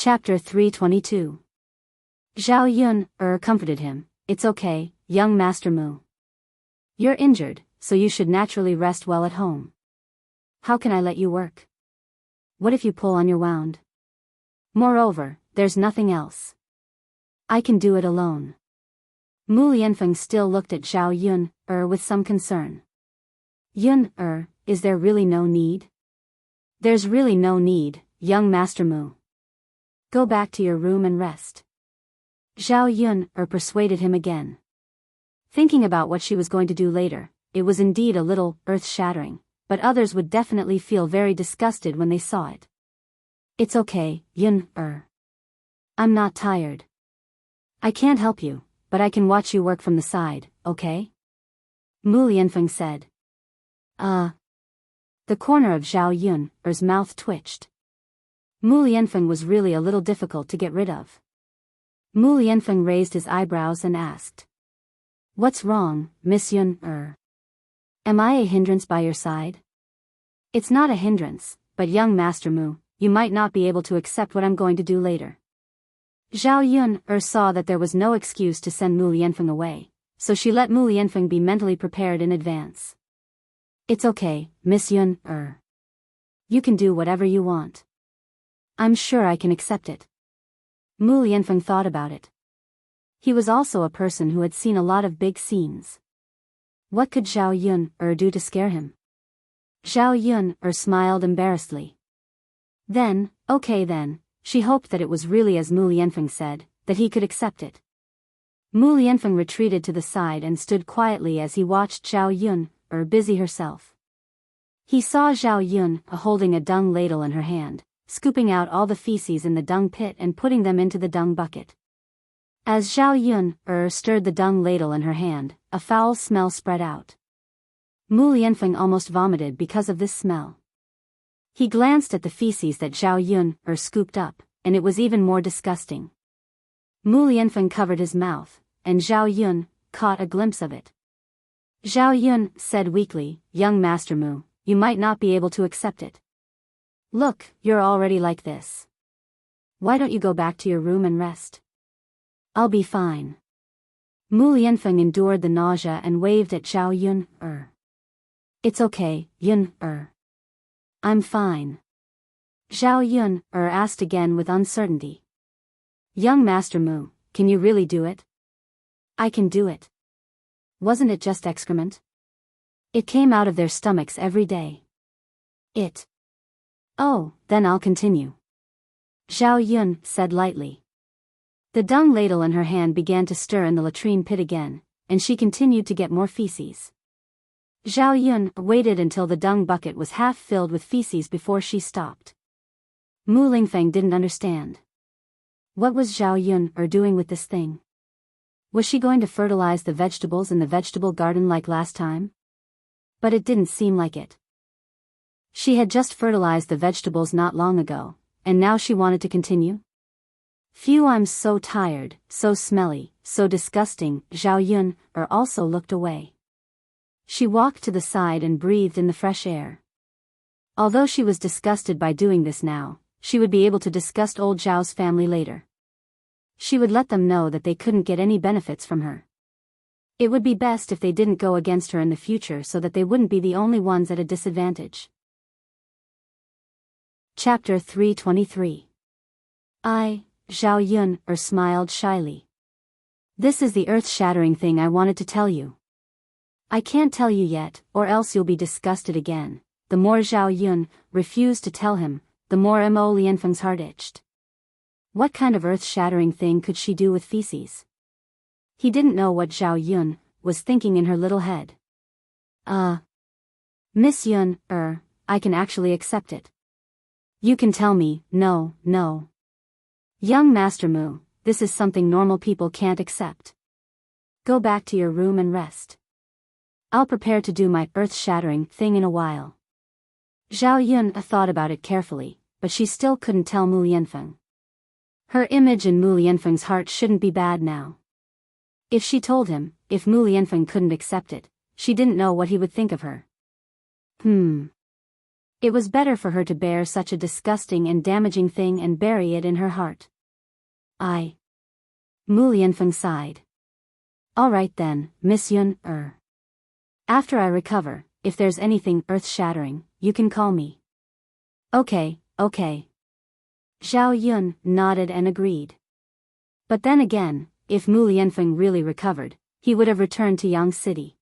Chapter 322. Zhao Yun comforted him. It's okay, young Master Mu. You're injured, so you should naturally rest well at home. How can I let you work? What if you pull on your wound? Moreover, there's nothing else. I can do it alone. Mu Lianfeng still looked at Zhao Yun with some concern. Yun is there really no need? There's really no need, young Master Mu. Go back to your room and rest. Zhao Yun persuaded him again. Thinking about what she was going to do later, it was indeed a little earth-shattering, but others would definitely feel very disgusted when they saw it. It's okay, Yun I'm not tired. I can't help you, but I can watch you work from the side, okay? Mu Lianfeng said. The corner of Zhao Yun's mouth twitched. Mu Lianfeng was really a little difficult to get rid of. Mu Lianfeng raised his eyebrows and asked. What's wrong, Miss Yun Am I a hindrance by your side? It's not a hindrance, but young Master Mu, you might not be able to accept what I'm going to do later. Zhao Yun saw that there was no excuse to send Mu Lianfeng away, so she let Mu Lianfeng be mentally prepared in advance. It's okay, Miss Yun You can do whatever you want. I'm sure I can accept it. Mu Lianfeng thought about it. He was also a person who had seen a lot of big scenes. What could Zhao Yun do to scare him? Zhao Yun smiled embarrassedly. Then, okay then, she hoped that it was really as Mu Lianfeng said, that he could accept it. Mu Lianfeng retreated to the side and stood quietly as he watched Zhao Yun busy herself. He saw Zhao Yun holding a dung ladle in her hand, scooping out all the feces in the dung pit and putting them into the dung bucket. As Zhao Yun stirred the dung ladle in her hand, a foul smell spread out. Mu Lianfeng almost vomited because of this smell. He glanced at the feces that Zhao Yun scooped up, and it was even more disgusting. Mu Lianfeng covered his mouth, and Zhao Yun caught a glimpse of it. Zhao Yun said weakly, Young Master Mu, you might not be able to accept it. Look, you're already like this. Why don't you go back to your room and rest? I'll be fine. Mu Lianfeng endured the nausea and waved at Zhao Yun It's okay, Yun I'm fine. Zhao Yun asked again with uncertainty. Young Master Mu, can you really do it? I can do it. Wasn't it just excrement? It came out of their stomachs every day. Oh, then I'll continue. Zhao Yun said lightly. The dung ladle in her hand began to stir in the latrine pit again, and she continued to get more feces. Zhao Yun waited until the dung bucket was half filled with feces before she stopped. Mu Lianfeng didn't understand. What was Zhao Yun doing with this thing? Was she going to fertilize the vegetables in the vegetable garden like last time? But it didn't seem like it. She had just fertilized the vegetables not long ago, and now she wanted to continue? Phew, I'm so tired, so smelly, so disgusting. Zhao Yun also looked away. She walked to the side and breathed in the fresh air. Although she was disgusted by doing this now, she would be able to disgust old Zhao's family later. She would let them know that they couldn't get any benefits from her. It would be best if they didn't go against her in the future so that they wouldn't be the only ones at a disadvantage. Chapter 323. Zhao Yun smiled shyly. This is the earth-shattering thing I wanted to tell you. I can't tell you yet, or else you'll be disgusted again. The more Zhao Yun refused to tell him, the more Mo Lianfeng's heart itched. What kind of earth-shattering thing could she do with feces? He didn't know what Zhao Yun was thinking in her little head. Miss Yun, I can actually accept it. You can tell me, no. Young Master Mu, this is something normal people can't accept. Go back to your room and rest. I'll prepare to do my earth-shattering thing in a while. Zhao Yun thought about it carefully, but she still couldn't tell Mu Lianfeng. Her image in Mu Lianfeng's heart shouldn't be bad now. If she told him, if Mu Lianfeng couldn't accept it, she didn't know what he would think of her. It was better for her to bear such a disgusting and damaging thing and bury it in her heart. Mu Lianfeng sighed. All right then, Miss Yun. After I recover, if there's anything earth-shattering, you can call me. Okay. Zhao Yun nodded and agreed. But then again, if Mu Lianfeng really recovered, he would have returned to Yang City.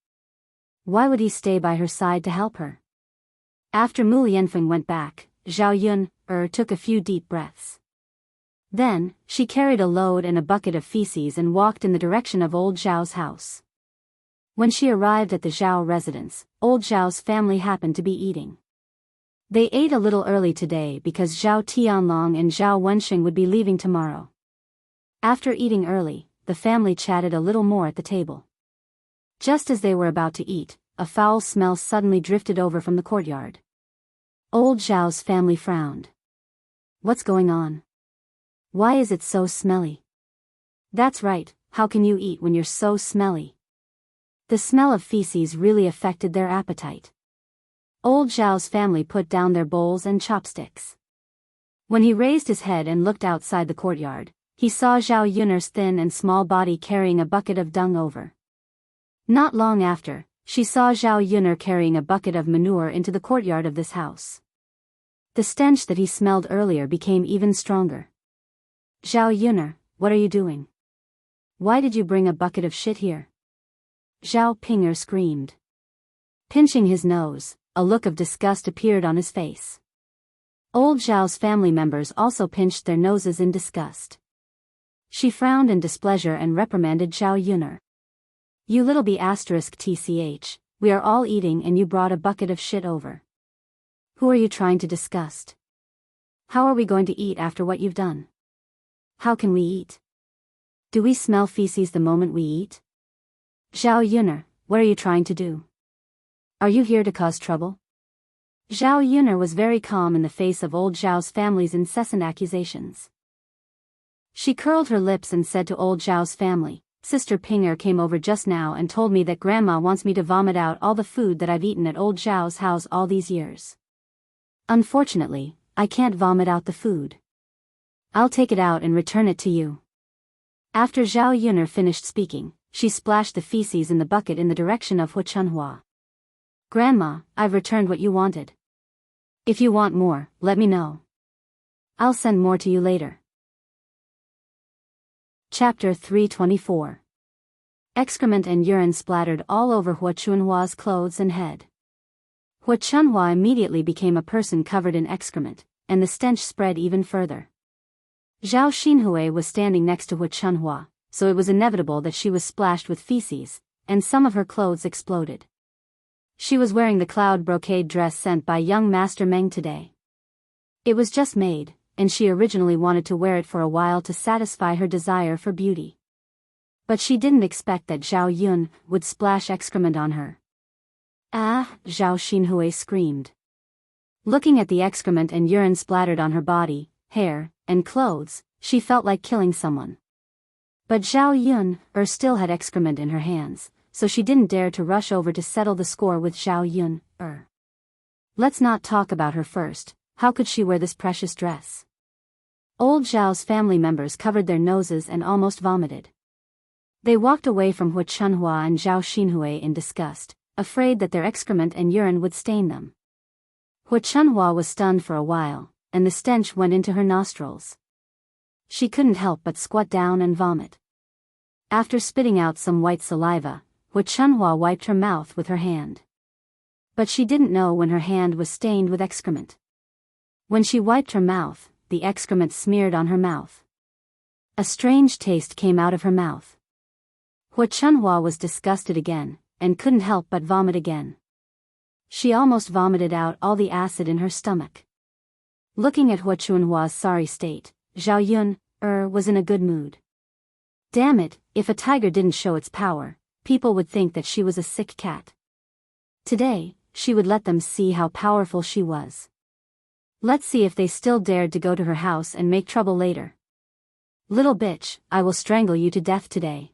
Why would he stay by her side to help her? After Mu Lianfeng went back, Zhao Yun took a few deep breaths. Then, she carried a load and a bucket of feces and walked in the direction of old Zhao's house. When she arrived at the Zhao residence, old Zhao's family happened to be eating. They ate a little early today because Zhao Tianlong and Zhao Wenxing would be leaving tomorrow. After eating early, the family chatted a little more at the table. Just as they were about to eat, a foul smell suddenly drifted over from the courtyard. Old Zhao's family frowned. What's going on? Why is it so smelly? That's right, how can you eat when you're so smelly? The smell of feces really affected their appetite. Old Zhao's family put down their bowls and chopsticks. When he raised his head and looked outside the courtyard, he saw Zhao Yun'er's thin and small body carrying a bucket of dung over. Not long after, she saw Zhao Yun'er carrying a bucket of manure into the courtyard of this house. The stench that he smelled earlier became even stronger. Zhao Yun'er, what are you doing? Why did you bring a bucket of shit here? Zhao Ping'er screamed. Pinching his nose, a look of disgust appeared on his face. Old Zhao's family members also pinched their noses in disgust. She frowned in displeasure and reprimanded Zhao Yun'er. You little b*tch, we are all eating and you brought a bucket of shit over. Who are you trying to disgust? How are we going to eat after what you've done? How can we eat? Do we smell feces the moment we eat? Zhao Yun'er, what are you trying to do? Are you here to cause trouble? Zhao Yun'er was very calm in the face of old Zhao's family's incessant accusations. She curled her lips and said to old Zhao's family, Sister Ping'er came over just now and told me that Grandma wants me to vomit out all the food that I've eaten at old Zhao's house all these years. Unfortunately, I can't vomit out the food. I'll take it out and return it to you. After Zhao Yun'er finished speaking, she splashed the feces in the bucket in the direction of Hu Chunhua. Grandma, I've returned what you wanted. If you want more, let me know. I'll send more to you later. Chapter 324. Excrement and urine splattered all over Hu Chunhua's clothes and head. Hu Chunhua immediately became a person covered in excrement, and the stench spread even further. Zhao Xinhui was standing next to Hu Chunhua, so it was inevitable that she was splashed with feces, and some of her clothes exploded. She was wearing the cloud brocade dress sent by young Master Meng today. It was just made, and she originally wanted to wear it for a while to satisfy her desire for beauty. But she didn't expect that Zhao Yun would splash excrement on her. Ah, Zhao Xinhui screamed. Looking at the excrement and urine splattered on her body, hair, and clothes, she felt like killing someone. But Zhao Yun still had excrement in her hands, so she didn't dare to rush over to settle the score with Zhao Yun. Let's not talk about her first. How could she wear this precious dress? Old Zhao's family members covered their noses and almost vomited. They walked away from Hu Chunhua and Zhao Xinhui in disgust, afraid that their excrement and urine would stain them. Hu Chunhua was stunned for a while, and the stench went into her nostrils. She couldn't help but squat down and vomit. After spitting out some white saliva, Hu Chunhua wiped her mouth with her hand. But she didn't know when her hand was stained with excrement. When she wiped her mouth, the excrement smeared on her mouth. A strange taste came out of her mouth. Hu Chunhua was disgusted again, and couldn't help but vomit again. She almost vomited out all the acid in her stomach. Looking at Hu Chunhua's sorry state, Zhao Yun was in a good mood. Damn it, if a tiger didn't show its power, people would think that she was a sick cat. Today, she would let them see how powerful she was. Let's see if they still dared to go to her house and make trouble later. Little bitch, I will strangle you to death today.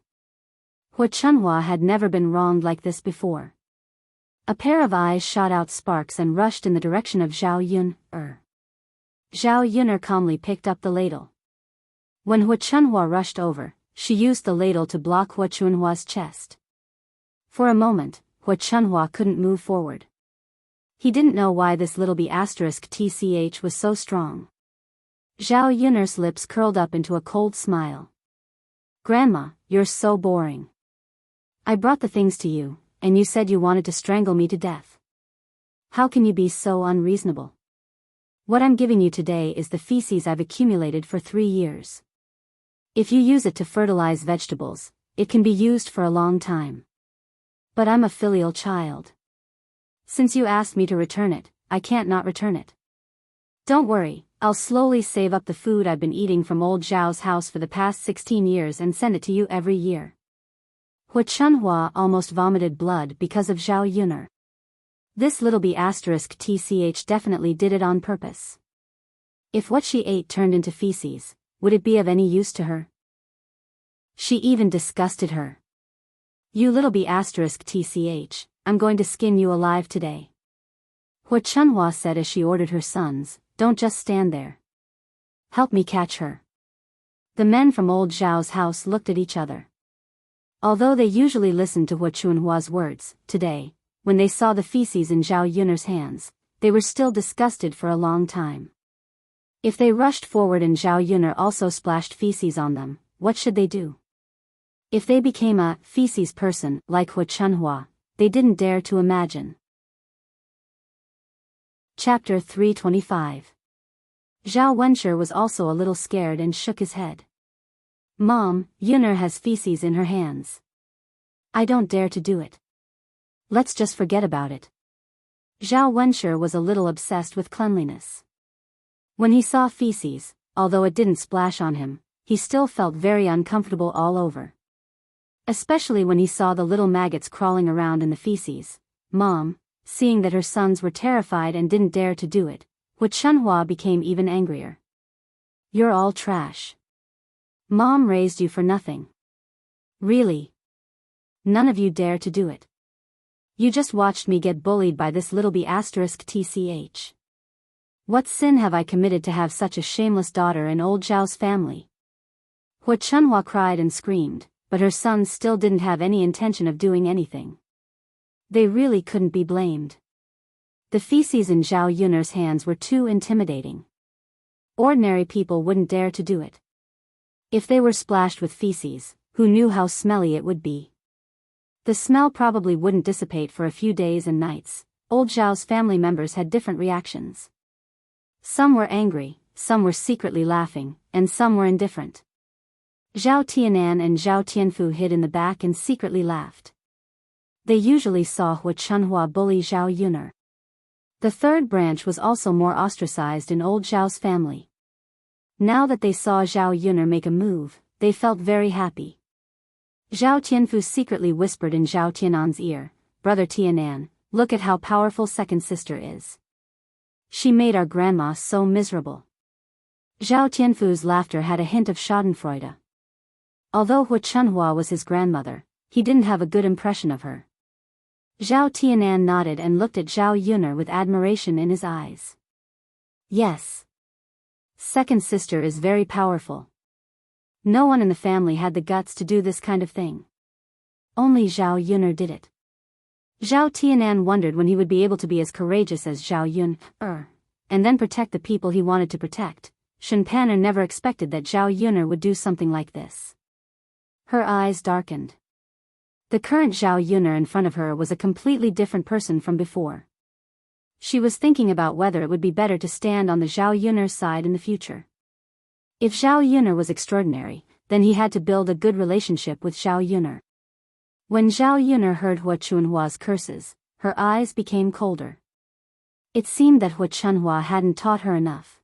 Hu Chunhua had never been wronged like this before. A pair of eyes shot out sparks and rushed in the direction of Zhao Yun. Zhao Yuner calmly picked up the ladle. When Hua Chunhua rushed over, she used the ladle to block Hua Chunhua's chest. For a moment, Hua Chunhua couldn't move forward. He didn't know why this little B***tch was so strong. Zhao Yuner's lips curled up into a cold smile. Grandma, you're so boring. I brought the things to you, and you said you wanted to strangle me to death. How can you be so unreasonable? What I'm giving you today is the feces I've accumulated for 3 years. If you use it to fertilize vegetables, it can be used for a long time. But I'm a filial child. Since you asked me to return it, I can't not return it. Don't worry, I'll slowly save up the food I've been eating from old Zhao's house for the past 16 years and send it to you every year. Hua Chunhua almost vomited blood because of Zhao Yuner. This little B***tch definitely did it on purpose. If what she ate turned into feces, would it be of any use to her? She even disgusted her. You little B***tch, I'm going to skin you alive today. Hua Chunhua said as she ordered her sons, don't just stand there. Help me catch her. The men from old Zhao's house looked at each other. Although they usually listened to Hua Chunhua's words, today, when they saw the feces in Zhao Yuner's hands, they were still disgusted for a long time. If they rushed forward and Zhao Yuner also splashed feces on them, what should they do? If they became a feces person like Hua Chunhua, they didn't dare to imagine. Chapter 325. Zhao Wenshi was also a little scared and shook his head. Mom, Yuner has feces in her hands. I don't dare to do it. Let's just forget about it. Zhao Wenshi was a little obsessed with cleanliness. When he saw feces, although it didn't splash on him, he still felt very uncomfortable all over. Especially when he saw the little maggots crawling around in the feces. Mom, seeing that her sons were terrified and didn't dare to do it, Hua Chunhua became even angrier. You're all trash. Mom raised you for nothing. Really? None of you dare to do it. You just watched me get bullied by this little B***tch. What sin have I committed to have such a shameless daughter in old Zhao's family? Hua Chunhua cried and screamed, but her sons still didn't have any intention of doing anything. They really couldn't be blamed. The feces in Zhao Yuner's hands were too intimidating. Ordinary people wouldn't dare to do it. If they were splashed with feces, who knew how smelly it would be? The smell probably wouldn't dissipate for a few days and nights. Old Zhao's family members had different reactions. Some were angry, some were secretly laughing, and some were indifferent. Zhao Tianan and Zhao Tianfu hid in the back and secretly laughed. They usually saw Hua Chunhua bully Zhao Yuner. The third branch was also more ostracized in old Zhao's family. Now that they saw Zhao Yuner make a move, they felt very happy. Zhao Tianfu secretly whispered in Zhao Tianan's ear, Brother Tianan, look at how powerful second sister is. She made our grandma so miserable. Zhao Tianfu's laughter had a hint of schadenfreude. Although Hua Chunhua was his grandmother, he didn't have a good impression of her. Zhao Tianan nodded and looked at Zhao Yuner with admiration in his eyes. Yes. Second sister is very powerful. No one in the family had the guts to do this kind of thing. Only Zhao Yuner did it. Zhao Tianan wondered when he would be able to be as courageous as Zhao Yuner, and then protect the people he wanted to protect. Shen Panner never expected that Zhao Yuner would do something like this. Her eyes darkened. The current Zhao Yuner in front of her was a completely different person from before. She was thinking about whether it would be better to stand on the Zhao Yuner's side in the future. If Zhao Yuner was extraordinary, then he had to build a good relationship with Zhao Yuner. When Zhao Yuner heard Hua Chunhua's curses, her eyes became colder. It seemed that Hua Chunhua hadn't taught her enough.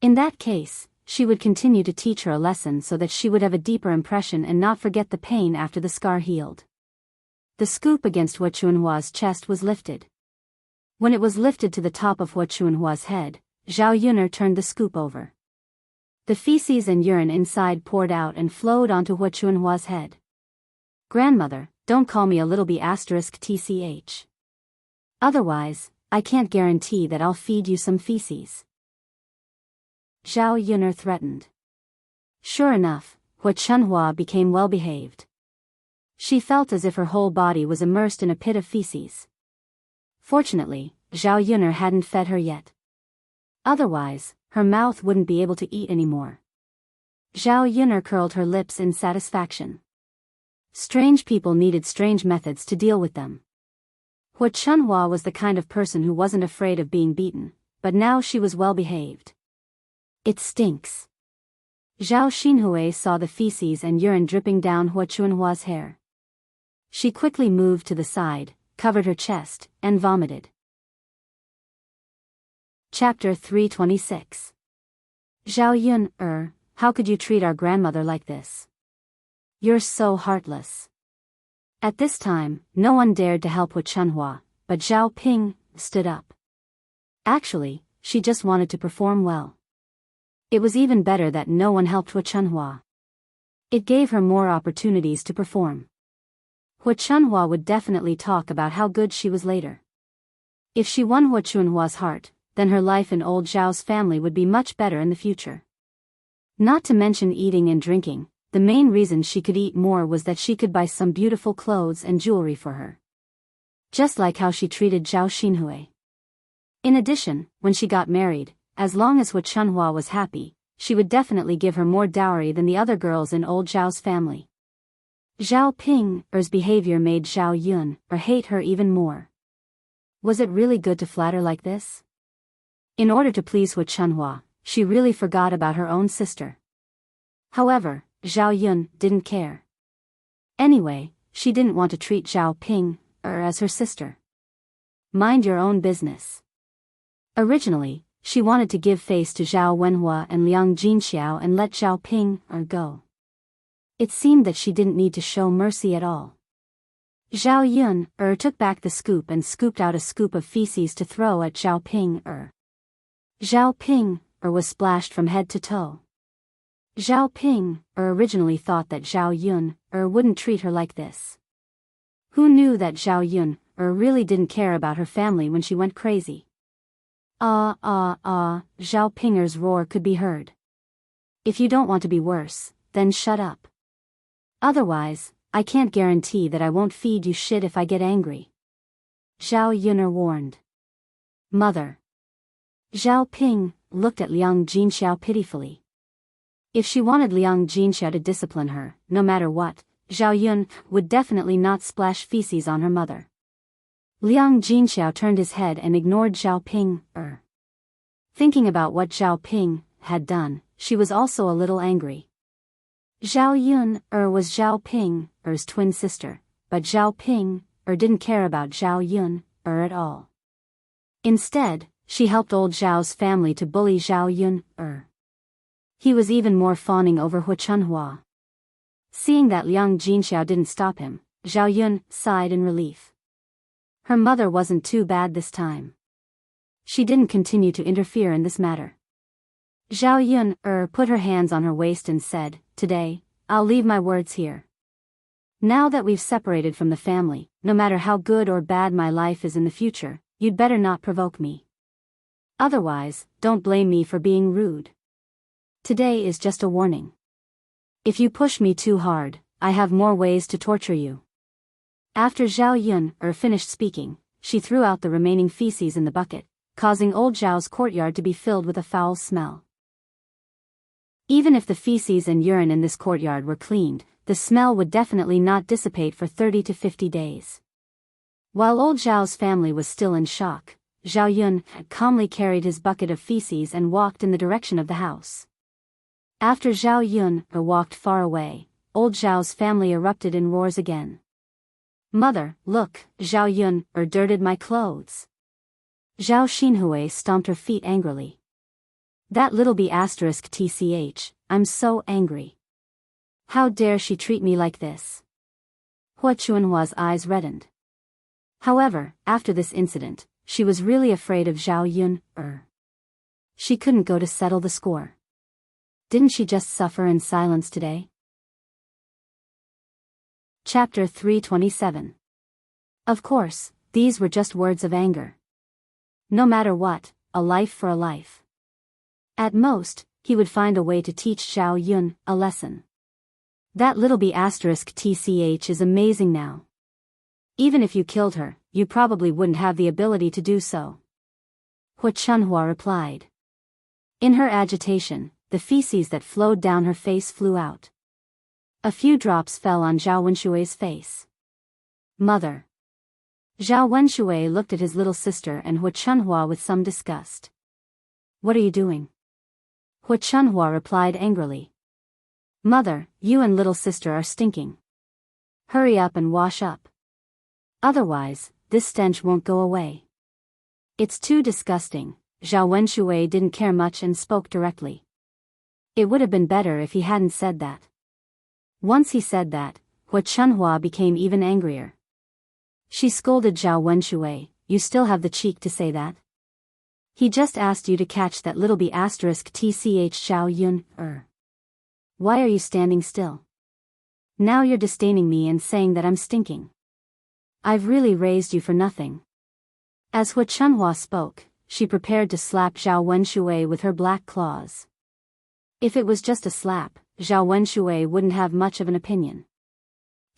In that case, she would continue to teach her a lesson so that she would have a deeper impression and not forget the pain after the scar healed. The scoop against Hua Chunhua's chest was lifted. When it was lifted to the top of Hua Chunhua's head, Zhao Yuner turned the scoop over. The feces and urine inside poured out and flowed onto Hua Chunhua's head. Grandmother, don't call me a little B***tch. Otherwise, I can't guarantee that I'll feed you some feces. Zhao Yun threatened. Sure enough, Hua Chunhua became well-behaved. She felt as if her whole body was immersed in a pit of feces. Fortunately, Zhao Yun hadn't fed her yet. Otherwise, her mouth wouldn't be able to eat anymore. Zhao Yun curled her lips in satisfaction. Strange people needed strange methods to deal with them. Hua Chunhua was the kind of person who wasn't afraid of being beaten, but now she was well-behaved. It stinks. Zhao Xinhui saw the feces and urine dripping down Hua Chunhua's hair. She quickly moved to the side, covered her chest, and vomited. Chapter 326. Zhao Yun, how could you treat our grandmother like this? You're so heartless. At this time, no one dared to help Hua Chunhua, but Zhao Ping stood up. Actually, she just wanted to perform well. It was even better that no one helped Hua Chunhua. It gave her more opportunities to perform. Hua Chunhua would definitely talk about how good she was later. If she won Hua Chunhua's heart, then her life in old Zhao's family would be much better in the future. Not to mention eating and drinking, the main reason she could eat more was that she could buy some beautiful clothes and jewelry for her. Just like how she treated Zhao Xinhui. In addition, when she got married, as long as Hua Chunhua was happy, she would definitely give her more dowry than the other girls in old Zhao's family. Zhao Ping's behavior made Zhao Yun hate her even more. Was it really good to flatter like this? In order to please Hua Chunhua, she really forgot about her own sister. However, Zhao Yun didn't care. Anyway, she didn't want to treat Zhao Ping as her sister. Mind your own business. Originally, she wanted to give face to Zhao Wenhua and Liang Jinxiao and let Zhao Ping go. It seemed that she didn't need to show mercy at all. Zhao Yun took back the scoop and scooped out a scoop of feces to throw at Zhao Ping. Zhao Ping was splashed from head to toe. Zhao Ping originally thought that Zhao Yun wouldn't treat her like this. Who knew that Zhao Yun really didn't care about her family when she went crazy? Zhao Ping's roar could be heard. If you don't want to be worse, then shut up. Otherwise, I can't guarantee that I won't feed you shit if I get angry. Zhao Yun warned. Mother. Zhao Ping looked at Liang Jinxiao pitifully. If she wanted Liang Jinxiao to discipline her, no matter what, Zhao Yun would definitely not splash feces on her mother. Liang Jinxiao turned his head and ignored Zhao Ping. Thinking about what Zhao Ping had done, she was also a little angry. Zhao Yun was Zhao Ping's twin sister, but Zhao Ping didn't care about Zhao Yun at all. Instead, she helped old Zhao's family to bully Zhao Yun. He was even more fawning over Hua Chunhua. Seeing that Liang Jinxiao didn't stop him, Zhao Yun sighed in relief. Her mother wasn't too bad this time. She didn't continue to interfere in this matter. Zhao Yun put her hands on her waist and said, "Today, I'll leave my words here. Now that we've separated from the family, no matter how good or bad my life is in the future, you'd better not provoke me. Otherwise, don't blame me for being rude. Today is just a warning. If you push me too hard, I have more ways to torture you." After Zhao Yun finished speaking, she threw out the remaining feces in the bucket, causing old Zhao's courtyard to be filled with a foul smell. Even if the feces and urine in this courtyard were cleaned, the smell would definitely not dissipate for 30 to 50 days. While old Zhao's family was still in shock, Zhao Yun calmly carried his bucket of feces and walked in the direction of the house. After Zhao Yun walked far away, old Zhao's family erupted in roars again. "Mother, look, Zhao Yun dirted my clothes." Zhao Xinhui stomped her feet angrily. "That little b*tch, I'm so angry. How dare she treat me like this?" Hua Chunhua's eyes reddened. However, after this incident, she was really afraid of Zhao Yun. She couldn't go to settle the score. Didn't she just suffer in silence today? Chapter 327. Of course, these were just words of anger. No matter what, a life for a life. At most, he would find a way to teach Zhao Yun a lesson. That little b** tch is amazing now. Even if you killed her, you probably wouldn't have the ability to do so. Hu Chunhua replied. In her agitation, the feces that flowed down her face flew out. A few drops fell on Zhao Wenshui's face. Mother. Zhao Wenshui looked at his little sister and Hu Chunhua with some disgust. What are you doing? Hu Chunhua replied angrily. Mother, you and little sister are stinking. Hurry up and wash up. Otherwise, this stench won't go away. It's too disgusting. Zhao Wenshui didn't care much and spoke directly. It would have been better if he hadn't said that. Once he said that, Hu Chunhua became even angrier. She scolded Zhao Wenshui, you still have the cheek to say that? He just asked you to catch that little b** tch Zhao Yun, Why are you standing still? Now you're disdaining me and saying that I'm stinking. I've really raised you for nothing. As Hu Chunhua spoke, she prepared to slap Zhao Wenshui with her black claws. If it was just a slap, Zhao Wenshui wouldn't have much of an opinion.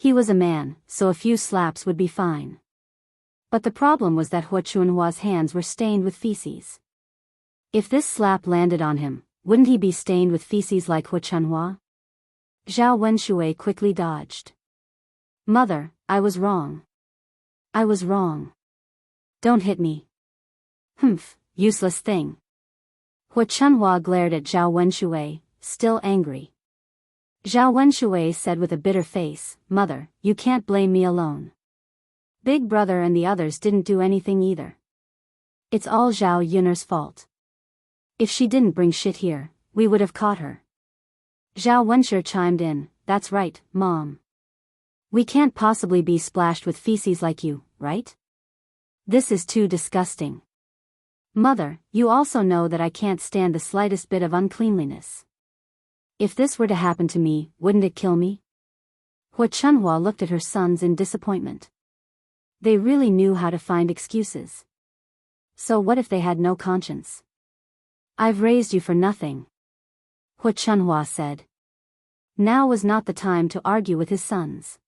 He was a man, so a few slaps would be fine. But the problem was that Hu Chunhua's hands were stained with feces. If this slap landed on him, wouldn't he be stained with feces like Hu Chunhua? Zhao Wenshui quickly dodged. Mother, I was wrong. I was wrong. Don't hit me. Humph, useless thing. Hu Chunhua glared at Zhao Wenshui, still angry. Zhao Wenshui said with a bitter face, Mother, you can't blame me alone. Big brother and the others didn't do anything either. It's all Zhao Yun's fault. If she didn't bring shit here, we would have caught her. Zhao Wenshui chimed in, that's right, Mom. We can't possibly be splashed with feces like you, right? This is too disgusting. Mother, you also know that I can't stand the slightest bit of uncleanliness. If this were to happen to me, wouldn't it kill me? Hu Chunhua looked at her sons in disappointment. They really knew how to find excuses. So what if they had no conscience? I've raised you for nothing. Hu Chunhua said. Now was not the time to argue with his sons.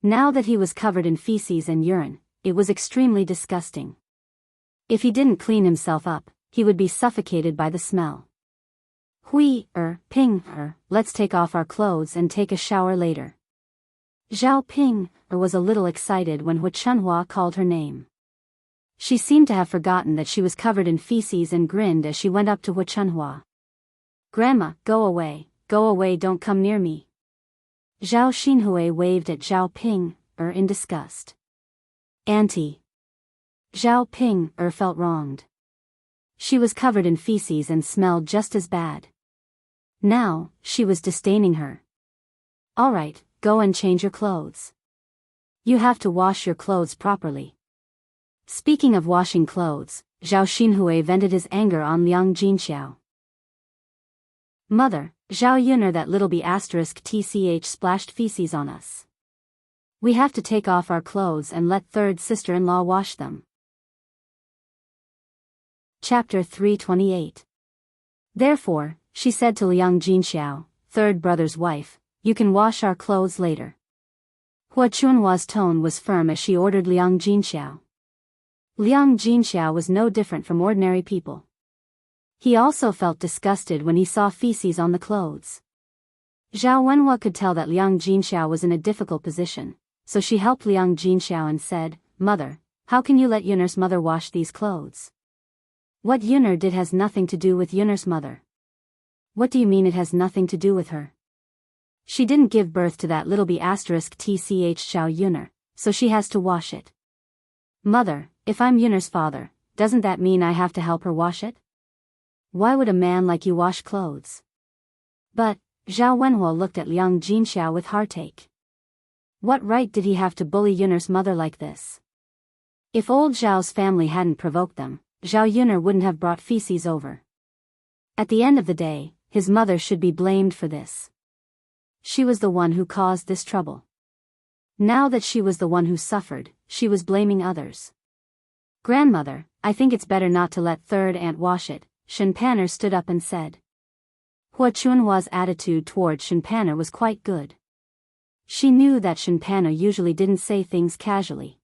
Now that he was covered in feces and urine, it was extremely disgusting. If he didn't clean himself up, he would be suffocated by the smell. Let's take off our clothes and take a shower later. Zhao Ping was a little excited when Hu Chunhua called her name. She seemed to have forgotten that she was covered in feces and grinned as she went up to Hu Chunhua. Grandma, go away, don't come near me. Zhao Xinhui waved at Zhao Ping, in disgust. Auntie. Zhao Ping, felt wronged. She was covered in feces and smelled just as bad. Now, she was disdaining her. All right, go and change your clothes. You have to wash your clothes properly. Speaking of washing clothes, Zhao Xinhui vented his anger on Liang Jinxiao. Mother, Zhao Yun that little b** tch splashed feces on us. We have to take off our clothes and let third sister-in-law wash them. Chapter 328. Therefore, she said to Liang Jinxiao, third brother's wife, you can wash our clothes later. Hu Chunhua's tone was firm as she ordered Liang Jinxiao. Liang Jinxiao was no different from ordinary people. He also felt disgusted when he saw feces on the clothes. Zhao Wenhua could tell that Liang Jinxiao was in a difficult position, so she helped Liang Jinxiao and said, Mother, how can you let Yun's mother wash these clothes? What Yun did has nothing to do with Yun's mother. What do you mean it has nothing to do with her? She didn't give birth to that little b** tch Zhao Yun, so she has to wash it. Mother, if I'm Yun's father, doesn't that mean I have to help her wash it? Why would a man like you wash clothes? But, Zhao Wenhua looked at Liang Jinxiao with heartache. What right did he have to bully Yun's mother like this? If old Zhao's family hadn't provoked them, Zhao Yun wouldn't have brought feces over. At the end of the day, his mother should be blamed for this. She was the one who caused this trouble. Now that she was the one who suffered, she was blaming others. Grandmother, I think it's better not to let third aunt wash it, Shenpanner stood up and said. Hua Chunhua's attitude toward Shenpanner was quite good. She knew that Shenpanner usually didn't say things casually.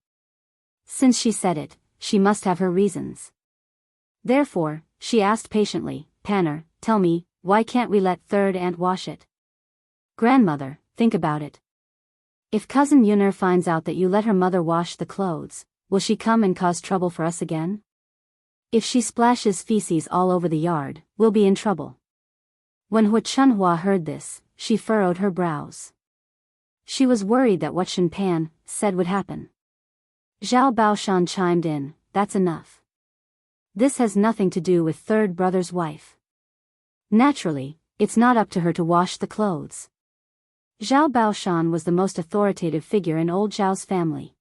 Since she said it, she must have her reasons. Therefore, she asked patiently, Panner, tell me, why can't we let third aunt wash it? Grandmother, think about it. If cousin Yuner finds out that you let her mother wash the clothes, will she come and cause trouble for us again? If she splashes feces all over the yard, we'll be in trouble. When Hua Chunhua heard this, she furrowed her brows. She was worried that what Shen Pan said would happen. Zhao Baoshan chimed in, that's enough. This has nothing to do with third brother's wife. Naturally, it's not up to her to wash the clothes. Zhao Baoshan was the most authoritative figure in old Zhao's family.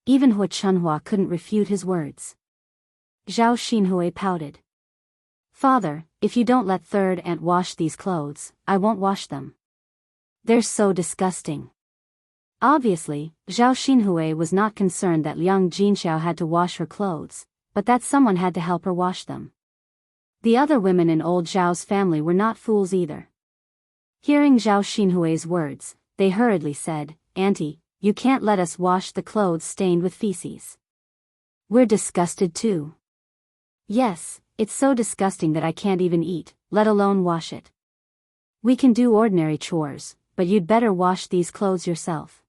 Even Hua Chunhua couldn't refute his words. Zhao Xinhui pouted. Father, if you don't let third aunt wash these clothes, I won't wash them. They're so disgusting. Obviously, Zhao Xinhui was not concerned that Liang Jinxiao had to wash her clothes, but that someone had to help her wash them. The other women in old Zhao's family were not fools either. Hearing Zhao Xinhui's words, they hurriedly said, Auntie, you can't let us wash the clothes stained with feces. We're disgusted too. Yes, it's so disgusting that I can't even eat, let alone wash it. We can do ordinary chores, but you'd better wash these clothes yourself.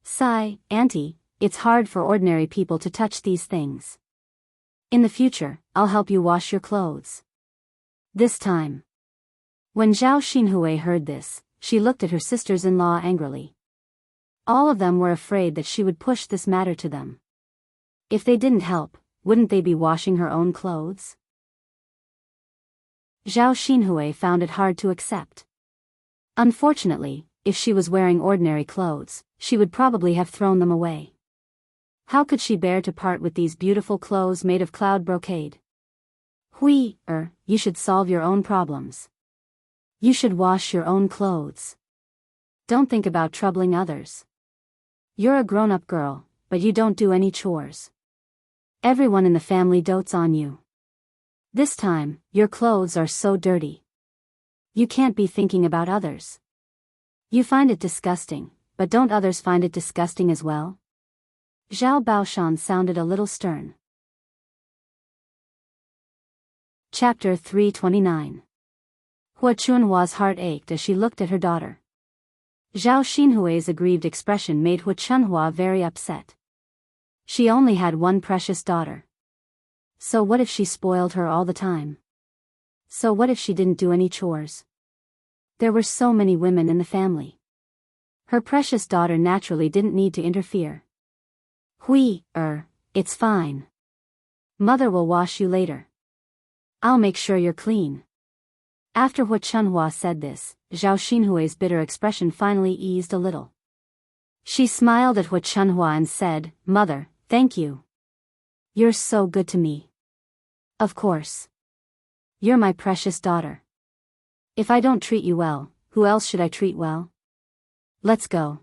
Sigh, Auntie, it's hard for ordinary people to touch these things. In the future, I'll help you wash your clothes. This time. When Zhao Xinhui heard this, she looked at her sisters-in-law angrily. All of them were afraid that she would push this matter to them. If they didn't help, wouldn't they be washing her own clothes? Zhao Xinhui found it hard to accept. Unfortunately, if she was wearing ordinary clothes, she would probably have thrown them away. How could she bear to part with these beautiful clothes made of cloud brocade? You should solve your own problems. You should wash your own clothes. Don't think about troubling others. You're a grown-up girl, but you don't do any chores. Everyone in the family dotes on you. This time, your clothes are so dirty. You can't be thinking about others. You find it disgusting, but don't others find it disgusting as well? Zhao Baoshan sounded a little stern. Chapter 329. Hua Chunhua's heart ached as she looked at her daughter. Zhao Xinhui's aggrieved expression made Hua Chunhua very upset. She only had one precious daughter. So what if she spoiled her all the time? So what if she didn't do any chores? There were so many women in the family. Her precious daughter naturally didn't need to interfere. It's fine. Mother will wash you later. I'll make sure you're clean. After Hua Chunhua said this, Zhao Xinhui's bitter expression finally eased a little. She smiled at Hua Chunhua and said, Mother, thank you. You're so good to me. Of course. You're my precious daughter. If I don't treat you well, who else should I treat well? Let's go.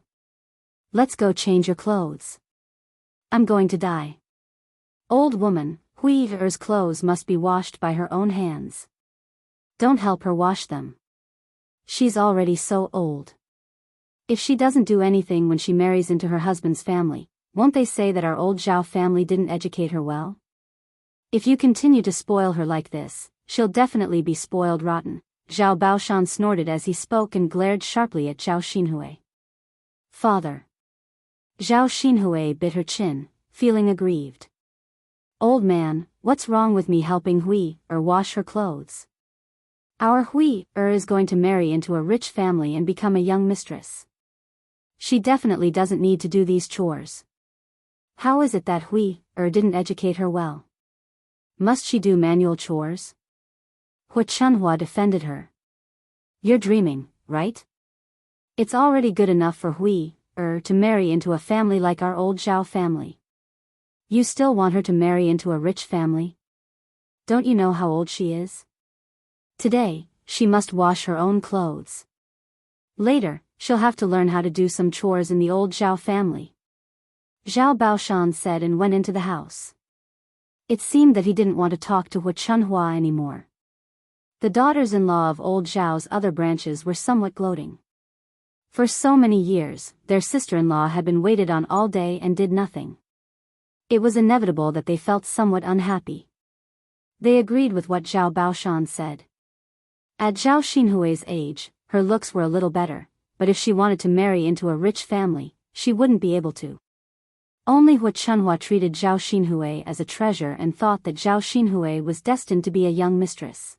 Let's go change your clothes. I'm going to die. Old woman, Hui's clothes must be washed by her own hands. Don't help her wash them. She's already so old. If she doesn't do anything when she marries into her husband's family, won't they say that our old Zhao family didn't educate her well? If you continue to spoil her like this, she'll definitely be spoiled rotten. Zhao Baoshan snorted as he spoke and glared sharply at Zhao Xinhui. Father. Zhao Xinhui bit her chin, feeling aggrieved. Old man, what's wrong with me helping wash her clothes? Our is going to marry into a rich family and become a young mistress. She definitely doesn't need to do these chores. How is it that didn't educate her well? Must she do manual chores? Hua Chunhua defended her. You're dreaming, right? It's already good enough for to marry into a family like our old Zhao family. You still want her to marry into a rich family? Don't you know how old she is? Today, she must wash her own clothes. Later, she'll have to learn how to do some chores in the old Zhao family. Zhao Baoshan said and went into the house. It seemed that he didn't want to talk to Hu Chunhua anymore. The daughters-in-law of old Zhao's other branches were somewhat gloating. For so many years, their sister-in-law had been waited on all day and did nothing. It was inevitable that they felt somewhat unhappy. They agreed with what Zhao Baoshan said. At Zhao Xinhui's age, her looks were a little better, but if she wanted to marry into a rich family, she wouldn't be able to. Only Hu Chunhua treated Zhao Xinhui as a treasure and thought that Zhao Xinhui was destined to be a young mistress.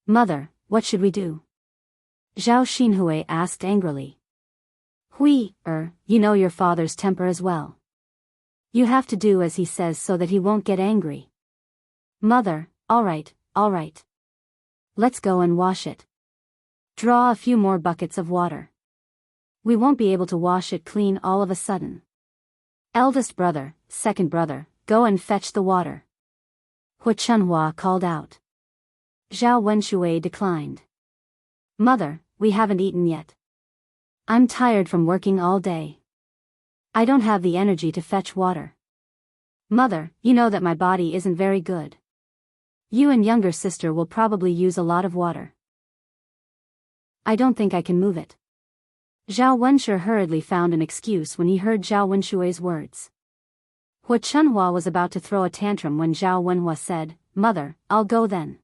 Mother, what should we do? Zhao Xinhui asked angrily. You know your father's temper as well. You have to do as he says so that he won't get angry. Mother, all right. Let's go and wash it. Draw a few more buckets of water. We won't be able to wash it clean all of a sudden. Eldest brother, second brother, go and fetch the water. Hu Chunhua called out. Zhao Wenshui declined. Mother, we haven't eaten yet. I'm tired from working all day. I don't have the energy to fetch water. Mother, you know that my body isn't very good. You and younger sister will probably use a lot of water. I don't think I can move it. Zhao Wenshui hurriedly found an excuse when he heard Zhao Wenshui's words. Hu Chunhua was about to throw a tantrum when Zhao Wenhua said, Mother, I'll go then.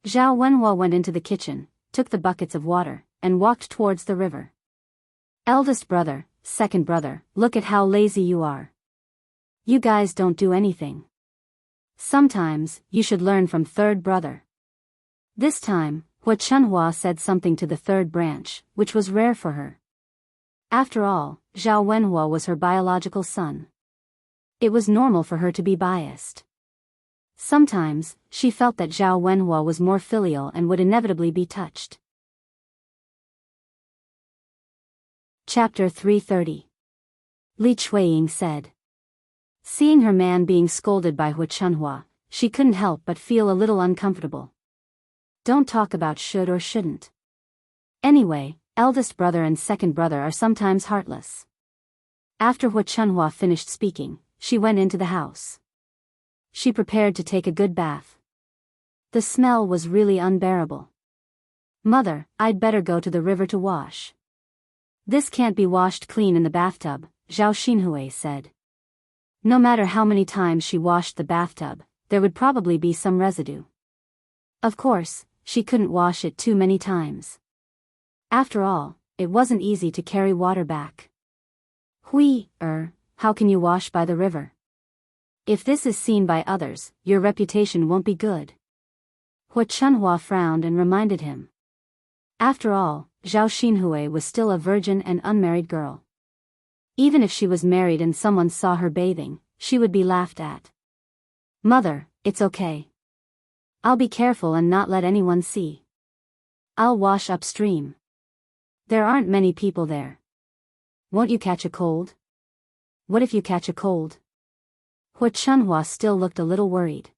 Zhao Wenhua went into the kitchen, took the buckets of water, and walked towards the river. Eldest brother, second brother, look at how lazy you are. You guys don't do anything. Sometimes, you should learn from third brother. This time, Hu Chunhua said something to the third branch, which was rare for her. After all, Zhao Wenhua was her biological son. It was normal for her to be biased. Sometimes, she felt that Zhao Wenhua was more filial and would inevitably be touched. Chapter 330. Li Chuiying said. Seeing her man being scolded by Hu Chunhua, she couldn't help but feel a little uncomfortable. Don't talk about should or shouldn't. Anyway, eldest brother and second brother are sometimes heartless. After Hu Chunhua finished speaking, she went into the house. She prepared to take a good bath. The smell was really unbearable. Mother, I'd better go to the river to wash. This can't be washed clean in the bathtub, Zhao Xinhui said. No matter how many times she washed the bathtub, there would probably be some residue. Of course, she couldn't wash it too many times. After all, it wasn't easy to carry water back. How can you wash by the river? If this is seen by others, your reputation won't be good. Hu Chunhua frowned and reminded him. After all, Zhao Xinhui was still a virgin and unmarried girl. Even if she was married and someone saw her bathing, she would be laughed at. Mother, it's okay. I'll be careful and not let anyone see. I'll wash upstream. There aren't many people there. Won't you catch a cold? What if you catch a cold? Hu Chunhua still looked a little worried.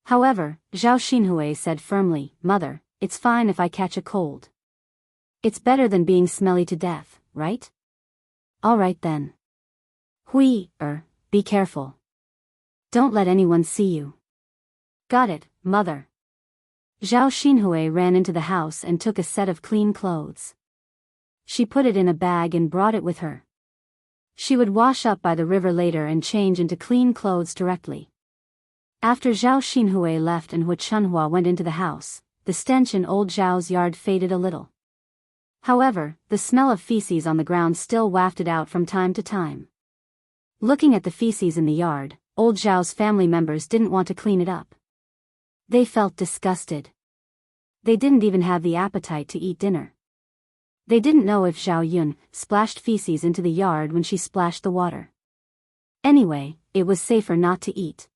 However, Zhao Xinhui said firmly, Mother, it's fine if I catch a cold. It's better than being smelly to death, right? All right then. Be careful. Don't let anyone see you. Got it, Mother. Zhao Xinhui ran into the house and took a set of clean clothes. She put it in a bag and brought it with her. She would wash up by the river later and change into clean clothes directly. After Zhao Xinhui left and Hu Chunhua went into the house, the stench in old Zhao's yard faded a little. However, the smell of feces on the ground still wafted out from time to time. Looking at the feces in the yard, old Zhao's family members didn't want to clean it up. They felt disgusted. They didn't even have the appetite to eat dinner. They didn't know if Zhao Yun splashed feces into the yard when she splashed the water. Anyway, it was safer not to eat.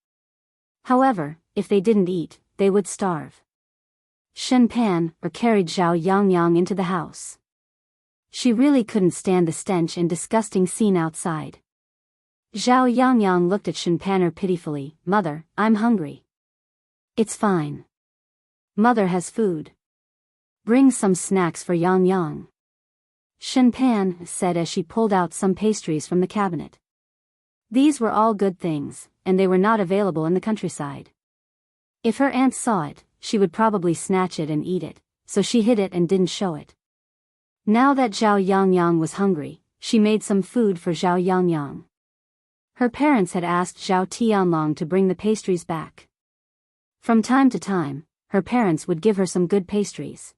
However, if they didn't eat, they would starve. Shen Pan carried Zhao Yangyang into the house. She really couldn't stand the stench and disgusting scene outside. Zhao Yangyang looked at Shen Pan pitifully. Mother, I'm hungry. It's fine. Mother has food. Bring some snacks for Yangyang. Shen Pan said as she pulled out some pastries from the cabinet. These were all good things, and they were not available in the countryside. If her aunt saw it, she would probably snatch it and eat it, so she hid it and didn't show it. Now that Zhao Yangyang was hungry, she made some food for Zhao Yangyang. Her parents had asked Zhao Tianlong to bring the pastries back. From time to time, her parents would give her some good pastries.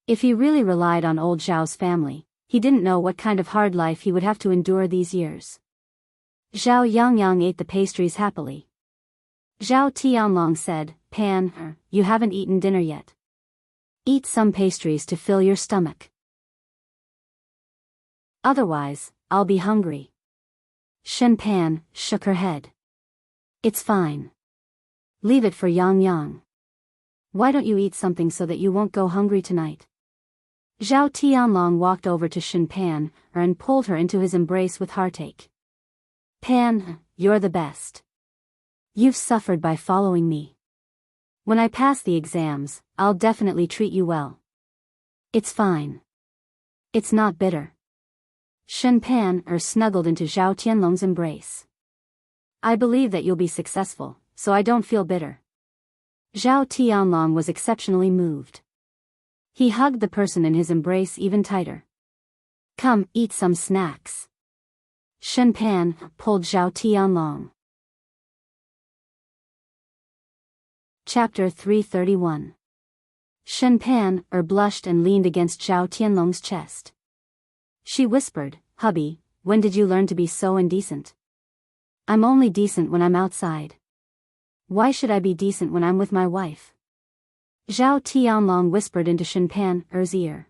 If he really relied on old Zhao's family, he didn't know what kind of hard life he would have to endure these years. Zhao Yangyang ate the pastries happily. Zhao Tianlong said, Pan, you haven't eaten dinner yet. Eat some pastries to fill your stomach. Otherwise, I'll be hungry. Shen Pan shook her head. It's fine. Leave it for Yang Yang. Why don't you eat something so that you won't go hungry tonight? Zhao Tianlong walked over to Shen Pan and pulled her into his embrace with heartache. Pan, you're the best. You've suffered by following me. When I pass the exams, I'll definitely treat you well. It's fine. It's not bitter. Shen Pan snuggled into Zhao Tianlong's embrace. I believe that you'll be successful, so I don't feel bitter. Zhao Tianlong was exceptionally moved. He hugged the person in his embrace even tighter. Come, eat some snacks. Shen Pan pulled Zhao Tianlong. Chapter 331. Shen Pan blushed and leaned against Zhao Tianlong's chest. She whispered, Hubby, when did you learn to be so indecent? I'm only decent when I'm outside. Why should I be decent when I'm with my wife? Zhao Tianlong whispered into Shen Pan's ear.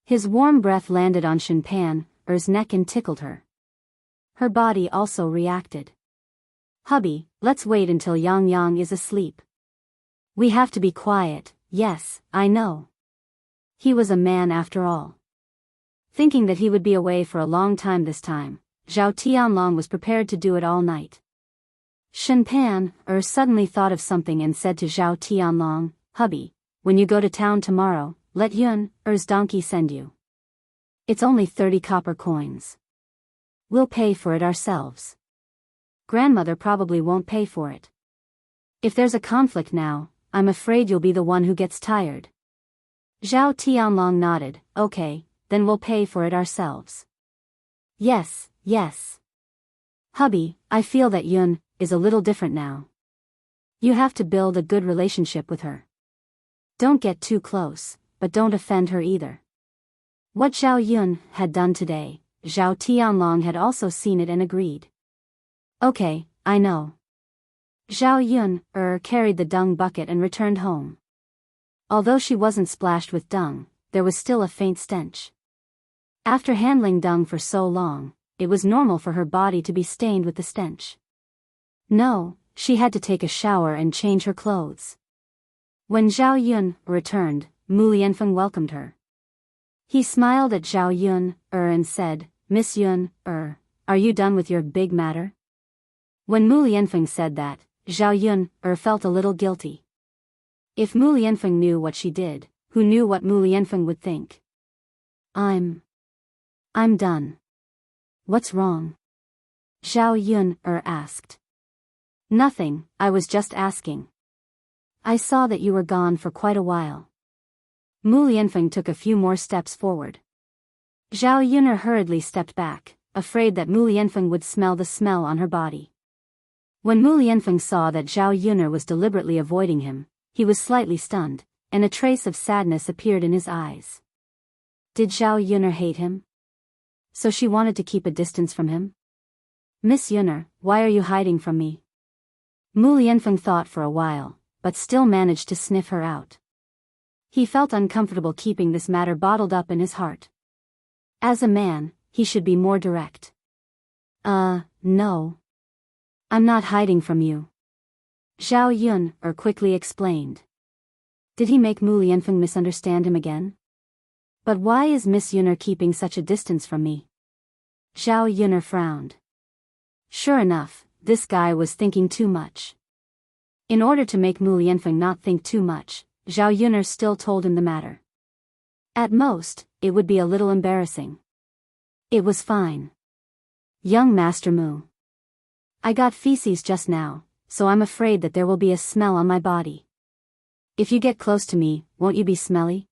His warm breath landed on Shen Pan's neck and tickled her. Her body also reacted. Hubby, let's wait until Yang Yang is asleep. We have to be quiet, yes, I know. He was a man after all. Thinking that he would be away for a long time this time, Zhao Tianlong was prepared to do it all night. Shen Pan suddenly thought of something and said to Zhao Tianlong, Hubby, when you go to town tomorrow, let Yun's donkey send you. It's only 30 copper coins. We'll pay for it ourselves. Grandmother probably won't pay for it. If there's a conflict now, I'm afraid you'll be the one who gets tired. Zhao Tianlong nodded, okay, then we'll pay for it ourselves. Yes, yes. Hubby, I feel that Yun is a little different now. You have to build a good relationship with her. Don't get too close, but don't offend her either. What Zhao Yun had done today, Zhao Tianlong had also seen it and agreed. Okay, I know. Zhao Yun carried the dung bucket and returned home. Although she wasn't splashed with dung, there was still a faint stench. After handling dung for so long, it was normal for her body to be stained with the stench. No, she had to take a shower and change her clothes. When Zhao Yun returned, Mu Lianfeng welcomed her. He smiled at Zhao Yun and said, Miss Yun, are you done with your big matter? When Mu Lianfeng said that, Zhao Yun felt a little guilty. If Mu Lianfeng knew what she did, who knew what Mu Lianfeng would think? I'm done. What's wrong? Zhao Yun asked. Nothing, I was just asking. I saw that you were gone for quite a while. Mu Lianfeng took a few more steps forward. Zhao Yun hurriedly stepped back, afraid that Mu Lianfeng would smell the smell on her body. When Mu Lianfeng saw that Zhao Yun was deliberately avoiding him, he was slightly stunned, and a trace of sadness appeared in his eyes. Did Zhao Yun hate him? So she wanted to keep a distance from him? Miss Yun, why are you hiding from me? Mu Lianfeng thought for a while, but still managed to sniff her out. He felt uncomfortable keeping this matter bottled up in his heart. As a man, he should be more direct. No. I'm not hiding from you. Zhao Yun quickly explained. Did he make Mu Lianfeng misunderstand him again? But why is Miss Yun keeping such a distance from me? Zhao Yun frowned. Sure enough, this guy was thinking too much. In order to make Mu Lianfeng not think too much, Zhao Yun still told him the matter. At most, it would be a little embarrassing. It was fine. Young Master Mu. I got feces just now, so I'm afraid that there will be a smell on my body. If you get close to me, won't you be smelly?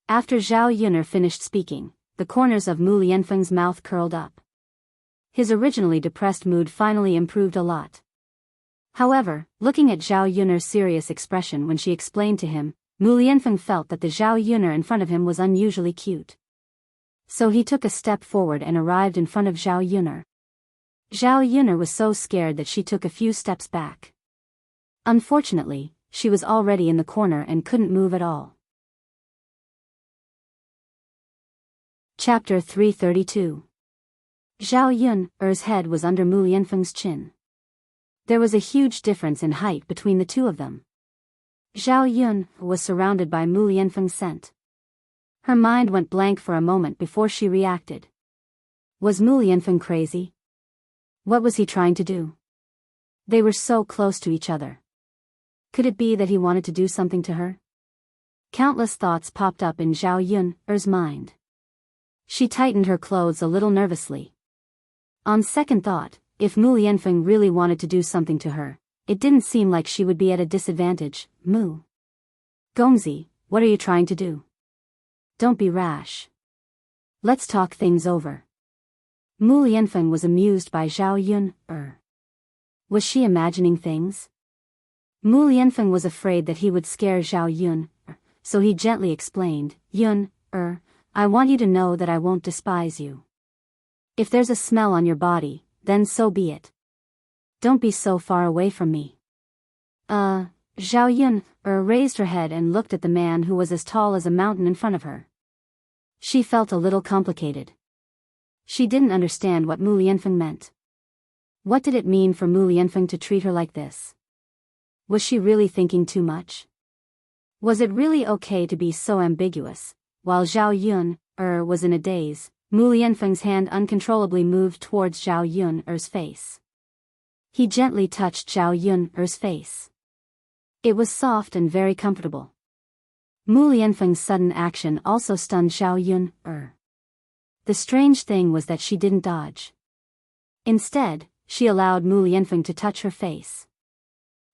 After Zhao Yun'er finished speaking, the corners of Mu Lianfeng's mouth curled up. His originally depressed mood finally improved a lot. However, looking at Zhao Yun'er's serious expression when she explained to him, Mu Lianfeng felt that the Zhao Yun'er in front of him was unusually cute. So he took a step forward and arrived in front of Zhao Yun'er. Zhao Yun'er was so scared that she took a few steps back. Unfortunately, she was already in the corner and couldn't move at all. Chapter 332. Zhao Yun'er's head was under Mu Lianfeng's chin. There was a huge difference in height between the two of them. Zhao Yun was surrounded by Mu Lianfeng's scent. Her mind went blank for a moment before she reacted. Was Mu Lianfeng crazy? What was he trying to do? They were so close to each other. Could it be that he wanted to do something to her? Countless thoughts popped up in Zhao Yun'er's mind. She tightened her clothes a little nervously. On second thought, if Mu Lianfeng really wanted to do something to her, it didn't seem like she would be at a disadvantage. Mu Gongzi, what are you trying to do? Don't be rash. Let's talk things over. Mu Lianfeng was amused by Zhao Yun'er. Was she imagining things? Mu Lianfeng was afraid that he would scare Zhao Yun'er, so he gently explained, Yun'er, I want you to know that I won't despise you. If there's a smell on your body, then so be it. Don't be so far away from me. Zhao Yun'er raised her head and looked at the man who was as tall as a mountain in front of her. She felt a little complicated. She didn't understand what Mu Lianfeng meant. What did it mean for Mu Lianfeng to treat her like this? Was she really thinking too much? Was it really okay to be so ambiguous? While Zhao Yun'er was in a daze, Mu Lianfeng's hand uncontrollably moved towards Zhao Yun'er's face. He gently touched Zhao Yun'er's face. It was soft and very comfortable. Mu Lianfeng's sudden action also stunned Zhao Yun'er. The strange thing was that she didn't dodge. Instead, she allowed Mu Lianfeng to touch her face.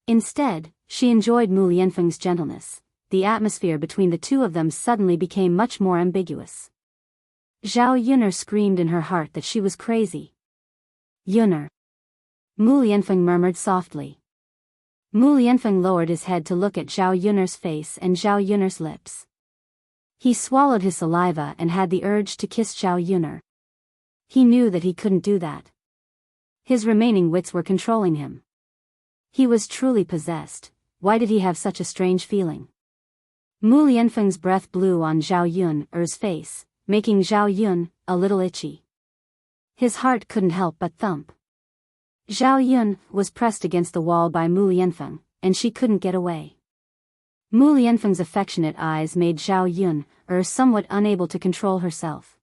Instead, she enjoyed Mu Lianfeng's gentleness. The atmosphere between the two of them suddenly became much more ambiguous. Zhao Yun'er screamed in her heart that she was crazy. Yun'er. Mu Lianfeng murmured softly. Mu Lianfeng lowered his head to look at Zhao Yun'er's face and Zhao Yun'er's lips. He swallowed his saliva and had the urge to kiss Zhao Yun'er. He knew that he couldn't do that. His remaining wits were controlling him. He was truly possessed. Why did he have such a strange feeling? Mu Lianfeng's breath blew on Zhao Yun'er's face, making Zhao Yun a little itchy. His heart couldn't help but thump. Zhao Yun was pressed against the wall by Mu Lianfeng, and she couldn't get away. Mu Lianfeng's affectionate eyes made Zhao Yun'er somewhat unable to control herself.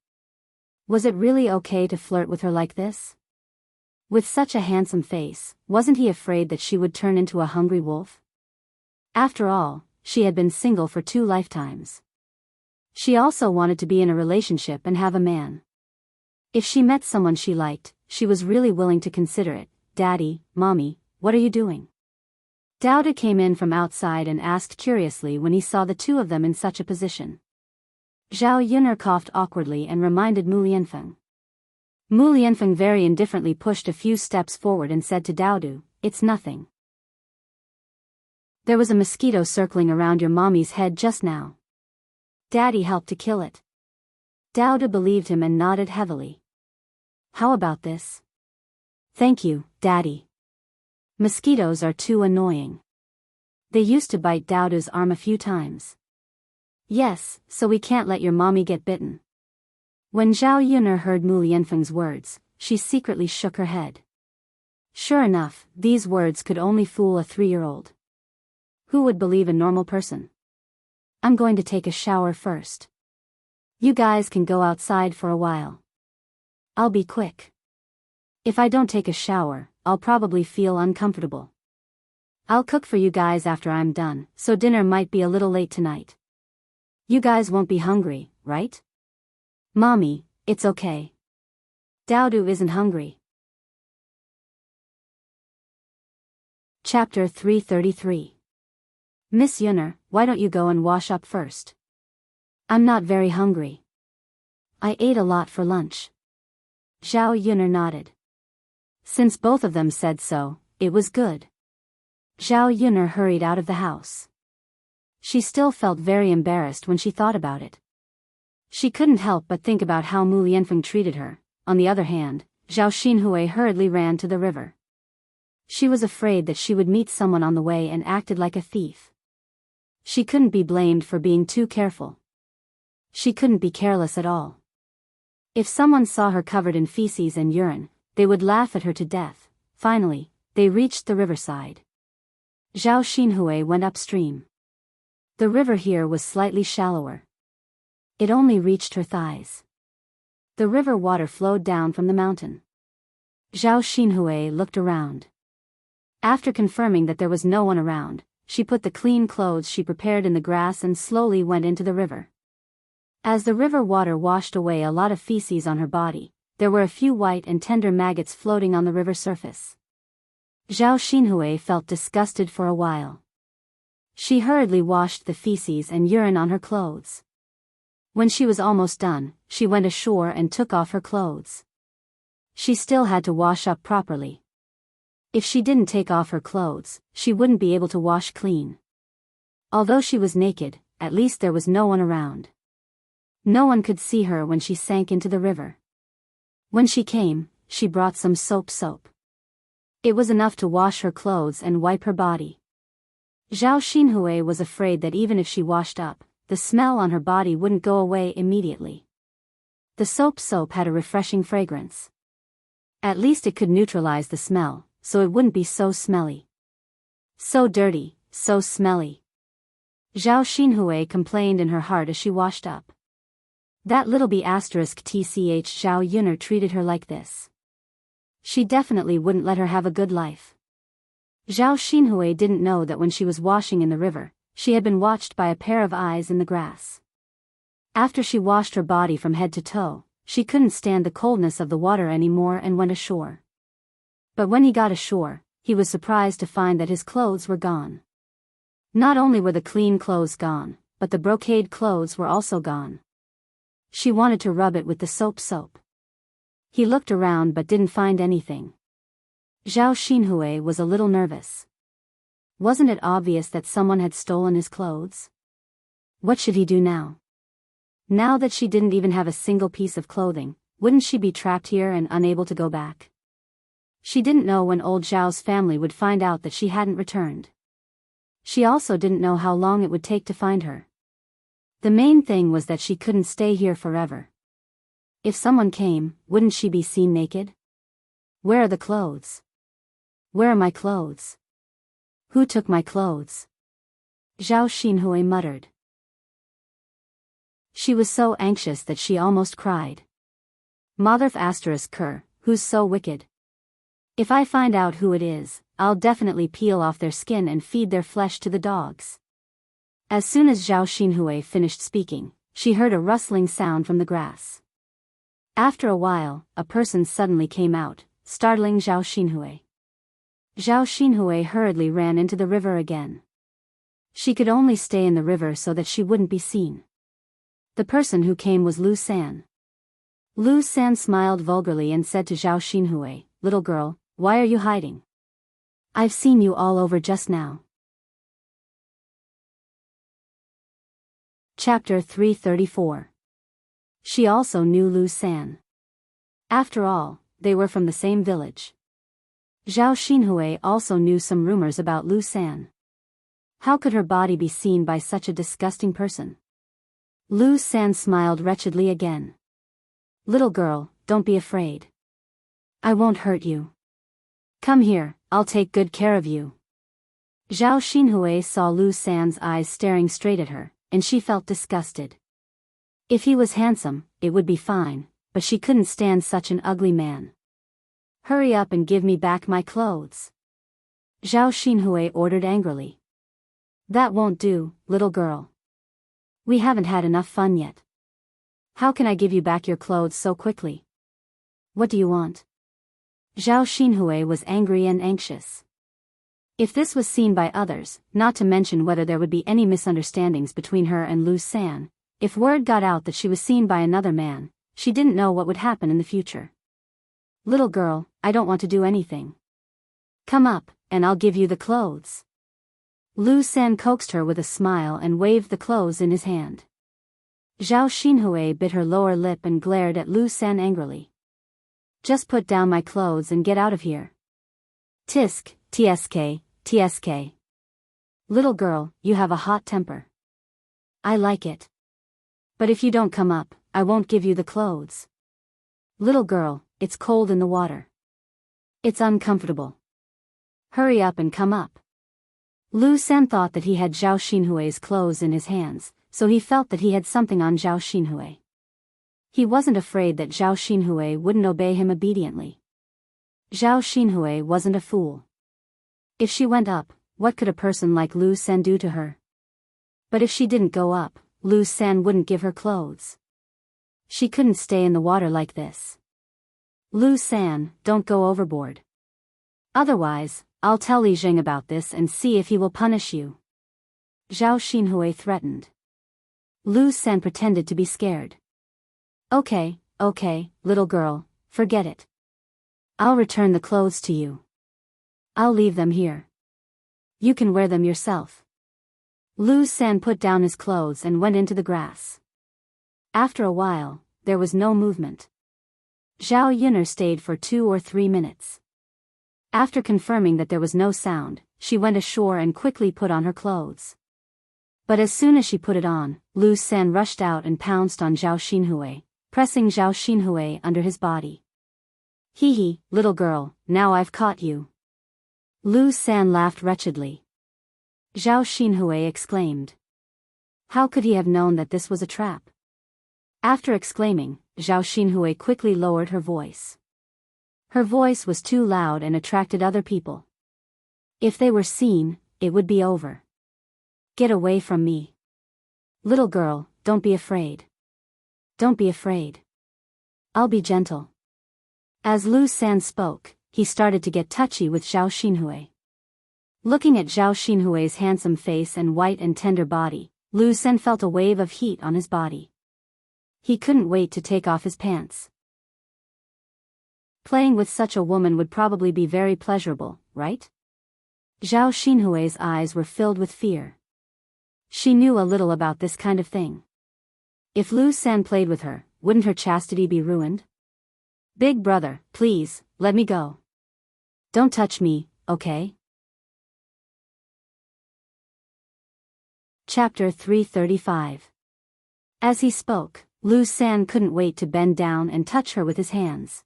Was it really okay to flirt with her like this? With such a handsome face, wasn't he afraid that she would turn into a hungry wolf? After all, she had been single for 2 lifetimes. She also wanted to be in a relationship and have a man. If she met someone she liked, she was really willing to consider it. Daddy, Mommy, what are you doing? Dowda came in from outside and asked curiously when he saw the two of them in such a position. Zhao Yun'er coughed awkwardly and reminded Mu Lianfeng. Mu Lianfeng very indifferently pushed a few steps forward and said to Dowdu, it's nothing. There was a mosquito circling around your mommy's head just now. Daddy helped to kill it. Dowda believed him and nodded heavily. How about this? Thank you, Daddy. Mosquitoes are too annoying. They used to bite Dowda's arm a few times. Yes, so we can't let your mommy get bitten. When Zhao Yun'er heard Mu Lianfeng's words, she secretly shook her head. Sure enough, these words could only fool a 3-year-old. Who would believe a normal person? I'm going to take a shower first. You guys can go outside for a while. I'll be quick. If I don't take a shower, I'll probably feel uncomfortable. I'll cook for you guys after I'm done, so dinner might be a little late tonight. You guys won't be hungry, right? Mommy, it's okay. Dowdu isn't hungry. Chapter 333. Miss Yunner, why don't you go and wash up first? I'm not very hungry. I ate a lot for lunch. Zhao Yunner nodded. Since both of them said so, it was good. Zhao Yunner hurried out of the house. She still felt very embarrassed when she thought about it. She couldn't help but think about how Mu Lianfeng treated her. On the other hand, Zhao Xinhui hurriedly ran to the river. She was afraid that she would meet someone on the way and acted like a thief. She couldn't be blamed for being too careful. She couldn't be careless at all. If someone saw her covered in feces and urine, they would laugh at her to death. Finally, they reached the riverside. Zhao Xinhui went upstream. The river here was slightly shallower. It only reached her thighs. The river water flowed down from the mountain. Zhao Xinhui looked around. After confirming that there was no one around, she put the clean clothes she prepared in the grass and slowly went into the river. As the river water washed away a lot of feces on her body, there were a few white and tender maggots floating on the river surface. Zhao Xinhui felt disgusted for a while. She hurriedly washed the feces and urine on her clothes. When she was almost done, she went ashore and took off her clothes. She still had to wash up properly. If she didn't take off her clothes, she wouldn't be able to wash clean. Although she was naked, at least there was no one around. No one could see her when she sank into the river. When she came, she brought some soap. It was enough to wash her clothes and wipe her body. Zhao Xinhui was afraid that even if she washed up, the smell on her body wouldn't go away immediately. The soap had a refreshing fragrance. At least it could neutralize the smell, so it wouldn't be so smelly. So dirty, so smelly. Zhao Xinhui complained in her heart as she washed up. That little tch Zhao Yunner treated her like this. She definitely wouldn't let her have a good life. Zhao Xinhui didn't know that when she was washing in the river, she had been watched by a pair of eyes in the grass. After she washed her body from head to toe, she couldn't stand the coldness of the water anymore and went ashore. But when he got ashore, he was surprised to find that his clothes were gone. Not only were the clean clothes gone, but the brocade clothes were also gone. She wanted to rub it with the soap. He looked around but didn't find anything. Zhao Xinhui was a little nervous. Wasn't it obvious that someone had stolen his clothes? What should he do now? Now that she didn't even have a single piece of clothing, wouldn't she be trapped here and unable to go back? She didn't know when old Zhao's family would find out that she hadn't returned. She also didn't know how long it would take to find her. The main thing was that she couldn't stay here forever. If someone came, wouldn't she be seen naked? Where are the clothes? Where are my clothes? Who took my clothes? Zhao Xinhui muttered. She was so anxious that she almost cried. Motherf **Ker, who's so wicked? If I find out who it is, I'll definitely peel off their skin and feed their flesh to the dogs. As soon as Zhao Xinhui finished speaking, she heard a rustling sound from the grass. After a while, a person suddenly came out, startling Zhao Xinhui. Zhao Xinhui hurriedly ran into the river again. She could only stay in the river so that she wouldn't be seen. The person who came was Lu San. Lu San smiled vulgarly and said to Zhao Xinhui, "Little girl, why are you hiding? I've seen you all over just now." Chapter 334. She also knew Lu San. After all, they were from the same village. Zhao Xinhui also knew some rumors about Lu San. How could her body be seen by such a disgusting person? Lu San smiled wretchedly again. "Little girl, don't be afraid. I won't hurt you. Come here, I'll take good care of you." Zhao Xinhui saw Lu San's eyes staring straight at her, and she felt disgusted. If he was handsome, it would be fine, but she couldn't stand such an ugly man. "Hurry up and give me back my clothes," Zhao Xinhui ordered angrily. "That won't do, little girl. We haven't had enough fun yet. How can I give you back your clothes so quickly? What do you want?" Zhao Xinhui was angry and anxious. If this was seen by others, not to mention whether there would be any misunderstandings between her and Lu San, if word got out that she was seen by another man, she didn't know what would happen in the future. Little girl, I don't want to do anything. Come up, and I'll give you the clothes. Lu San coaxed her with a smile and waved the clothes in his hand. Zhao Xinhui bit her lower lip and glared at Lu San angrily. Just put down my clothes and get out of here. Tisk, tsk, tsk. Little girl, you have a hot temper. I like it. But if you don't come up, I won't give you the clothes. Little girl, it's cold in the water. It's uncomfortable. Hurry up and come up. Lu San thought that he had Zhao Xinhui's clothes in his hands, so he felt that he had something on Zhao Xinhui. He wasn't afraid that Zhao Xinhui wouldn't obey him obediently. Zhao Xinhui wasn't a fool. If she went up, what could a person like Lu San do to her? But if she didn't go up, Lu San wouldn't give her clothes. She couldn't stay in the water like this. Lu San, don't go overboard. Otherwise, I'll tell Li Jing about this and see if he will punish you. Zhao Xinhui threatened. Lu San pretended to be scared. Okay, little girl, forget it. I'll return the clothes to you. I'll leave them here. You can wear them yourself. Lu San put down his clothes and went into the grass. After a while, there was no movement. Zhao Yun'er stayed for 2 or 3 minutes. After confirming that there was no sound, she went ashore and quickly put on her clothes. But as soon as she put it on, Lu San rushed out and pounced on Zhao Xinhui, pressing Zhao Xinhui under his body. Hee hee, little girl, now I've caught you. Lu San laughed wretchedly. Zhao Xinhui exclaimed. How could he have known that this was a trap? After exclaiming, Zhao Xinhui quickly lowered her voice. Her voice was too loud and attracted other people. If they were seen, it would be over. Get away from me. Little girl, don't be afraid. Don't be afraid. I'll be gentle. As Lu San spoke, he started to get touchy with Zhao Xinhui. Looking at Zhao Xinhui's handsome face and white and tender body, Lu San felt a wave of heat on his body. He couldn't wait to take off his pants. Playing with such a woman would probably be very pleasurable, right? Zhao Xinhui's eyes were filled with fear. She knew a little about this kind of thing. If Lu San played with her, wouldn't her chastity be ruined? Big brother, please, let me go. Don't touch me, okay? Chapter 335. As he spoke, Lu San couldn't wait to bend down and touch her with his hands.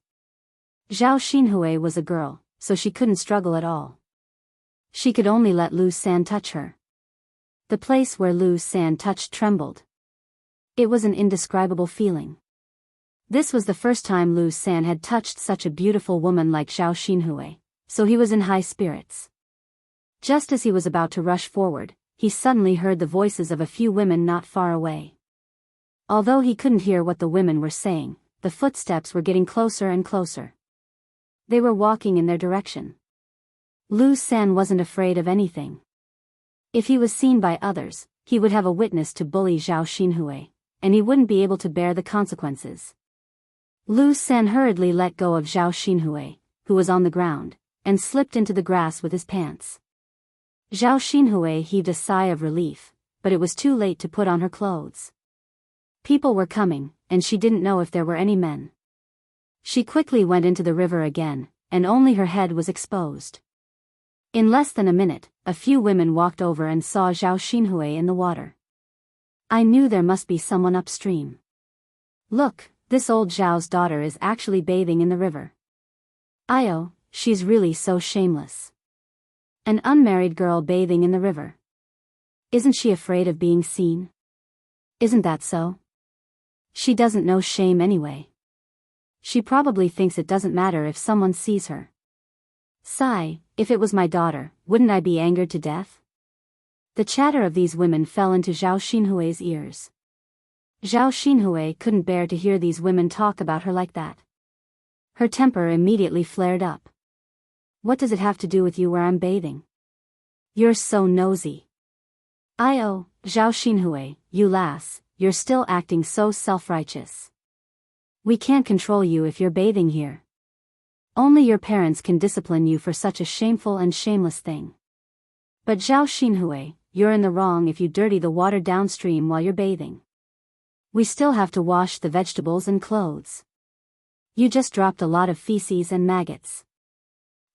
Zhao Xinhui was a girl, so she couldn't struggle at all. She could only let Lu San touch her. The place where Lu San touched trembled. It was an indescribable feeling. This was the first time Lu San had touched such a beautiful woman like Zhao Xinhui, so he was in high spirits. Just as he was about to rush forward, he suddenly heard the voices of a few women not far away. Although he couldn't hear what the women were saying, the footsteps were getting closer and closer. They were walking in their direction. Lu San wasn't afraid of anything. If he was seen by others, he would have a witness to bully Zhao Xinhui, and he wouldn't be able to bear the consequences. Lu San hurriedly let go of Zhao Xinhui, who was on the ground, and slipped into the grass with his pants. Zhao Xinhui heaved a sigh of relief, but it was too late to put on her clothes. People were coming, and she didn't know if there were any men. She quickly went into the river again, and only her head was exposed. In less than a minute, a few women walked over and saw Zhao Xinhui in the water. I knew there must be someone upstream. Look, this old Zhao's daughter is actually bathing in the river. Io, she's really so shameless. An unmarried girl bathing in the river. Isn't she afraid of being seen? Isn't that so? She doesn't know shame anyway. She probably thinks it doesn't matter if someone sees her. Sigh, if it was my daughter, wouldn't I be angered to death? The chatter of these women fell into Zhao Xinhui's ears. Zhao Xinhui couldn't bear to hear these women talk about her like that. Her temper immediately flared up. What does it have to do with you where I'm bathing? You're so nosy. Oh, Zhao Xinhui, you lass, you're still acting so self-righteous. We can't control you if you're bathing here. Only your parents can discipline you for such a shameful and shameless thing. But Zhao Xinhui, you're in the wrong if you dirty the water downstream while you're bathing. We still have to wash the vegetables and clothes. You just dropped a lot of feces and maggots.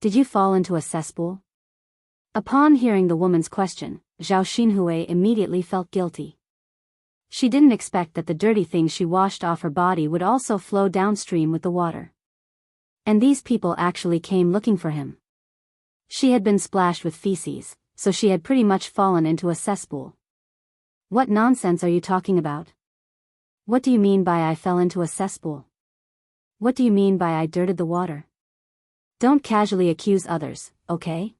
Did you fall into a cesspool? Upon hearing the woman's question, Zhao Xinhui immediately felt guilty. She didn't expect that the dirty things she washed off her body would also flow downstream with the water. And these people actually came looking for him. She had been splashed with feces, so she had pretty much fallen into a cesspool. What nonsense are you talking about? What do you mean by I fell into a cesspool? What do you mean by I dirted the water? Don't casually accuse others, okay?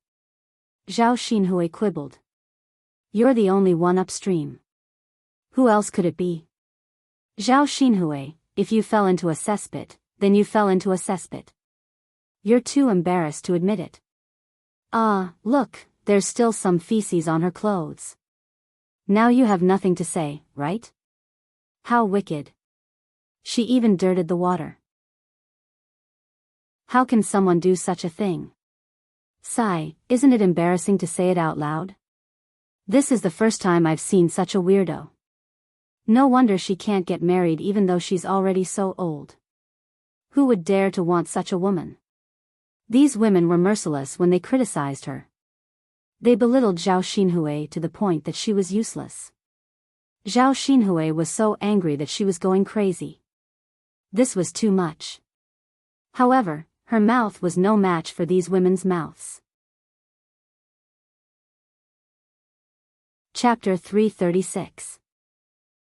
Zhao Xinhui quibbled. You're the only one upstream. Who else could it be? Zhao Xinhui, if you fell into a cesspit, then you fell into a cesspit. You're too embarrassed to admit it. Look, there's still some feces on her clothes. Now you have nothing to say, right? How wicked. She even dirted the water. How can someone do such a thing? Sigh, isn't it embarrassing to say it out loud? This is the first time I've seen such a weirdo. No wonder she can't get married even though she's already so old. Who would dare to want such a woman? These women were merciless when they criticized her. They belittled Zhao Xinhui to the point that she was useless. Zhao Xinhui was so angry that she was going crazy. This was too much. However, her mouth was no match for these women's mouths. Chapter 336.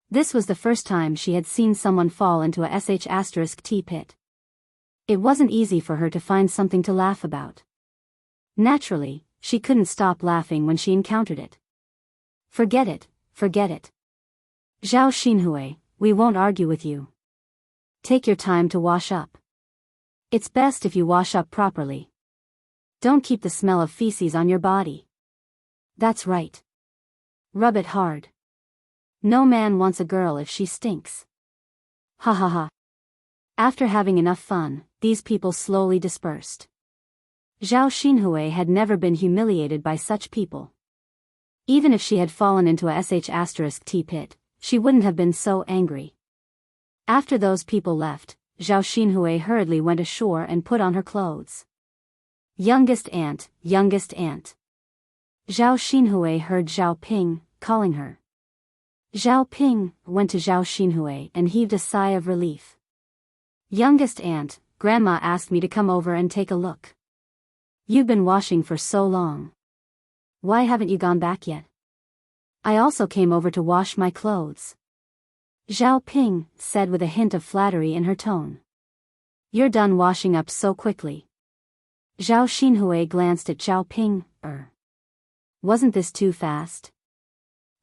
This was the first time she had seen someone fall into a **T pit. It wasn't easy for her to find something to laugh about. Naturally, she couldn't stop laughing when she encountered it. Forget it, forget it. Zhao Xinhui, we won't argue with you. Take your time to wash up. It's best if you wash up properly. Don't keep the smell of feces on your body. That's right. Rub it hard. No man wants a girl if she stinks. Ha ha ha. After having enough fun, these people slowly dispersed. Zhao Xinhui had never been humiliated by such people. Even if she had fallen into a **T pit, she wouldn't have been so angry. After those people left, Zhao Xinhui hurriedly went ashore and put on her clothes. Youngest aunt, youngest aunt. Zhao Xinhui heard Zhao Ping calling her. Zhao Ping went to Zhao Xinhui and heaved a sigh of relief. Youngest aunt, Grandma asked me to come over and take a look. You've been washing for so long. Why haven't you gone back yet? I also came over to wash my clothes. Zhao Ping said with a hint of flattery in her tone. You're done washing up so quickly. Zhao Xinhui glanced at Zhao Ping. Wasn't this too fast?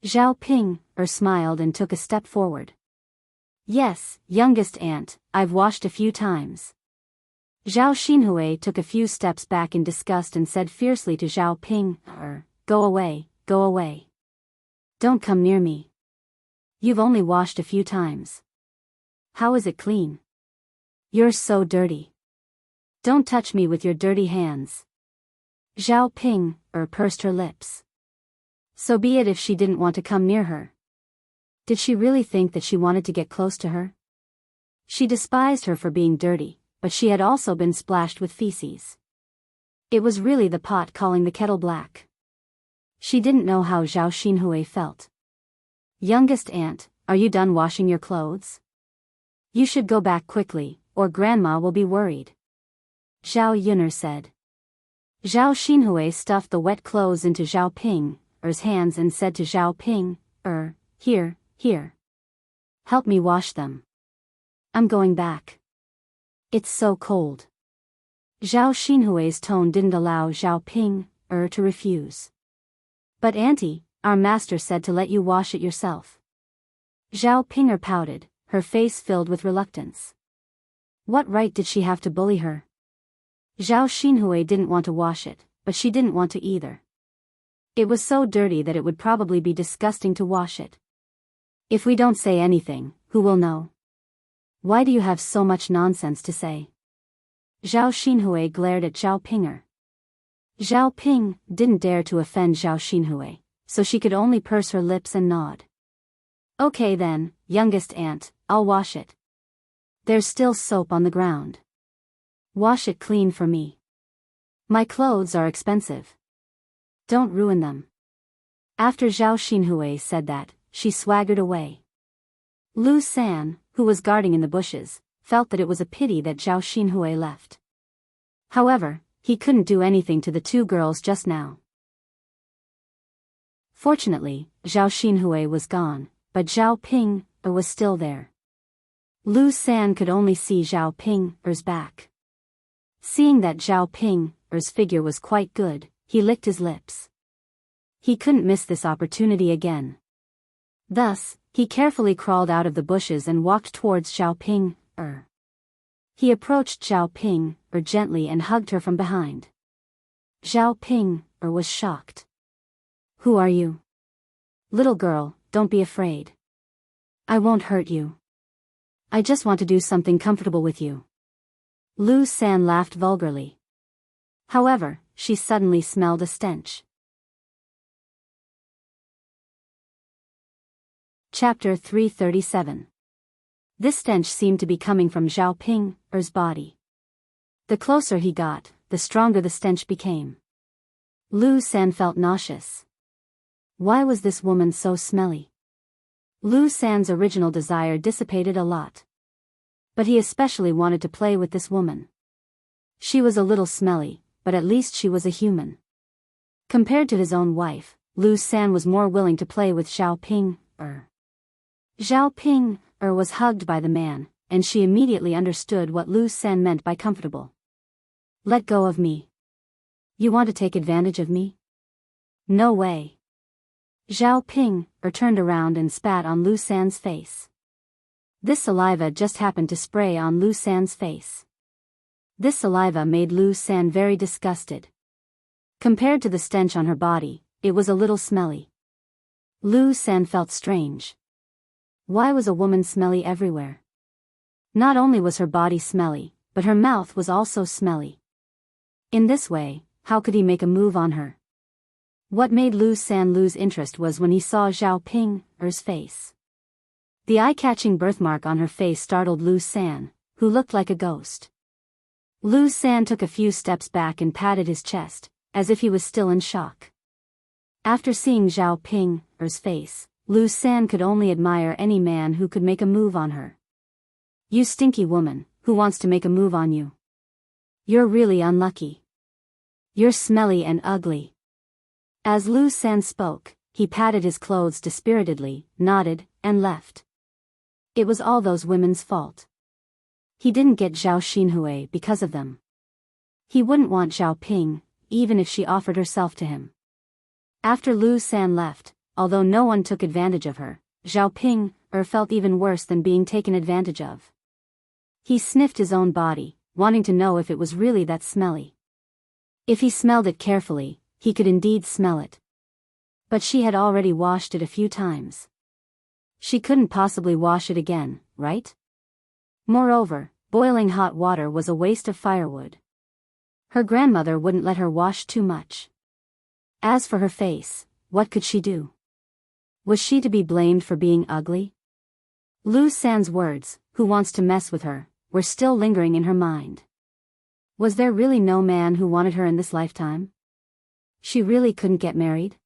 Zhao Ping smiled and took a step forward. Yes, youngest aunt, I've washed a few times. Zhao Xinhui took a few steps back in disgust and said fiercely to Zhao Ping, Go away, go away. Don't come near me. You've only washed a few times. How is it clean? You're so dirty. Don't touch me with your dirty hands. Zhao Ping pursed her lips. So be it if she didn't want to come near her. Did she really think that she wanted to get close to her? She despised her for being dirty, but she had also been splashed with feces. It was really the pot calling the kettle black. She didn't know how Zhao Xinhui felt. Youngest aunt, are you done washing your clothes? You should go back quickly, or Grandma will be worried. Zhao Yun'er said. Zhao Xinhui stuffed the wet clothes into Zhao Ping's hands and said to Zhao Ping, Here. Help me wash them. I'm going back. It's so cold. Zhao Xinhui's tone didn't allow Zhao Ping to refuse. But auntie, our master said to let you wash it yourself. Zhao Ping pouted, her face filled with reluctance. What right did she have to bully her? Zhao Xinhui didn't want to wash it, but she didn't want to either. It was so dirty that it would probably be disgusting to wash it. If we don't say anything, who will know? Why do you have so much nonsense to say? Zhao Xinhui glared at Zhao Pinger. Zhao Ping didn't dare to offend Zhao Xinhui, so she could only purse her lips and nod. Okay then, youngest aunt, I'll wash it. There's still soap on the ground. Wash it clean for me. My clothes are expensive. Don't ruin them. After Zhao Xinhui said that, she swaggered away. Lu San, who was guarding in the bushes, felt that it was a pity that Zhao Xinhui left. However, he couldn't do anything to the two girls just now. Fortunately, Zhao Xinhui was gone, but Zhao Ping was still there. Lu San could only see Zhao Ping's back. Seeing that Zhao Ping's figure was quite good, he licked his lips. He couldn't miss this opportunity again. Thus, he carefully crawled out of the bushes and walked towards Zhao Ping. He approached Zhao Ping gently and hugged her from behind. Zhao Ping was shocked. Who are you? Little girl, don't be afraid. I won't hurt you. I just want to do something comfortable with you. Lu San laughed vulgarly. However, she suddenly smelled a stench. Chapter 337. This stench seemed to be coming from Zhao Ping's body. The closer he got, the stronger the stench became. Lu San felt nauseous. Why was this woman so smelly? Lu San's original desire dissipated a lot. But he especially wanted to play with this woman. She was a little smelly, but at least she was a human. Compared to his own wife, Lu San was more willing to play with Zhao Ping. Zhao Ping was hugged by the man, and she immediately understood what Lu San meant by comfortable. Let go of me. You want to take advantage of me? No way. Zhao Ping turned around and spat on Lu San's face. This saliva just happened to spray on Lu San's face. This saliva made Lu San very disgusted. Compared to the stench on her body, it was a little smelly. Lu San felt strange. Why was a woman smelly everywhere? Not only was her body smelly, but her mouth was also smelly. In this way, how could he make a move on her? What made Lu San lose interest was when he saw Zhao Ping's face. The eye-catching birthmark on her face startled Lu San, who looked like a ghost. Lu San took a few steps back and patted his chest, as if he was still in shock. After seeing Zhao Ping's face, Lu San could only admire any man who could make a move on her. You stinky woman, who wants to make a move on you? You're really unlucky. You're smelly and ugly. As Lu San spoke, he patted his clothes dispiritedly, nodded, and left. It was all those women's fault. He didn't get Zhao Xinhui because of them. He wouldn't want Zhao Ping, even if she offered herself to him. After Lu San left, although no one took advantage of her, Zhao Ping felt even worse than being taken advantage of. He sniffed his own body, wanting to know if it was really that smelly. If he smelled it carefully, he could indeed smell it. But she had already washed it a few times. She couldn't possibly wash it again, right? Moreover, boiling hot water was a waste of firewood. Her grandmother wouldn't let her wash too much. As for her face, what could she do? Was she to be blamed for being ugly? Lu San's words, who wants to mess with her, were still lingering in her mind. Was there really no man who wanted her in this lifetime? She really couldn't get married?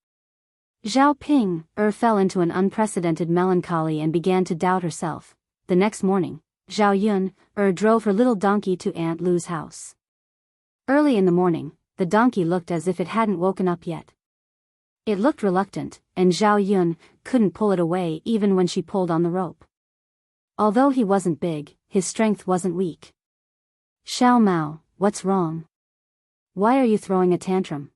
Zhao Ping fell into an unprecedented melancholy and began to doubt herself. The next morning, Zhao Yun drove her little donkey to Aunt Lu's house. Early in the morning, the donkey looked as if it hadn't woken up yet. It looked reluctant, and Zhao Yun couldn't pull it away even when she pulled on the rope. Although he wasn't big, his strength wasn't weak. Xiao Mao, what's wrong? Why are you throwing a tantrum?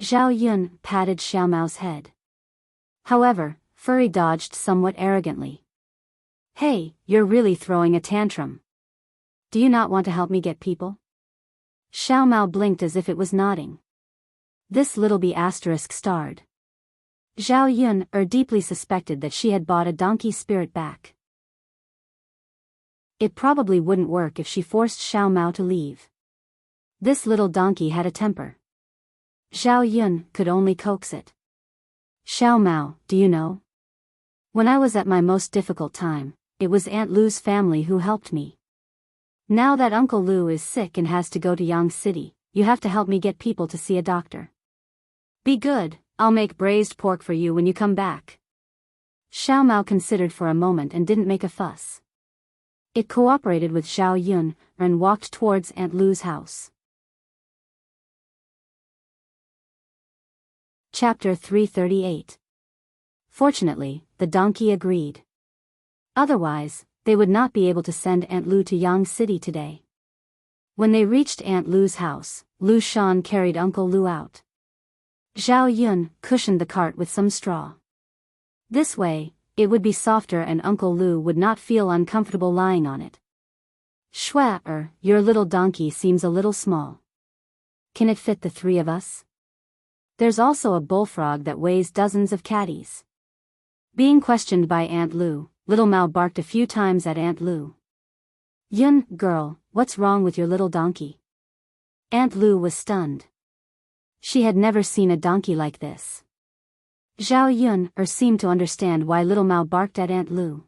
Zhao Yun patted Xiao Mao's head. However, Furry dodged somewhat arrogantly. Hey, you're really throwing a tantrum. Do you not want to help me get people? Xiao Mao blinked as if it was nodding. This little bee asterisk starred. Zhao Yun deeply suspected that she had bought a donkey spirit back. It probably wouldn't work if she forced Xiao Mao to leave. This little donkey had a temper. Zhao Yun could only coax it. Xiao Mao, do you know? When I was at my most difficult time, it was Aunt Lu's family who helped me. Now that Uncle Lu is sick and has to go to Yang City, you have to help me get people to see a doctor. Be good, I'll make braised pork for you when you come back. Xiao Mao considered for a moment and didn't make a fuss. It cooperated with Zhao Yun and walked towards Aunt Lu's house. Chapter 338. Fortunately, the donkey agreed. Otherwise, they would not be able to send Aunt Lu to Yang City today. When they reached Aunt Lu's house, Lu Shan carried Uncle Lu out. Zhao Yun cushioned the cart with some straw. This way, it would be softer and Uncle Lu would not feel uncomfortable lying on it. Shua, your little donkey seems a little small. Can it fit the three of us? There's also a bullfrog that weighs dozens of caddies. Being questioned by Aunt Lu, Little Mao barked a few times at Aunt Lu. Yun, girl, what's wrong with your little donkey? Aunt Lu was stunned. She had never seen a donkey like this. Zhao Yun seemed to understand why Little Mao barked at Aunt Lu.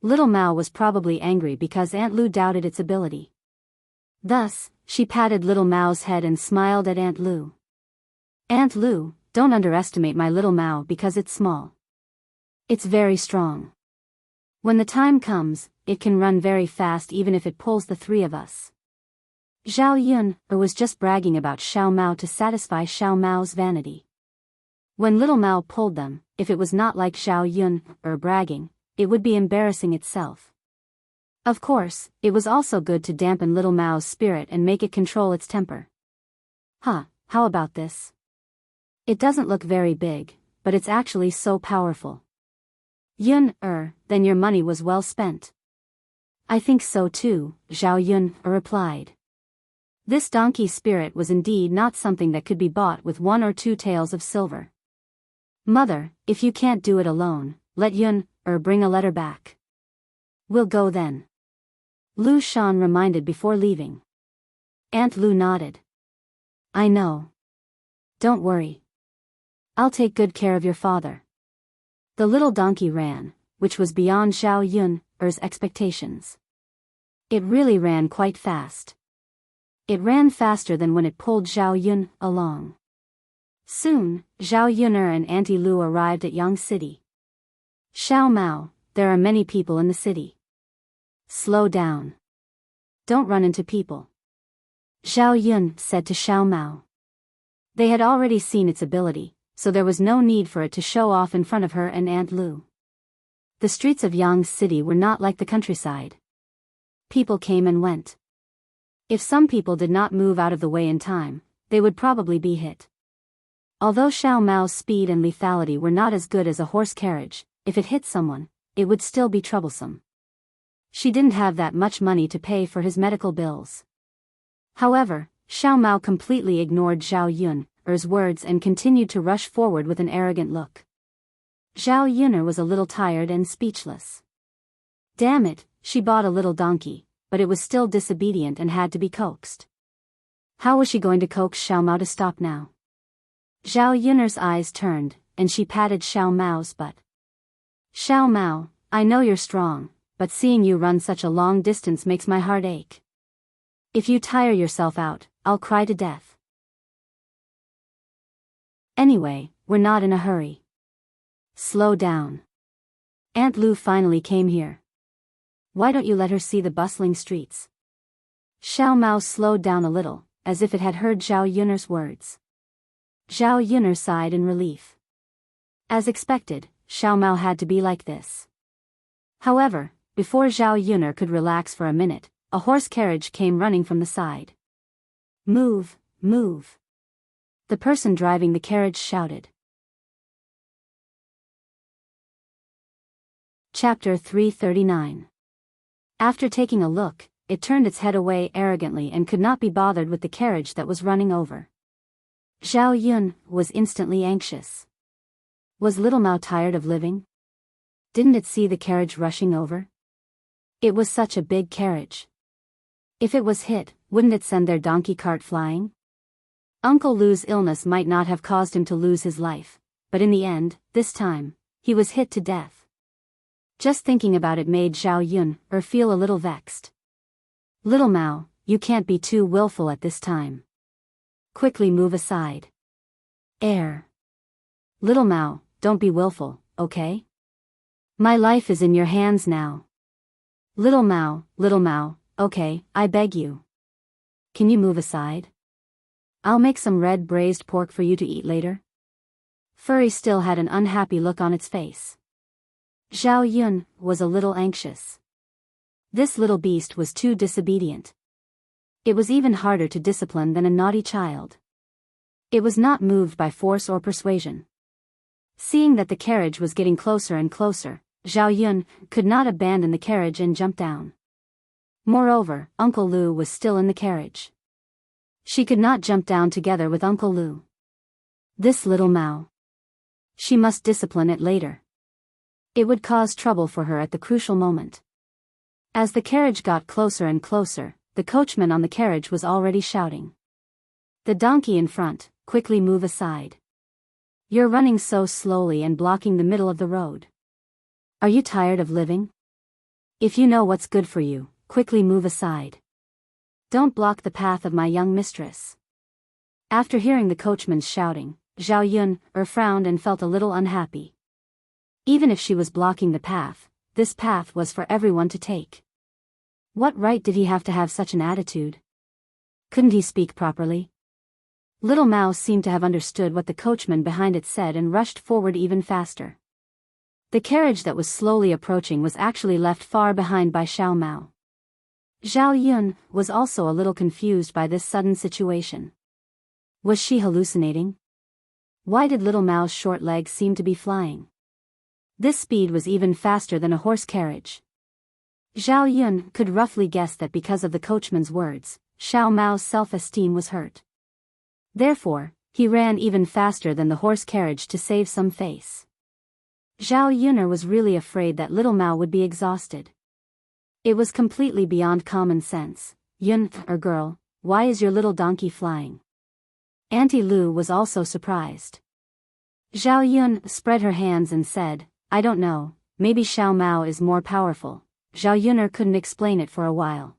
Little Mao was probably angry because Aunt Lu doubted its ability. Thus, she patted Little Mao's head and smiled at Aunt Lu. Aunt Lu, don't underestimate my Little Mao because it's small. It's very strong. When the time comes, it can run very fast even if it pulls the three of us. Zhao Yun was just bragging about Xiao Mao to satisfy Xiao Mao's vanity. When Little Mao pulled them, if it was not like Zhao Yun bragging, it would be embarrassing itself. Of course, it was also good to dampen Little Mao's spirit and make it control its temper. How about this? It doesn't look very big, but it's actually so powerful. Yun, then your money was well spent. I think so too, Zhao Yun replied. This donkey spirit was indeed not something that could be bought with 1 or 2 taels of silver. Mother, if you can't do it alone, let Yun, bring a letter back. We'll go then. Lu Shan reminded before leaving. Aunt Lu nodded. I know. Don't worry. I'll take good care of your father. The little donkey ran, which was beyond Zhao Yun's expectations. It really ran quite fast. It ran faster than when it pulled Zhao Yun along. Soon, Zhao Yun and Auntie Lu arrived at Yang City. Xiao Mao, there are many people in the city. Slow down. Don't run into people. Zhao Yun said to Xiao Mao. They had already seen its ability, so there was no need for it to show off in front of her and Aunt Lu. The streets of Yang City were not like the countryside. People came and went. If some people did not move out of the way in time, they would probably be hit. Although Xiao Mao's speed and lethality were not as good as a horse carriage, if it hit someone, it would still be troublesome. She didn't have that much money to pay for his medical bills. However, Xiao Mao completely ignored Zhao Yun's words and continued to rush forward with an arrogant look. Zhao Yun was a little tired and speechless. Damn it, she bought a little donkey, but it was still disobedient and had to be coaxed. How was she going to coax Xiao Mao to stop now? Zhao Yun's eyes turned, and she patted Xiao Mao's butt. Xiao Mao, I know you're strong, but seeing you run such a long distance makes my heart ache. If you tire yourself out, I'll cry to death. Anyway, we're not in a hurry. Slow down. Aunt Lu finally came here. Why don't you let her see the bustling streets? Xiao Mao slowed down a little, as if it had heard Zhao Yun's words. Zhao Yun sighed in relief. As expected, Xiao Mao had to be like this. However, before Zhao Yun could relax for a minute, a horse carriage came running from the side. Move, move. The person driving the carriage shouted. Chapter 339. After taking a look, it turned its head away arrogantly and could not be bothered with the carriage that was running over. Zhao Yun was instantly anxious. Was little Mao tired of living? Didn't it see the carriage rushing over? It was such a big carriage. If it was hit, wouldn't it send their donkey cart flying? Uncle Lu's illness might not have caused him to lose his life, but in the end, this time, he was hit to death. Just thinking about it made Zhao Yun feel a little vexed. Little Mao, you can't be too willful at this time. Quickly move aside. Air. Little Mao, don't be willful, okay? My life is in your hands now. Little Mao, okay, I beg you. Can you move aside? I'll make some red braised pork for you to eat later. Furry still had an unhappy look on its face. Zhao Yun was a little anxious. This little beast was too disobedient. It was even harder to discipline than a naughty child. It was not moved by force or persuasion. Seeing that the carriage was getting closer and closer, Zhao Yun could not abandon the carriage and jump down. Moreover, Uncle Lu was still in the carriage. She could not jump down together with Uncle Lu. This little Mao. She must discipline it later. It would cause trouble for her at the crucial moment. As the carriage got closer and closer, the coachman on the carriage was already shouting. The donkey in front, quickly move aside. You're running so slowly and blocking the middle of the road. Are you tired of living? If you know what's good for you, quickly move aside. Don't block the path of my young mistress. After hearing the coachman's shouting, Zhao Yun frowned and felt a little unhappy. Even if she was blocking the path, this path was for everyone to take. What right did he have to have such an attitude? Couldn't he speak properly? Little Mao seemed to have understood what the coachman behind it said and rushed forward even faster. The carriage that was slowly approaching was actually left far behind by Xiao Mao. Zhao Yun was also a little confused by this sudden situation. Was she hallucinating? Why did little Mao's short legs seem to be flying? This speed was even faster than a horse carriage. Zhao Yun could roughly guess that because of the coachman's words, Xiao Mao's self-esteem was hurt. Therefore, he ran even faster than the horse carriage to save some face. Zhao Yun was really afraid that little Mao would be exhausted. It was completely beyond common sense. Yun, girl, why is your little donkey flying? Auntie Lu was also surprised. Zhao Yun spread her hands and said, I don't know, maybe Xiao Mao is more powerful. Zhao Yun couldn't explain it for a while.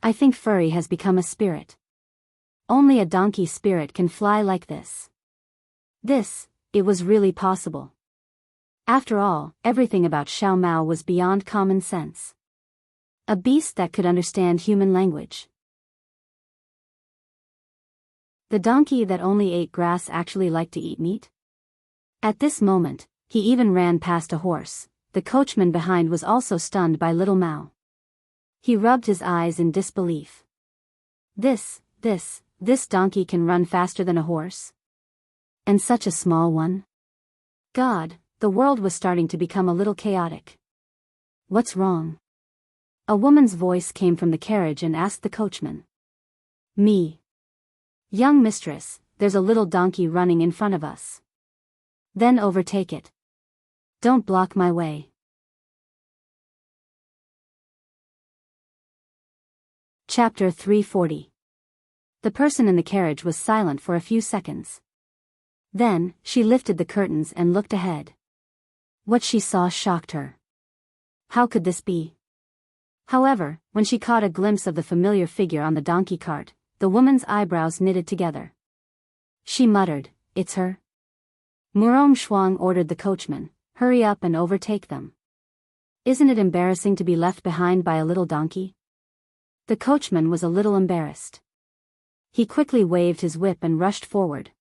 I think Furry has become a spirit. Only a donkey spirit can fly like this. It was really possible. After all, everything about Xiao Mao was beyond common sense. A beast that could understand human language. The donkey that only ate grass actually liked to eat meat? At this moment, he even ran past a horse. The coachman behind was also stunned by little Mao. He rubbed his eyes in disbelief. This donkey can run faster than a horse? And such a small one? God, the world was starting to become a little chaotic. What's wrong? A woman's voice came from the carriage and asked the coachman. Me. Young mistress, there's a little donkey running in front of us. Then overtake it. Don't block my way. Chapter 340. The person in the carriage was silent for a few seconds. Then, she lifted the curtains and looked ahead. What she saw shocked her. How could this be? However, when she caught a glimpse of the familiar figure on the donkey cart, the woman's eyebrows knitted together. She muttered, It's her. Murong Shuang ordered the coachman, Hurry up and overtake them. Isn't it embarrassing to be left behind by a little donkey? The coachman was a little embarrassed. He quickly waved his whip and rushed forward.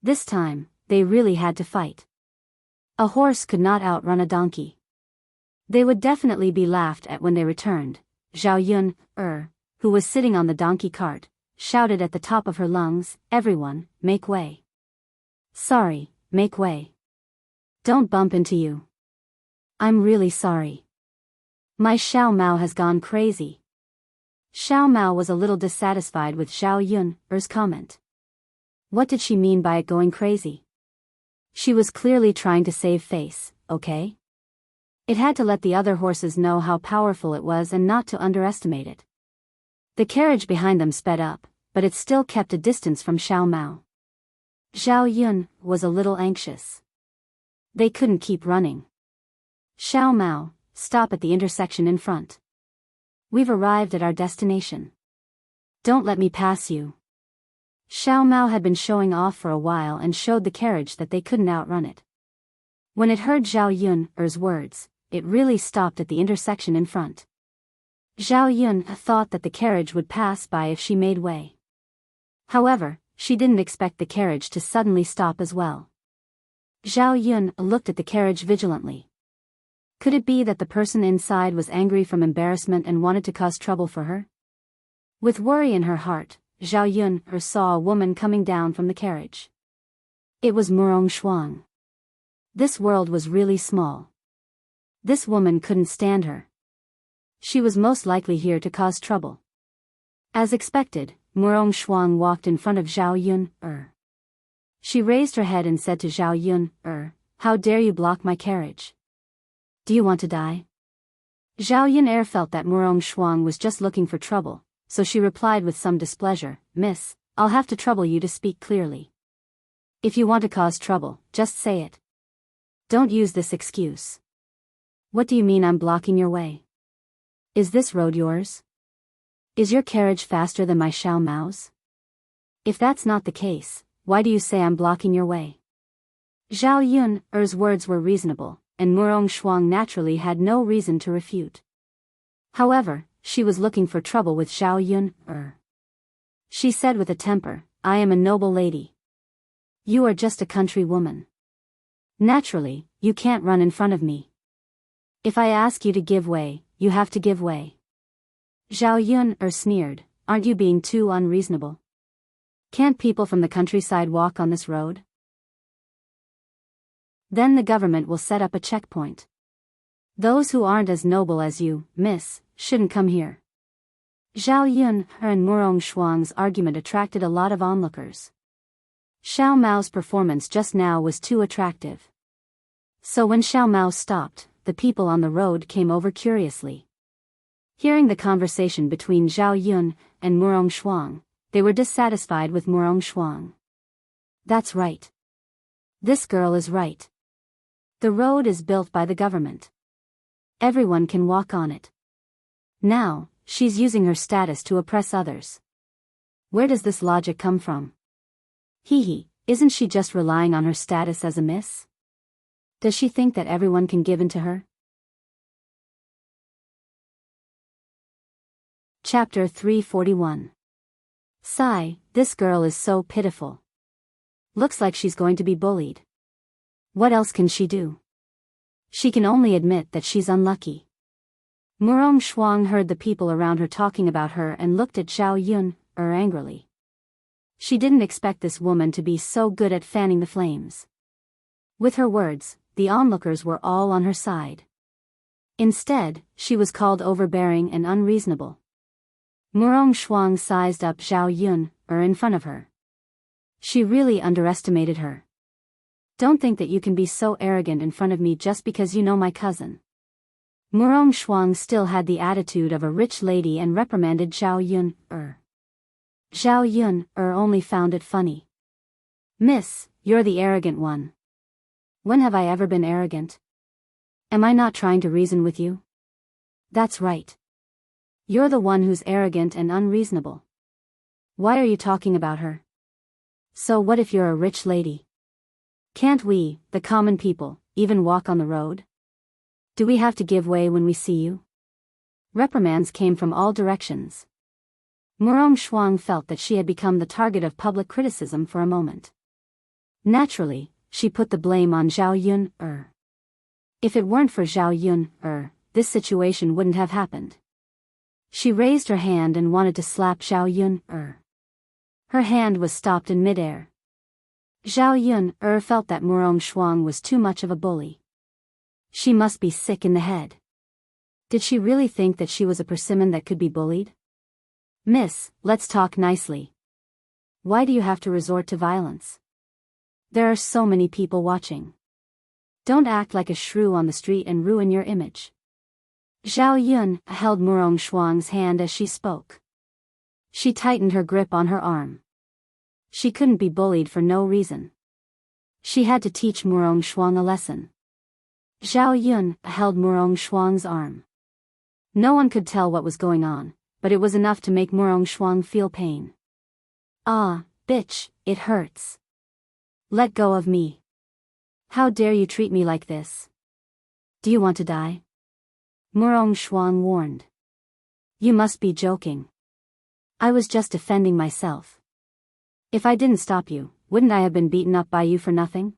This time, they really had to fight. A horse could not outrun a donkey. They would definitely be laughed at when they returned. Zhao Yun, who was sitting on the donkey cart, shouted at the top of her lungs, Everyone, make way. Sorry, make way. Don't bump into you. I'm really sorry. My Xiao Mao has gone crazy. Xiao Mao was a little dissatisfied with Zhao Yun's comment. What did she mean by it going crazy? She was clearly trying to save face, okay? It had to let the other horses know how powerful it was and not to underestimate it. The carriage behind them sped up, but it still kept a distance from Xiao Mao. Zhao Yun was a little anxious. They couldn't keep running. Xiao Mao, stop at the intersection in front. We've arrived at our destination. Don't let me pass you. Xiao Mao had been showing off for a while and showed the carriage that they couldn't outrun it. When it heard Zhao Yun's words, it really stopped at the intersection in front. Zhao Yun thought that the carriage would pass by if she made way. However, she didn't expect the carriage to suddenly stop as well. Zhao Yun looked at the carriage vigilantly. Could it be that the person inside was angry from embarrassment and wanted to cause trouble for her? With worry in her heart, Zhao Yun saw a woman coming down from the carriage. It was Murong Shuang. This world was really small. This woman couldn't stand her. She was most likely here to cause trouble. As expected, Murong Shuang walked in front of Zhao Yun. She raised her head and said to Zhao Yun, how dare you block my carriage? Do you want to die? Zhao Yun felt that Murong Shuang was just looking for trouble, so she replied with some displeasure, Miss, I'll have to trouble you to speak clearly. If you want to cause trouble, just say it. Don't use this excuse. What do you mean I'm blocking your way? Is this road yours? Is your carriage faster than my Xiao Mao's? If that's not the case, why do you say I'm blocking your way? Zhao Yun's words were reasonable, and Murong Shuang naturally had no reason to refute. However, she was looking for trouble with Zhao Yun. She said with a temper, I am a noble lady. You are just a country woman. Naturally, you can't run in front of me. If I ask you to give way, you have to give way. Zhao Yun sneered, aren't you being too unreasonable? Can't people from the countryside walk on this road? Then the government will set up a checkpoint. Those who aren't as noble as you, miss, shouldn't come here. Zhao Yun and Murong Shuang's argument attracted a lot of onlookers. Xiao Mao's performance just now was too attractive. So when Xiao Mao stopped, the people on the road came over curiously. Hearing the conversation between Zhao Yun and Murong Shuang, they were dissatisfied with Murong Shuang. That's right. This girl is right. The road is built by the government. Everyone can walk on it. Now, she's using her status to oppress others. Where does this logic come from? Isn't she just relying on her status as a miss? Does she think that everyone can give in to her? Chapter 341. Sigh, this girl is so pitiful. Looks like she's going to be bullied. What else can she do? She can only admit that she's unlucky. Murong Shuang heard the people around her talking about her and looked at Zhao Yun angrily. She didn't expect this woman to be so good at fanning the flames. With her words, the onlookers were all on her side. Instead, she was called overbearing and unreasonable. Murong Shuang sized up Zhao Yun in front of her. She really underestimated her. Don't think that you can be so arrogant in front of me just because you know my cousin. Murong Shuang still had the attitude of a rich lady and reprimanded Zhao Yun. Zhao Yun only found it funny. Miss, you're the arrogant one. When have I ever been arrogant? Am I not trying to reason with you? That's right. You're the one who's arrogant and unreasonable. Why are you talking about her? So what if you're a rich lady? Can't we, the common people, even walk on the road? Do we have to give way when we see you? Reprimands came from all directions. Murong Shuang felt that she had become the target of public criticism for a moment. Naturally, she put the blame on Zhao Yun. If it weren't for Zhao Yun, this situation wouldn't have happened. She raised her hand and wanted to slap Zhao Yun. Her hand was stopped in midair. Zhao Yun felt that Murong Shuang was too much of a bully. She must be sick in the head. Did she really think that she was a persimmon that could be bullied? Miss, let's talk nicely. Why do you have to resort to violence? There are so many people watching. Don't act like a shrew on the street and ruin your image. Zhao Yun held Murong Shuang's hand as she spoke. She tightened her grip on her arm. She couldn't be bullied for no reason. She had to teach Murong Shuang a lesson. Zhao Yun held Murong Shuang's arm. No one could tell what was going on, but it was enough to make Murong Shuang feel pain. Ah, bitch, it hurts. Let go of me. How dare you treat me like this? Do you want to die? Murong Shuang warned. You must be joking. I was just defending myself. If I didn't stop you, wouldn't I have been beaten up by you for nothing?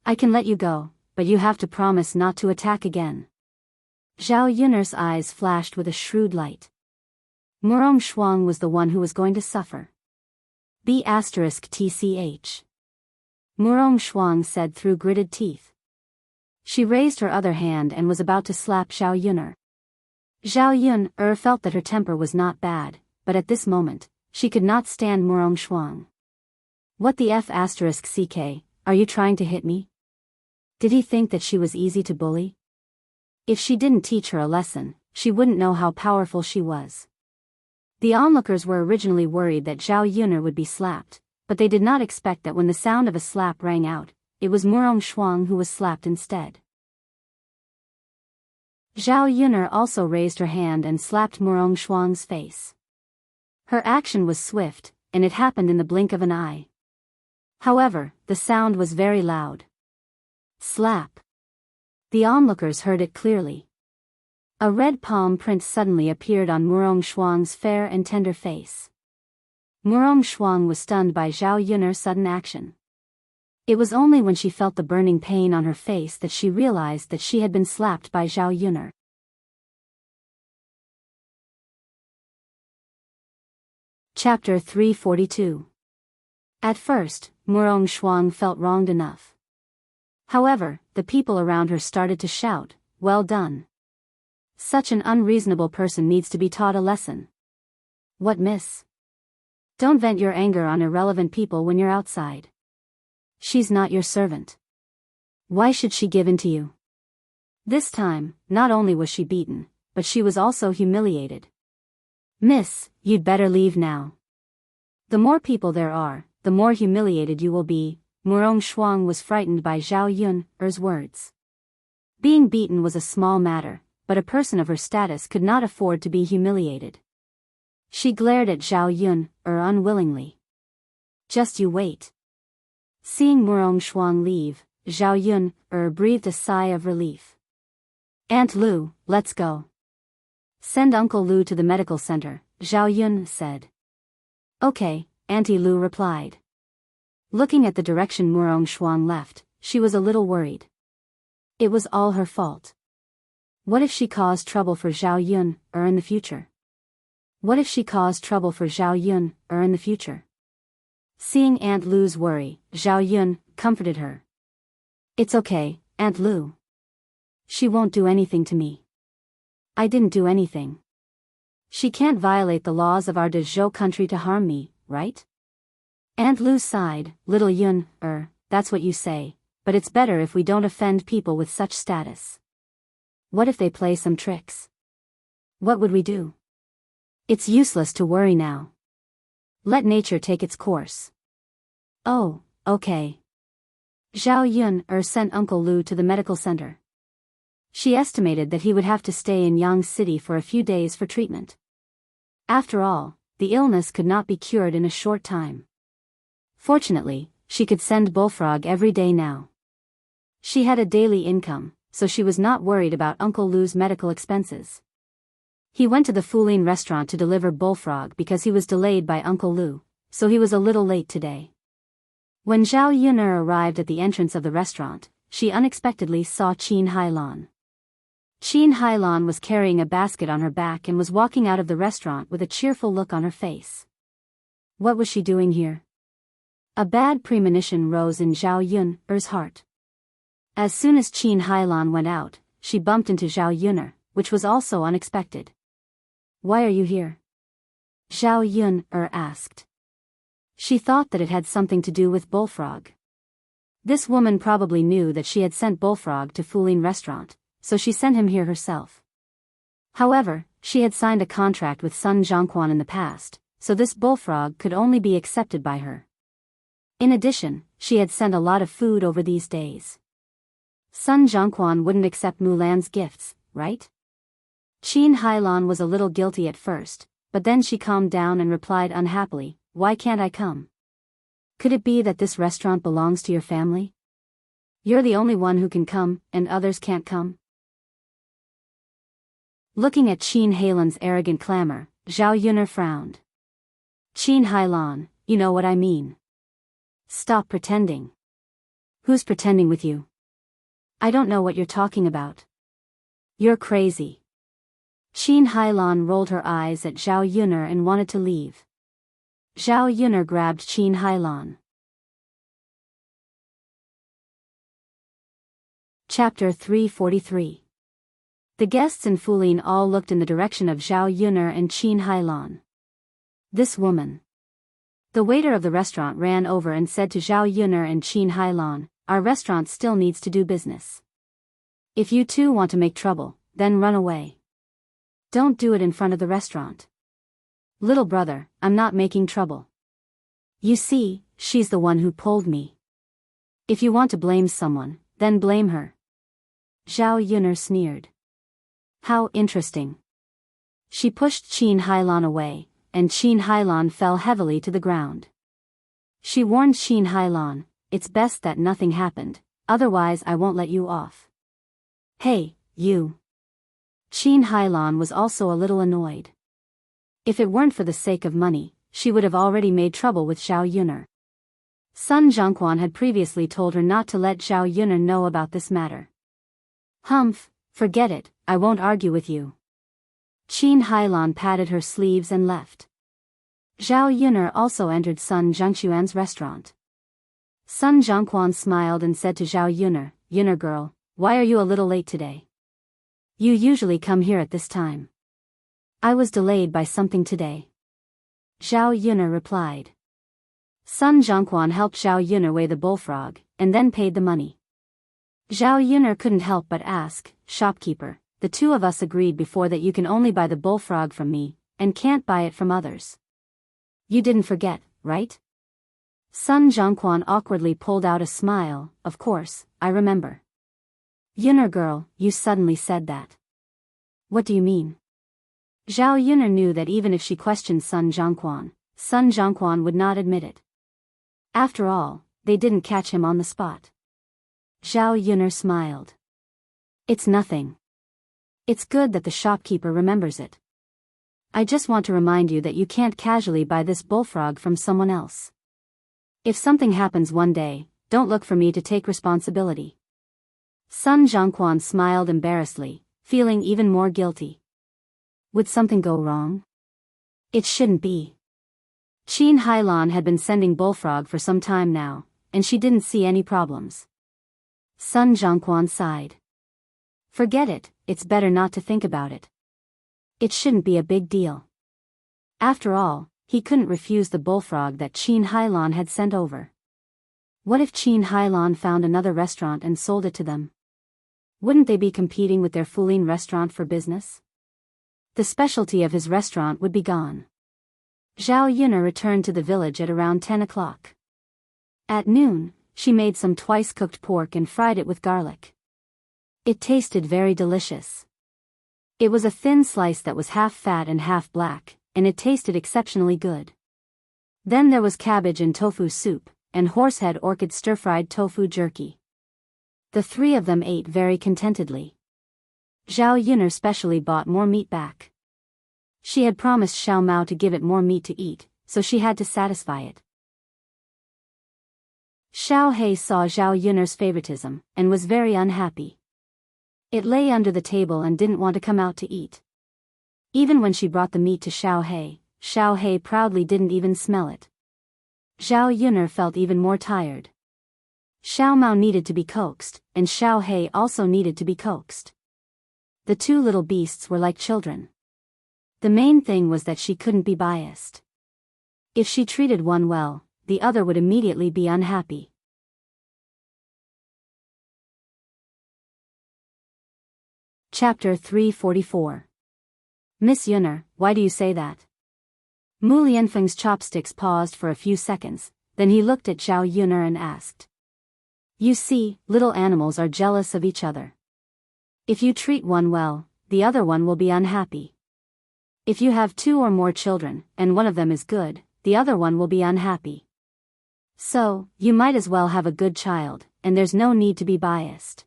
I can let you go, but you have to promise not to attack again. Zhao Yun'er's eyes flashed with a shrewd light. Murong Shuang was the one who was going to suffer. B*TCH. Murong Shuang said through gritted teeth. She raised her other hand and was about to slap Zhao Yun'er. Zhao Yun'er felt that her temper was not bad, but at this moment, she could not stand Murong Shuang. What the F***CK, are you trying to hit me? Did he think that she was easy to bully? If she didn't teach her a lesson, she wouldn't know how powerful she was. The onlookers were originally worried that Zhao Yun'er would be slapped, but they did not expect that when the sound of a slap rang out, it was Murong Shuang who was slapped instead. Zhao Yun'er also raised her hand and slapped Murong Shuang's face. Her action was swift, and it happened in the blink of an eye. However, the sound was very loud. Slap. The onlookers heard it clearly. A red palm print suddenly appeared on Murong Shuang's fair and tender face. Murong Shuang was stunned by Zhao Yun'er's sudden action. It was only when she felt the burning pain on her face that she realized that she had been slapped by Zhao Yun'er. Chapter 342. At first, Murong Shuang felt wronged enough. However, the people around her started to shout, "Well done. Such an unreasonable person needs to be taught a lesson." What, miss? Don't vent your anger on irrelevant people when you're outside. She's not your servant. Why should she give in to you? This time, not only was she beaten, but she was also humiliated. Miss, you'd better leave now. The more people there are, the more humiliated you will be. Murong Shuang was frightened by Zhao Yun'er's words. Being beaten was a small matter, but a person of her status could not afford to be humiliated. She glared at Zhao Yun'er unwillingly. Just you wait. Seeing Murong Shuang leave, Zhao Yun'er breathed a sigh of relief. Aunt Lu, let's go. Send Uncle Lu to the medical center, Zhao Yun said. Okay, Auntie Lu replied. Looking at the direction Murong Shuang left, she was a little worried. It was all her fault. What if she caused trouble for Zhao Yun'er in the future? What if she caused trouble for Zhao Yun'er in the future? Seeing Aunt Lu's worry, Zhao Yun comforted her. It's okay, Aunt Lu. She won't do anything to me. I didn't do anything. She can't violate the laws of our Dezhou country to harm me, right? Aunt Lu sighed. Little Yun'er, that's what you say, but it's better if we don't offend people with such status. What if they play some tricks? What would we do? It's useless to worry now. Let nature take its course. Oh, okay. Zhao Yun'er sent Uncle Lu to the medical center. She estimated that he would have to stay in Yang City for a few days for treatment. After all, the illness could not be cured in a short time. Fortunately, she could send Bullfrog every day now. She had a daily income, so she was not worried about Uncle Lu's medical expenses. He went to the Fuling restaurant to deliver Bullfrog because he was delayed by Uncle Lu, so he was a little late today. When Zhao Yun'er arrived at the entrance of the restaurant, she unexpectedly saw Qin Hailan. Qin Hailan was carrying a basket on her back and was walking out of the restaurant with a cheerful look on her face. What was she doing here? A bad premonition rose in Zhao Yun'er's heart. As soon as Qin Hailan went out, she bumped into Zhao Yun'er, which was also unexpected. Why are you here? Zhao Yun'er asked. She thought that it had something to do with Bullfrog. This woman probably knew that she had sent Bullfrog to Fuling restaurant, so she sent him here herself. However, she had signed a contract with Sun Zhongquan in the past, so this Bullfrog could only be accepted by her. In addition, she had sent a lot of food over these days. Sun Zhongquan wouldn't accept Mulan's gifts, right? Qin Hailan was a little guilty at first, but then she calmed down and replied unhappily, "Why can't I come? Could it be that this restaurant belongs to your family? You're the only one who can come, and others can't come?" Looking at Qin Hailan's arrogant clamor, Zhao Yuner frowned. "Qin Hailan, you know what I mean. Stop pretending." "Who's pretending with you? I don't know what you're talking about. You're crazy." Qin Hailan rolled her eyes at Zhao Yuner and wanted to leave. Zhao Yuner grabbed Qin Hailan. Chapter 343. The guests in Fuling all looked in the direction of Zhao Yuner and Qin Hailan. This woman. The waiter of the restaurant ran over and said to Zhao Yuner and Qin Hailan, "Our restaurant still needs to do business. If you two want to make trouble, then run away. Don't do it in front of the restaurant." "Little brother, I'm not making trouble. You see, she's the one who pulled me. If you want to blame someone, then blame her." Zhao Yuner sneered. "How interesting." She pushed Qin Hailan away, and Qin Hailan fell heavily to the ground. She warned Qin Hailan, "It's best that nothing happened, otherwise I won't let you off." "Hey, you." Qin Hailan was also a little annoyed. If it weren't for the sake of money, she would have already made trouble with Zhao Yuner. Sun Zhongquan had previously told her not to let Zhao Yuner know about this matter. "Humph, forget it, I won't argue with you." Qin Hailan patted her sleeves and left. Zhao Yuner also entered Sun Zhongquan's restaurant. Sun Zhongquan smiled and said to Zhao Yuner, "Yuner girl, why are you a little late today? You usually come here at this time." "I was delayed by something today," Zhao Yuner replied. Sun Zhongquan helped Zhao Yuner weigh the bullfrog, and then paid the money. Zhao Yuner couldn't help but ask, "Shopkeeper, the two of us agreed before that you can only buy the bullfrog from me, and can't buy it from others. You didn't forget, right?" Sun Zhongquan awkwardly pulled out a smile. "Of course, I remember." "Yuner girl, you suddenly said that. What do you mean?" Zhao Yuner knew that even if she questioned Sun Zhongquan would not admit it. After all, they didn't catch him on the spot. Zhao Yuner smiled. "It's nothing. It's good that the shopkeeper remembers it. I just want to remind you that you can't casually buy this bullfrog from someone else. If something happens one day, don't look for me to take responsibility." Sun Zhongquan smiled embarrassedly, feeling even more guilty. Would something go wrong? It shouldn't be. Qin Hailan had been sending bullfrog for some time now, and she didn't see any problems. Sun Zhongquan sighed. "Forget it, it's better not to think about it. It shouldn't be a big deal." After all, he couldn't refuse the bullfrog that Qin Hailan had sent over. What if Qin Hailan found another restaurant and sold it to them? Wouldn't they be competing with their Fuling restaurant for business? The specialty of his restaurant would be gone. Zhao Yuner returned to the village at around 10 o'clock. At noon, she made some twice-cooked pork and fried it with garlic. It tasted very delicious. It was a thin slice that was half fat and half black, and it tasted exceptionally good. Then there was cabbage and tofu soup, and horsehead orchid stir-fried tofu jerky. The three of them ate very contentedly. Zhao Yuner specially bought more meat back. She had promised Xiao Mao to give it more meat to eat, so she had to satisfy it. Xiao He saw Zhao Yuner's favoritism, and was very unhappy. It lay under the table and didn't want to come out to eat. Even when she brought the meat to Xiao He proudly didn't even smell it. Zhao Yuner felt even more tired. Xiao Mao needed to be coaxed, and Xiao He also needed to be coaxed. The two little beasts were like children. The main thing was that she couldn't be biased. If she treated one well, the other would immediately be unhappy. Chapter 344. Miss Yunner, why do you say that? Mu Lianfeng's chopsticks paused for a few seconds, then he looked at Zhao Yunner and asked. You see, little animals are jealous of each other. If you treat one well, the other one will be unhappy. If you have 2 or more children, and one of them is good, the other one will be unhappy. So, you might as well have a good child, and there's no need to be biased.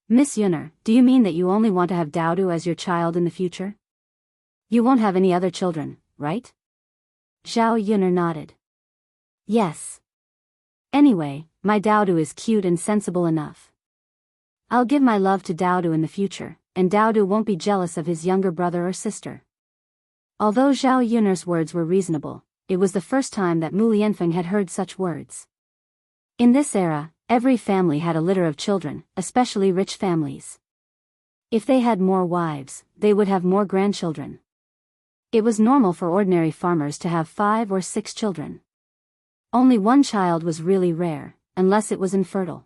Miss Yunner, do you mean that you only want to have Daodu as your child in the future? You won't have any other children, right? Zhao Yunner nodded. Yes. Anyway, my Daodu is cute and sensible enough. I'll give my love to Daodu in the future, and Daodu won't be jealous of his younger brother or sister. Although Zhao Yunner's words were reasonable, it was the first time that Mu Lianfeng had heard such words. In this era, every family had a litter of children, especially rich families. If they had more wives, they would have more grandchildren. It was normal for ordinary farmers to have 5 or 6 children. Only one child was really rare, unless it was infertile.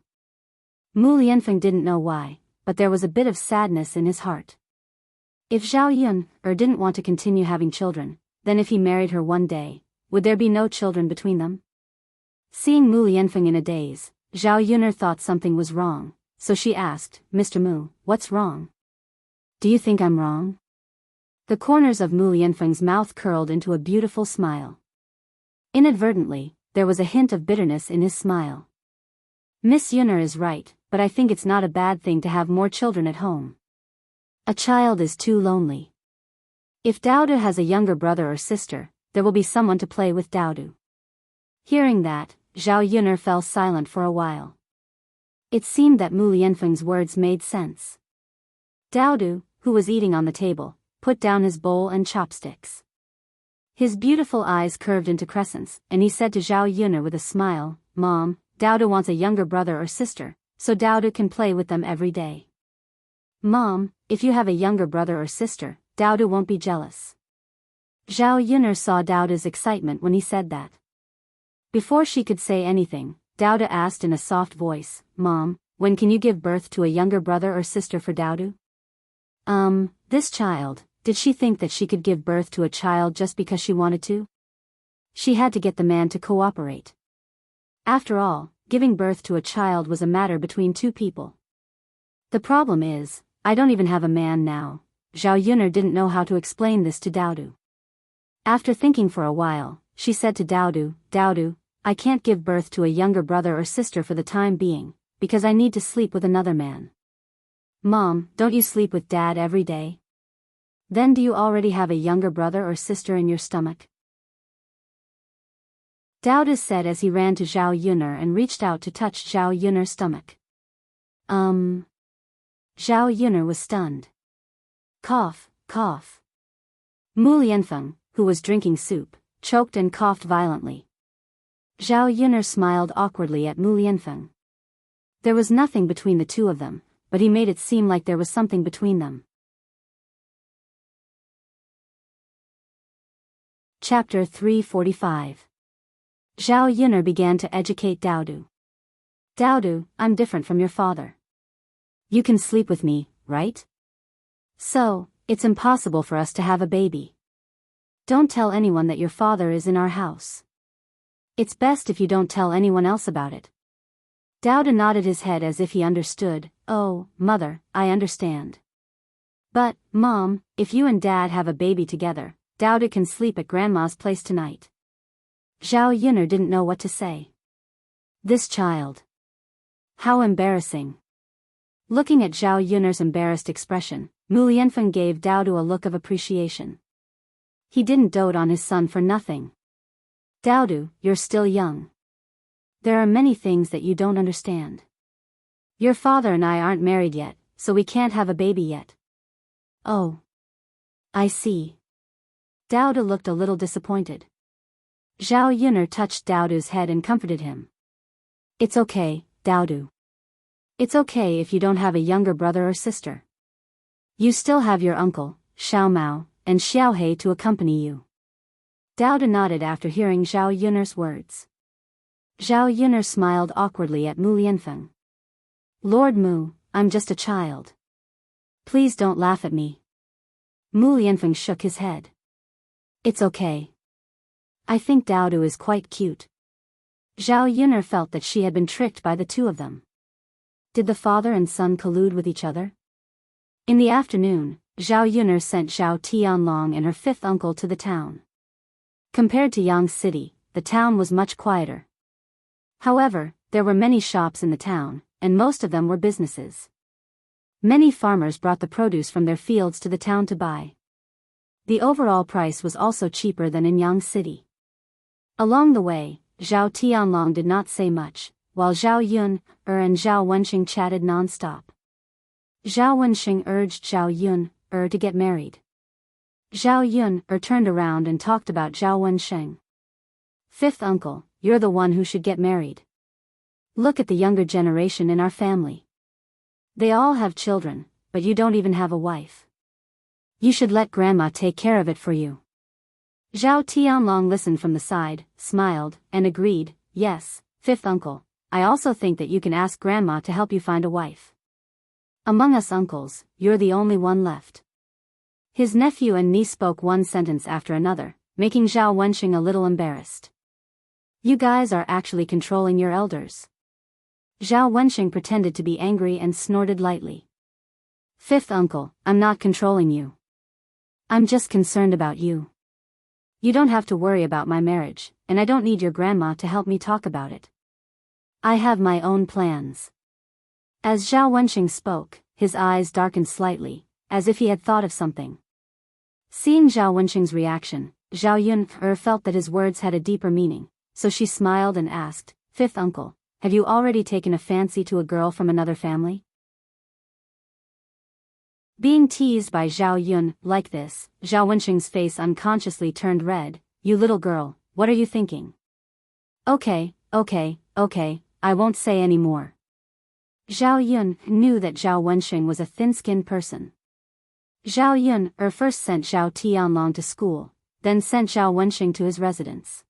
Mu Lianfeng didn't know why, but there was a bit of sadness in his heart. If Zhao Yunner didn't want to continue having children, then if he married her one day, would there be no children between them? Seeing Mu Lianfeng in a daze, Zhao Yunner thought something was wrong, so she asked, Mr. Mu, what's wrong? Do you think I'm wrong? The corners of Mu Lianfeng's mouth curled into a beautiful smile. Inadvertently, there was a hint of bitterness in his smile. Miss Yunner is right, but I think it's not a bad thing to have more children at home. A child is too lonely. If Daodu has a younger brother or sister, there will be someone to play with Daodu. Hearing that, Zhao Yunner fell silent for a while. It seemed that Mu Lianfeng's words made sense. Daodu, who was eating on the table, put down his bowl and chopsticks. His beautiful eyes curved into crescents, and he said to Zhao Yunner with a smile, Mom, Daodu wants a younger brother or sister, so Daodu can play with them every day. Mom, if you have a younger brother or sister, Daodu won't be jealous. Zhao Yunner saw Daodu's excitement when he said that. Before she could say anything, Daodu asked in a soft voice, Mom, when can you give birth to a younger brother or sister for Daodu? This child, did she think that she could give birth to a child just because she wanted to? She had to get the man to cooperate. After all, giving birth to a child was a matter between 2 people. The problem is, I don't even have a man now. Zhao Yunner didn't know how to explain this to Daodu. After thinking for a while, she said to Daodu, Daodu, I can't give birth to a younger brother or sister for the time being, because I need to sleep with another man. Mom, don't you sleep with Dad every day? Then do you already have a younger brother or sister in your stomach? Daodu said as he ran to Zhao Yunner and reached out to touch Zhao Yunner's stomach. Zhao Yunner was stunned. Cough, cough. Mu Lianfeng, who was drinking soup, choked and coughed violently. Zhao Yunner smiled awkwardly at Mu Lianfeng. There was nothing between the 2 of them, but he made it seem like there was something between them. Chapter 345. Zhao Yunner began to educate Daodu. Daodu, I'm different from your father. You can sleep with me, right? So, it's impossible for us to have a baby. Don't tell anyone that your father is in our house. It's best if you don't tell anyone else about it. Daodu nodded his head as if he understood. Oh, Mother, I understand. But, Mom, if you and Dad have a baby together, Daodu can sleep at Grandma's place tonight. Zhao Yunner didn't know what to say. This child. How embarrassing. Looking at Zhao Yunner's embarrassed expression, Mu Lianfeng gave Daodu a look of appreciation. He didn't dote on his son for nothing. Daodu, you're still young. There are many things that you don't understand. Your father and I aren't married yet, so we can't have a baby yet. Oh. I see. Daodu looked a little disappointed. Zhao Yunner touched Daodu's head and comforted him. It's okay, Daodu. It's okay if you don't have a younger brother or sister. You still have your uncle, Xiao Mao, and Xiao He to accompany you. Dao nodded after hearing Zhao Yun'er's words. Zhao Yun'er smiled awkwardly at Mu Lianfeng. Lord Mu, I'm just a child. Please don't laugh at me. Mu Lianfeng shook his head. It's okay. I think Dao is quite cute. Zhao Yun'er felt that she had been tricked by the two of them. Did the father and son collude with each other? In the afternoon, Zhao Yun'er sent Zhao Tianlong and her fifth uncle to the town. Compared to Yang City, the town was much quieter. However, there were many shops in the town, and most of them were businesses. Many farmers brought the produce from their fields to the town to buy. The overall price was also cheaper than in Yang City. Along the way, Zhao Tianlong did not say much, while Zhao Yun'er and Zhao Wenxing chatted non-stop. Zhao Wenxing urged Zhao Yun'er to get married. Zhao Yun'er turned around and talked about Zhao Wenxing. Fifth uncle, you're the one who should get married. Look at the younger generation in our family. They all have children, but you don't even have a wife. You should let grandma take care of it for you. Zhao Tianlong listened from the side, smiled, and agreed, yes, fifth uncle, I also think that you can ask grandma to help you find a wife. Among us uncles, you're the only one left. His nephew and niece spoke one sentence after another, making Zhao Wenxing a little embarrassed. You guys are actually controlling your elders. Zhao Wenxing pretended to be angry and snorted lightly. Fifth uncle, I'm not controlling you. I'm just concerned about you. You don't have to worry about my marriage, and I don't need your grandma to help me talk about it. I have my own plans. As Zhao Wenxing spoke, his eyes darkened slightly, as if he had thought of something. Seeing Zhao Wenxing's reaction, Zhao Yun'er felt that his words had a deeper meaning, so she smiled and asked, Fifth uncle, have you already taken a fancy to a girl from another family? Being teased by Zhao Yun like this, Zhao Wenxing's face unconsciously turned red. You little girl, what are you thinking? Okay, I won't say any more. Zhao Yun knew that Zhao Wenxing was a thin-skinned person. Zhao Yun'er first sent Zhao Tianlong to school, then sent Zhao Wenxing to his residence.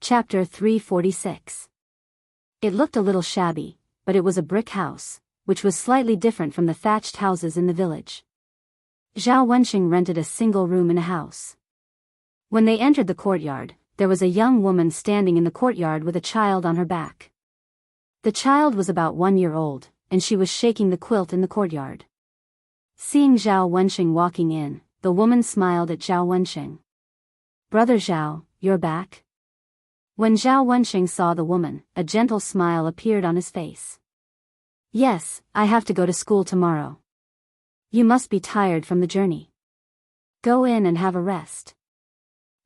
Chapter 346. It looked a little shabby, but it was a brick house, which was slightly different from the thatched houses in the village. Zhao Wenxing rented a single room in a house. When they entered the courtyard, there was a young woman standing in the courtyard with a child on her back. The child was about 1 year old, and she was shaking the quilt in the courtyard. Seeing Zhao Wenxing walking in, the woman smiled at Zhao Wenxing. Brother Zhao, you're back? When Zhao Wenxing saw the woman, a gentle smile appeared on his face. Yes, I have to go to school tomorrow. You must be tired from the journey. Go in and have a rest.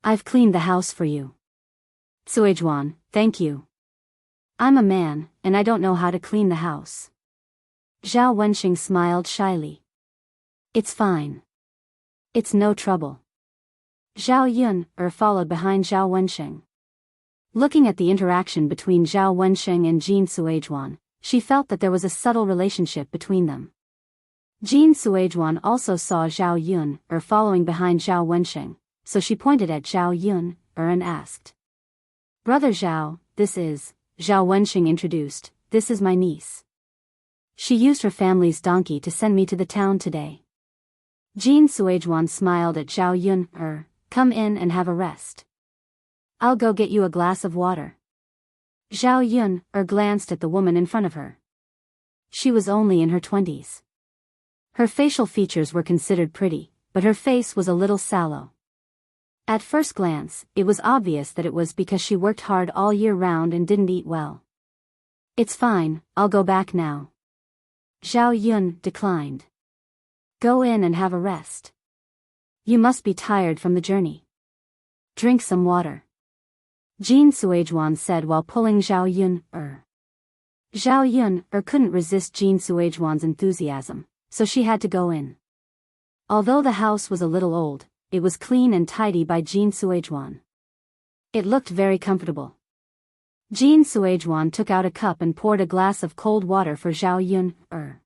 I've cleaned the house for you. Suizhuan, thank you. I'm a man, and I don't know how to clean the house. Zhao Wenxing smiled shyly. It's fine. It's no trouble. Zhao Yun'er followed behind Zhao Wenxing. Looking at the interaction between Zhao Wenxing and Jin Suizhuan, she felt that there was a subtle relationship between them. Jin Suizhuan also saw Zhao Yun'er following behind Zhao Wenxing, so she pointed at Zhao Yun'er and asked. Brother Zhao, this is, Zhao Wenxing introduced, this is my niece. She used her family's donkey to send me to the town today. Jin Suizhuan smiled at Zhao Yun'er, come in and have a rest. I'll go get you a glass of water. Zhao Yun'er glanced at the woman in front of her. She was only in her 20s. Her facial features were considered pretty, but her face was a little sallow. At first glance, it was obvious that it was because she worked hard all year round and didn't eat well. It's fine, I'll go back now. Zhao Yun declined. Go in and have a rest. You must be tired from the journey. Drink some water. Jin Suizhuan said while pulling Zhao Yun'er. Zhao Yun'er couldn't resist Jin Suizhuan's enthusiasm, so she had to go in. Although the house was a little old, it was clean and tidy by Jin Suizhuan. It looked very comfortable. Jin Suizhuan took out a cup and poured a glass of cold water for Zhao Yun'er.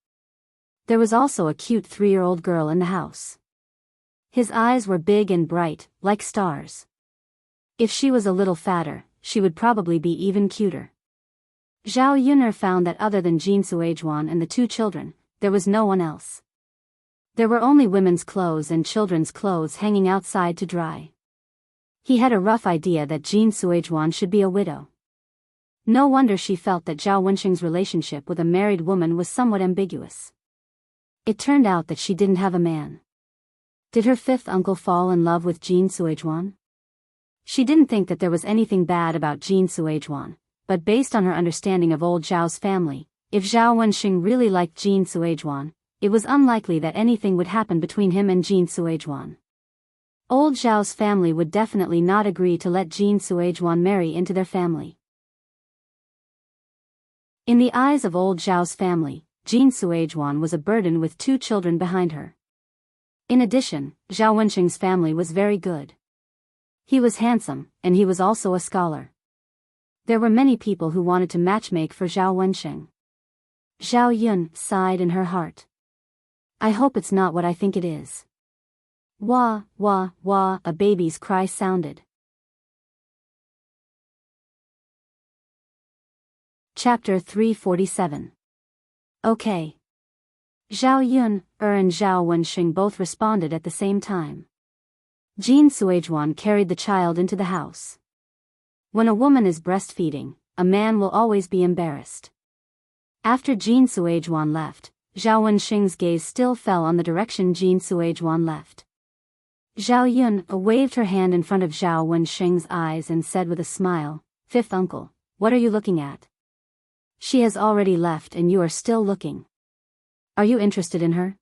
There was also a cute 3-year-old girl in the house. His eyes were big and bright, like stars. If she was a little fatter, she would probably be even cuter. Zhao Yun'er found that other than Jin Suizhuan and the 2 children, there was no one else. There were only women's clothes and children's clothes hanging outside to dry. He had a rough idea that Jin Suizhuan should be a widow. No wonder she felt that Zhao Wenxing's relationship with a married woman was somewhat ambiguous. It turned out that she didn't have a man. Did her 5th uncle fall in love with Jin Suizhuan? She didn't think that there was anything bad about Jin Suizhuan, but based on her understanding of old Zhao's family, if Zhao Wenxing really liked Jin Suizhuan, it was unlikely that anything would happen between him and Jin Suizhuan. Old Zhao's family would definitely not agree to let Jin Suizhuan marry into their family. In the eyes of old Zhao's family, Jin Suizhuan was a burden with 2 children behind her. In addition, Zhao Wenxing's family was very good. He was handsome, and he was also a scholar. There were many people who wanted to matchmake for Zhao Wenxing. Zhao Yun sighed in her heart. I hope it's not what I think it is. Wah, wah, wah, a baby's cry sounded. Chapter 347. Okay. Zhao Yun, and Zhao Wenxing both responded at the same time. Jin Suizhuan carried the child into the house. When a woman is breastfeeding, a man will always be embarrassed. After Jin Suizhuan left, Zhao Wenxing's gaze still fell on the direction Jin Suizhuan left. Zhao Yun waved her hand in front of Zhao Wenxing's eyes and said with a smile, 5th uncle, what are you looking at? She has already left and you are still looking. Are you interested in her?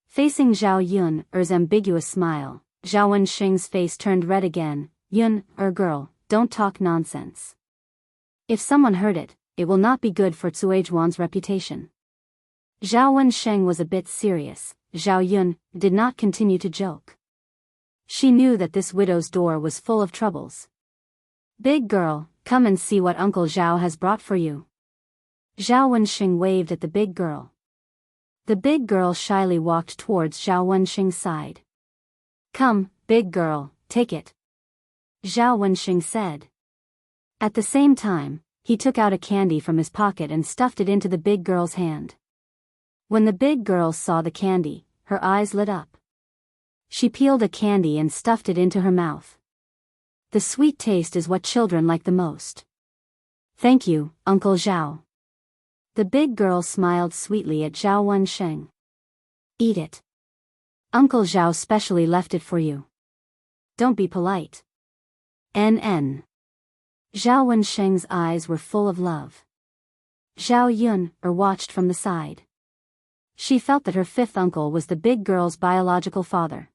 Facing Zhao Yun's ambiguous smile, Zhao Wenxing's face turned red again. Yun, girl, don't talk nonsense. If someone heard it, it will not be good for Suizhuan's reputation. Zhao Wenxing was a bit serious. Zhao Yun did not continue to joke. She knew that this widow's door was full of troubles. Big girl, come and see what Uncle Zhao has brought for you. Zhao Wenxing waved at the big girl. The big girl shyly walked towards Zhao Wenxing's side. Come, big girl, take it. Zhao Wenxing said. At the same time, he took out a candy from his pocket and stuffed it into the big girl's hand. When the big girl saw the candy, her eyes lit up. She peeled a candy and stuffed it into her mouth. The sweet taste is what children like the most. Thank you, Uncle Zhao. The big girl smiled sweetly at Zhao Wenxing. Eat it. Uncle Zhao specially left it for you. Don't be polite. NN. Zhao Wenxing's eyes were full of love. Zhao Yun watched from the side. She felt that her 5th uncle was the big girl's biological father.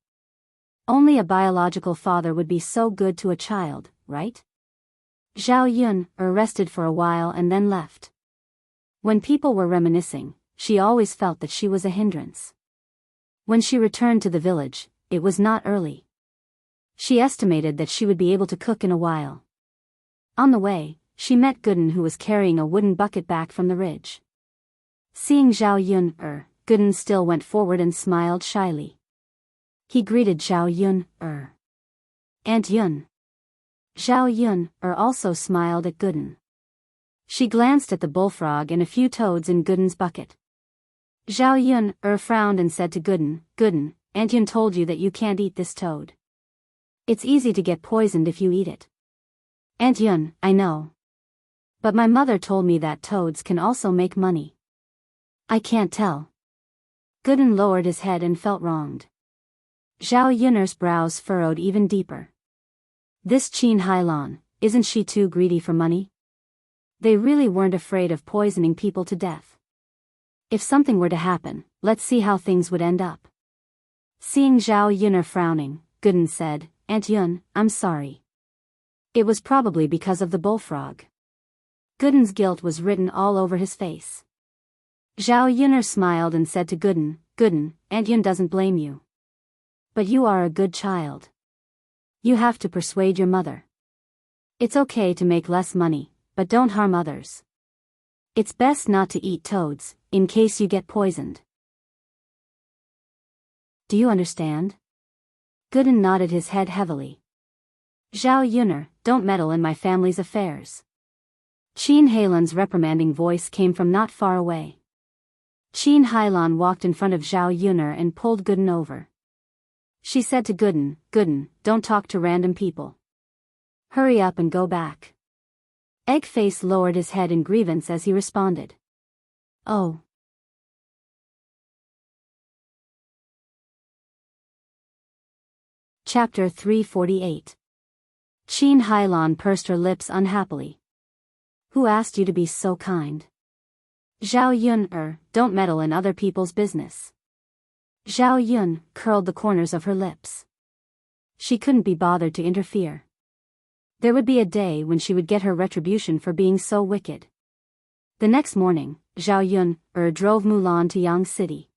Only a biological father would be so good to a child, right? Zhao Yun rested for a while and then left. When people were reminiscing, she always felt that she was a hindrance. When she returned to the village, it was not early. She estimated that she would be able to cook in a while. On the way, she met Gooden, who was carrying a wooden bucket back from the ridge. Seeing Zhao Yun, Gooden still went forward and smiled shyly. He greeted Zhao Yun, Aunt Yun. Zhao Yun, also smiled at Gooden. She glanced at the bullfrog and a few toads in Gooden's bucket. Zhao Yun, frowned and said to Gooden, Gooden, Aunt Yun told you that you can't eat this toad. It's easy to get poisoned if you eat it. Aunt Yun, I know. But my mother told me that toads can also make money. I can't tell. Gooden lowered his head and felt wronged. Zhao Yun's brows furrowed even deeper. This Qin Hailan, isn't she too greedy for money? They really weren't afraid of poisoning people to death. If something were to happen, let's see how things would end up. Seeing Zhao Yun frowning, Gooden said, Aunt Yun, I'm sorry. It was probably because of the bullfrog. Gooden's guilt was written all over his face. Zhao Yun smiled and said to Gooden, Gooden, Aunt Yun doesn't blame you. But you are a good child. You have to persuade your mother. It's okay to make less money, but don't harm others. It's best not to eat toads, in case you get poisoned. Do you understand? Gooden nodded his head heavily. Zhao Yuner, don't meddle in my family's affairs. Qin Heilan's reprimanding voice came from not far away. Qin Heilan walked in front of Zhao Yuner and pulled Gooden over. She said to Gooden, Gooden, don't talk to random people. Hurry up and go back. Eggface lowered his head in grievance as he responded. Oh. Chapter 348. Qin Heilan pursed her lips unhappily. Who asked you to be so kind? Zhao Yun, don't meddle in other people's business. Zhao Yun curled the corners of her lips. She couldn't be bothered to interfere. There would be a day when she would get her retribution for being so wicked. The next morning, Zhao Yun drove Mulan to Yang City.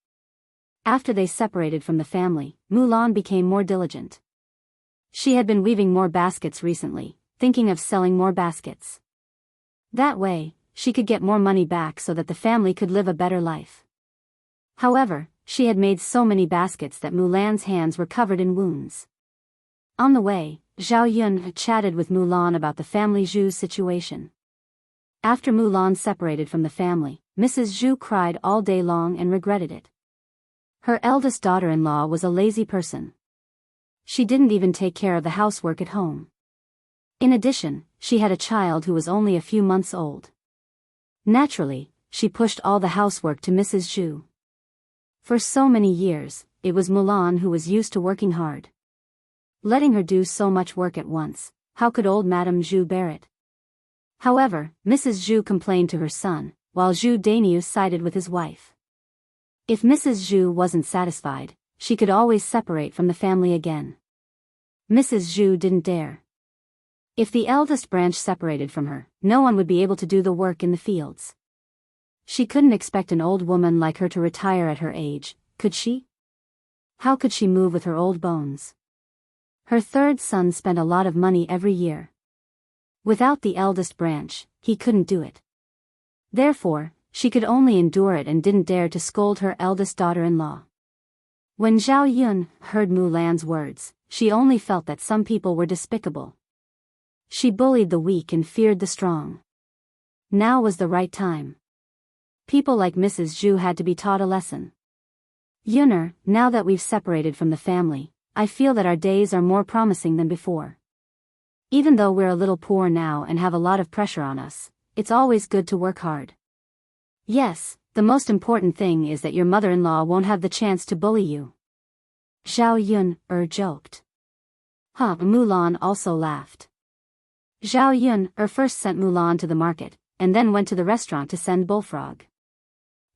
After they separated from the family, Mulan became more diligent. She had been weaving more baskets recently, thinking of selling more baskets. That way, she could get more money back so that the family could live a better life. However, she had made so many baskets that Mulan's hands were covered in wounds. On the way, Zhao Yun chatted with Mulan about the family Zhu's situation. After Mulan separated from the family, Mrs. Zhu cried all day long and regretted it. Her eldest daughter-in-law was a lazy person. She didn't even take care of the housework at home. In addition, she had a child who was only a few months old. Naturally, she pushed all the housework to Mrs. Zhu. For so many years, it was Mulan who was used to working hard. Letting her do so much work at once, how could old Madame Zhu bear it? However, Mrs. Zhu complained to her son, while Zhu Dainiu sided with his wife. If Mrs. Zhu wasn't satisfied, she could always separate from the family again. Mrs. Zhu didn't dare. If the eldest branch separated from her, no one would be able to do the work in the fields. She couldn't expect an old woman like her to retire at her age, could she? How could she move with her old bones? Her third son spent a lot of money every year. Without the eldest branch, he couldn't do it. Therefore, she could only endure it and didn't dare to scold her eldest daughter-in-law. When Zhao Yun heard Mulan's words, she only felt that some people were despicable. She bullied the weak and feared the strong. Now was the right time. People like Mrs. Zhu had to be taught a lesson. Yuner, now that we've separated from the family, I feel that our days are more promising than before. Even though we're a little poor now and have a lot of pressure on us, it's always good to work hard. Yes, the most important thing is that your mother-in-law won't have the chance to bully you. Zhao Yun joked. Mulan also laughed. Zhao Yun first sent Mulan to the market, and then went to the restaurant to send Bullfrog.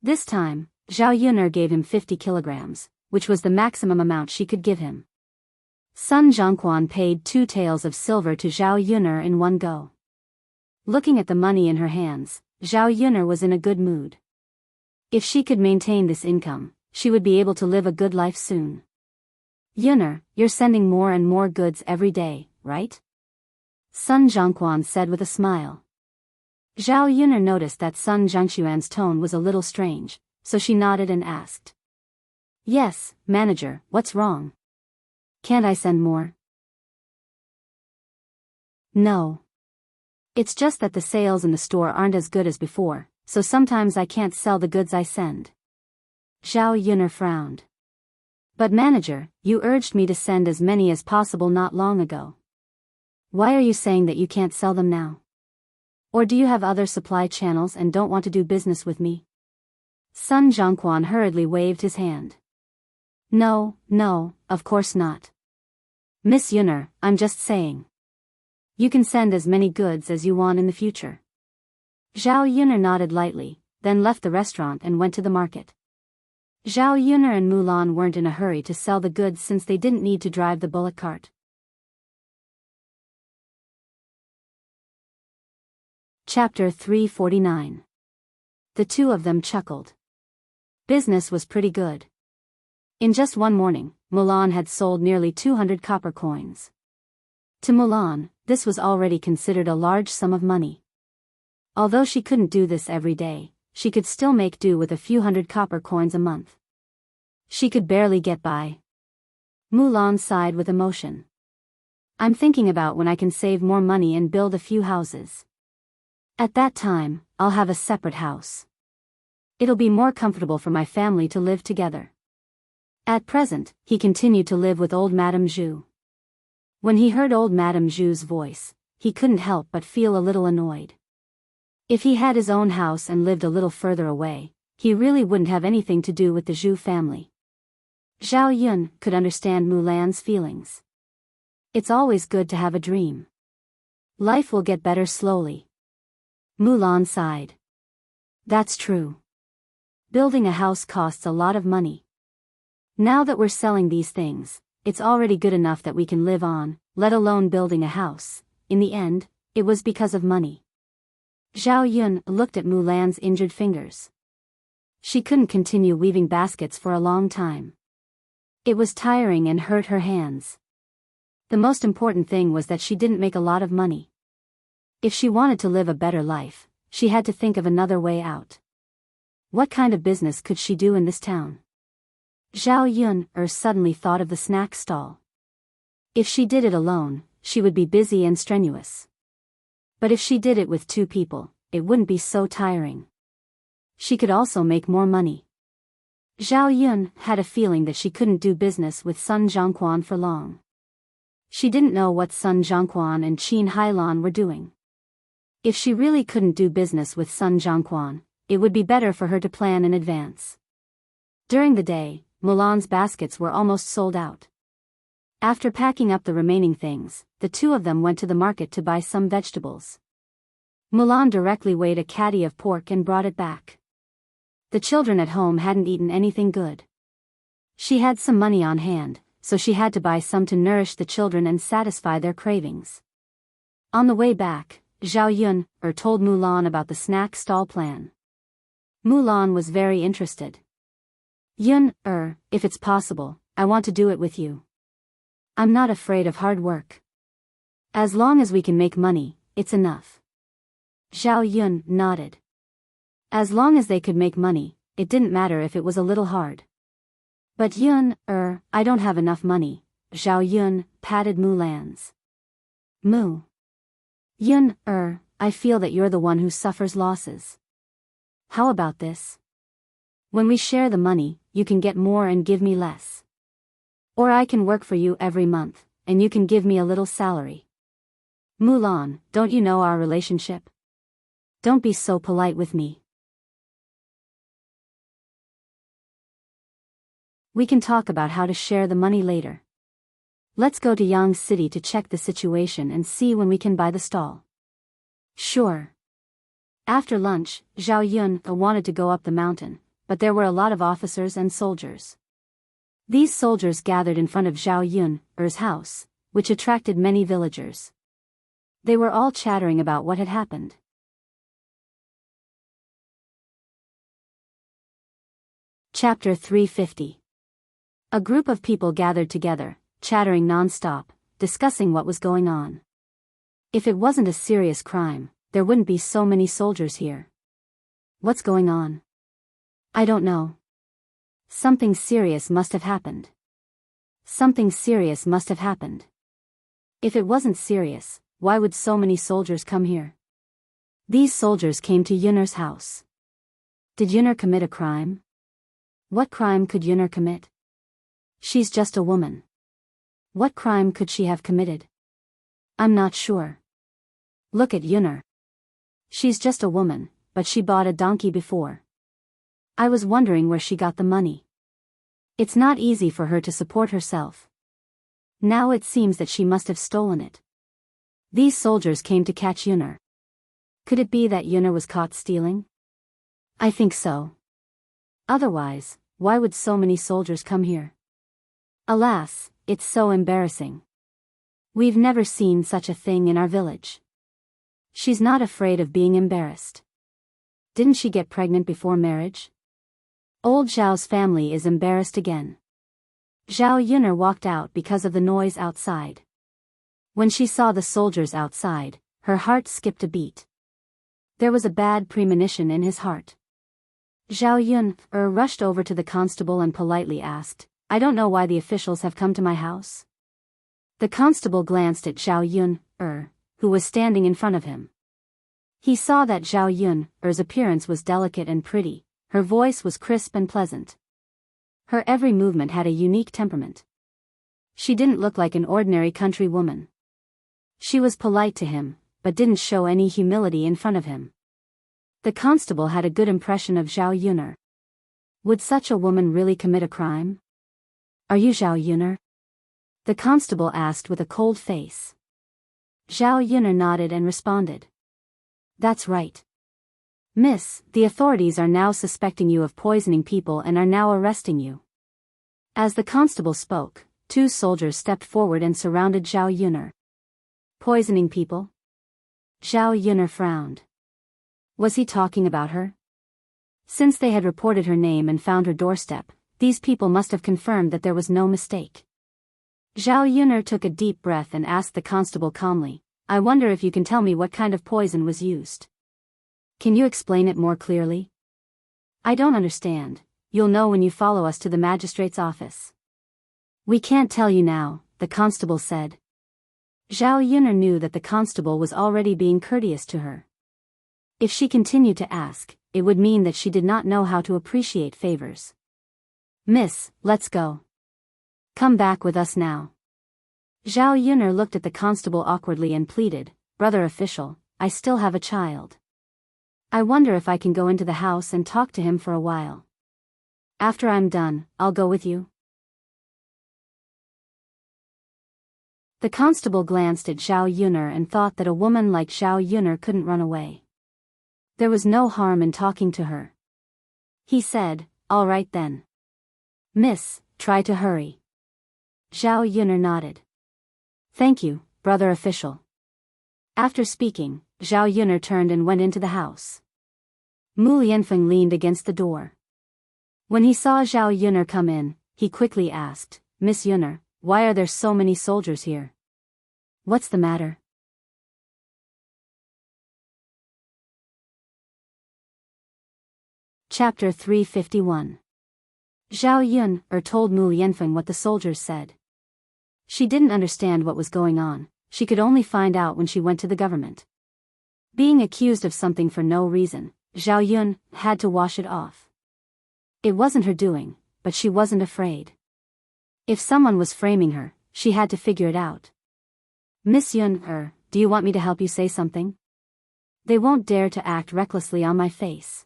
This time, Zhao Yun gave him 50 kilograms, which was the maximum amount she could give him. Sun Zhongquan paid 2 taels of silver to Zhao Yun in one go. Looking at the money in her hands, Zhao Yun was in a good mood. If she could maintain this income, she would be able to live a good life soon. Yun, you're sending more and more goods every day, right? Sun Zhongquan said with a smile. Zhao Yun noticed that Sun Zhongquan's tone was a little strange, so she nodded and asked. Yes, manager, what's wrong? Can't I send more? No. It's just that the sales in the store aren't as good as before, so sometimes I can't sell the goods I send. Zhao Yun frowned. But manager, you urged me to send as many as possible not long ago. Why are you saying that you can't sell them now? Or do you have other supply channels and don't want to do business with me? Sun Zhongquan hurriedly waved his hand. No, of course not. Miss Yun, I'm just saying. You can send as many goods as you want in the future. Zhao Yun nodded lightly, then left the restaurant and went to the market. Zhao Yun and Mulan weren't in a hurry to sell the goods since they didn't need to drive the bullock cart. Chapter 349. The two of them chuckled. Business was pretty good. In just one morning, Mulan had sold nearly 200 copper coins. To Mulan, this was already considered a large sum of money. Although she couldn't do this every day, she could still make do with a few hundred copper coins a month. She could barely get by, Mulan sighed with emotion. I'm thinking about when I can save more money and build a few houses. At that time, I'll have a separate house. It'll be more comfortable for my family to live together. At present, he continued to live with old Madame Zhu. When he heard old Madame Zhu's voice, he couldn't help but feel a little annoyed. If he had his own house and lived a little further away, he really wouldn't have anything to do with the Zhu family. Zhao Yun could understand Mulan's feelings. It's always good to have a dream. Life will get better slowly. Mulan sighed. That's true. Building a house costs a lot of money. Now that we're selling these things, it's already good enough that we can live on, let alone building a house. In the end, it was because of money. Zhao Yun looked at Mulan's injured fingers. She couldn't continue weaving baskets for a long time. It was tiring and hurt her hands. The most important thing was that she didn't make a lot of money. If she wanted to live a better life, she had to think of another way out. What kind of business could she do in this town? Zhao Yun suddenly thought of the snack stall. If she did it alone, she would be busy and strenuous. But if she did it with 2 people, it wouldn't be so tiring. She could also make more money. Zhao Yun had a feeling that she couldn't do business with Sun Zhongquan for long. She didn't know what Sun Zhongquan and Qin Hailan were doing. If she really couldn't do business with Sun Zhongquan, it would be better for her to plan in advance. During the day, Mulan's baskets were almost sold out. After packing up the remaining things, the 2 of them went to the market to buy some vegetables. Mulan directly weighed a caddy of pork and brought it back. The children at home hadn't eaten anything good. She had some money on hand, so she had to buy some to nourish the children and satisfy their cravings. On the way back, Zhao Yun told Mulan about the snack stall plan. Mulan was very interested. Yun, if it's possible, I want to do it with you. I'm not afraid of hard work. As long as we can make money, it's enough. Zhao Yun nodded. As long as they could make money, it didn't matter if it was a little hard. But Yun, I don't have enough money. Zhao Yun patted Mulan's. Yun, I feel that you're the one who suffers losses. How about this? When we share the money, you can get more and give me less. Or I can work for you every month, and you can give me a little salary. Mulan, don't you know our relationship? Don't be so polite with me. We can talk about how to share the money later. Let's go to Yang City to check the situation and see when we can buy the stall. Sure. After lunch, Zhao Yun wanted to go up the mountain, but there were a lot of officers and soldiers. These soldiers gathered in front of Zhao Yun's house, which attracted many villagers. They were all chattering about what had happened. Chapter 350. A group of people gathered together, chattering non-stop, discussing what was going on. If it wasn't a serious crime, there wouldn't be so many soldiers here. What's going on? I don't know. Something serious must have happened. Something serious must have happened. If it wasn't serious, why would so many soldiers come here? These soldiers came to Yun'er's house. Did Yun'er commit a crime? What crime could Yun'er commit? She's just a woman. What crime could she have committed? I'm not sure. Look at Yun'er. She's just a woman, but she bought a donkey before. I was wondering where she got the money. It's not easy for her to support herself. Now it seems that she must have stolen it. These soldiers came to catch Yun'er. Could it be that Yun'er was caught stealing? I think so. Otherwise, why would so many soldiers come here? Alas, it's so embarrassing. We've never seen such a thing in our village. She's not afraid of being embarrassed. Didn't she get pregnant before marriage? Old Zhao's family is embarrassed again. Zhao Yun'er walked out because of the noise outside. When she saw the soldiers outside, her heart skipped a beat. There was a bad premonition in his heart. Zhao Yun'er rushed over to the constable and politely asked, I don't know why the officials have come to my house. The constable glanced at Zhao Yun, who was standing in front of him. He saw that Zhao Yun-er's appearance was delicate and pretty, her voice was crisp and pleasant. Her every movement had a unique temperament. She didn't look like an ordinary country woman. She was polite to him, but didn't show any humility in front of him. The constable had a good impression of Zhao Yun. Would such a woman really commit a crime? Are you Zhao Yun? The constable asked with a cold face. Zhao Yun nodded and responded. That's right. Miss, the authorities are now suspecting you of poisoning people and are now arresting you. As the constable spoke, 2 soldiers stepped forward and surrounded Zhao Yun. Poisoning people? Zhao Yun frowned. Was he talking about her? Since they had reported her name and found her doorstep, these people must have confirmed that there was no mistake. Zhao Yun took a deep breath and asked the constable calmly, I wonder if you can tell me what kind of poison was used. Can you explain it more clearly? I don't understand. You'll know when you follow us to the magistrate's office. We can't tell you now, the constable said. Zhao Yun knew that the constable was already being courteous to her. If she continued to ask, it would mean that she did not know how to appreciate favors. Miss, let's go. Come back with us now. Zhao Yun looked at the constable awkwardly and pleaded, Brother official, I still have a child. I wonder if I can go into the house and talk to him for a while. After I'm done, I'll go with you. The constable glanced at Zhao Yun and thought that a woman like Zhao Yun couldn't run away. There was no harm in talking to her. He said, all right then. Miss, try to hurry. Zhao Yun nodded. Thank you, brother official. After speaking, Zhao Yun turned and went into the house. Mu Lianfeng leaned against the door. When he saw Zhao Yun come in, he quickly asked, Miss Yun, why are there so many soldiers here? What's the matter? Chapter 351. Zhao Yun told Mu Lianfeng what the soldiers said. She didn't understand what was going on, she could only find out when she went to the government. Being accused of something for no reason, Zhao Yun had to wash it off. It wasn't her doing, but she wasn't afraid. If someone was framing her, she had to figure it out. Miss Yun, do you want me to help you say something? They won't dare to act recklessly on my face.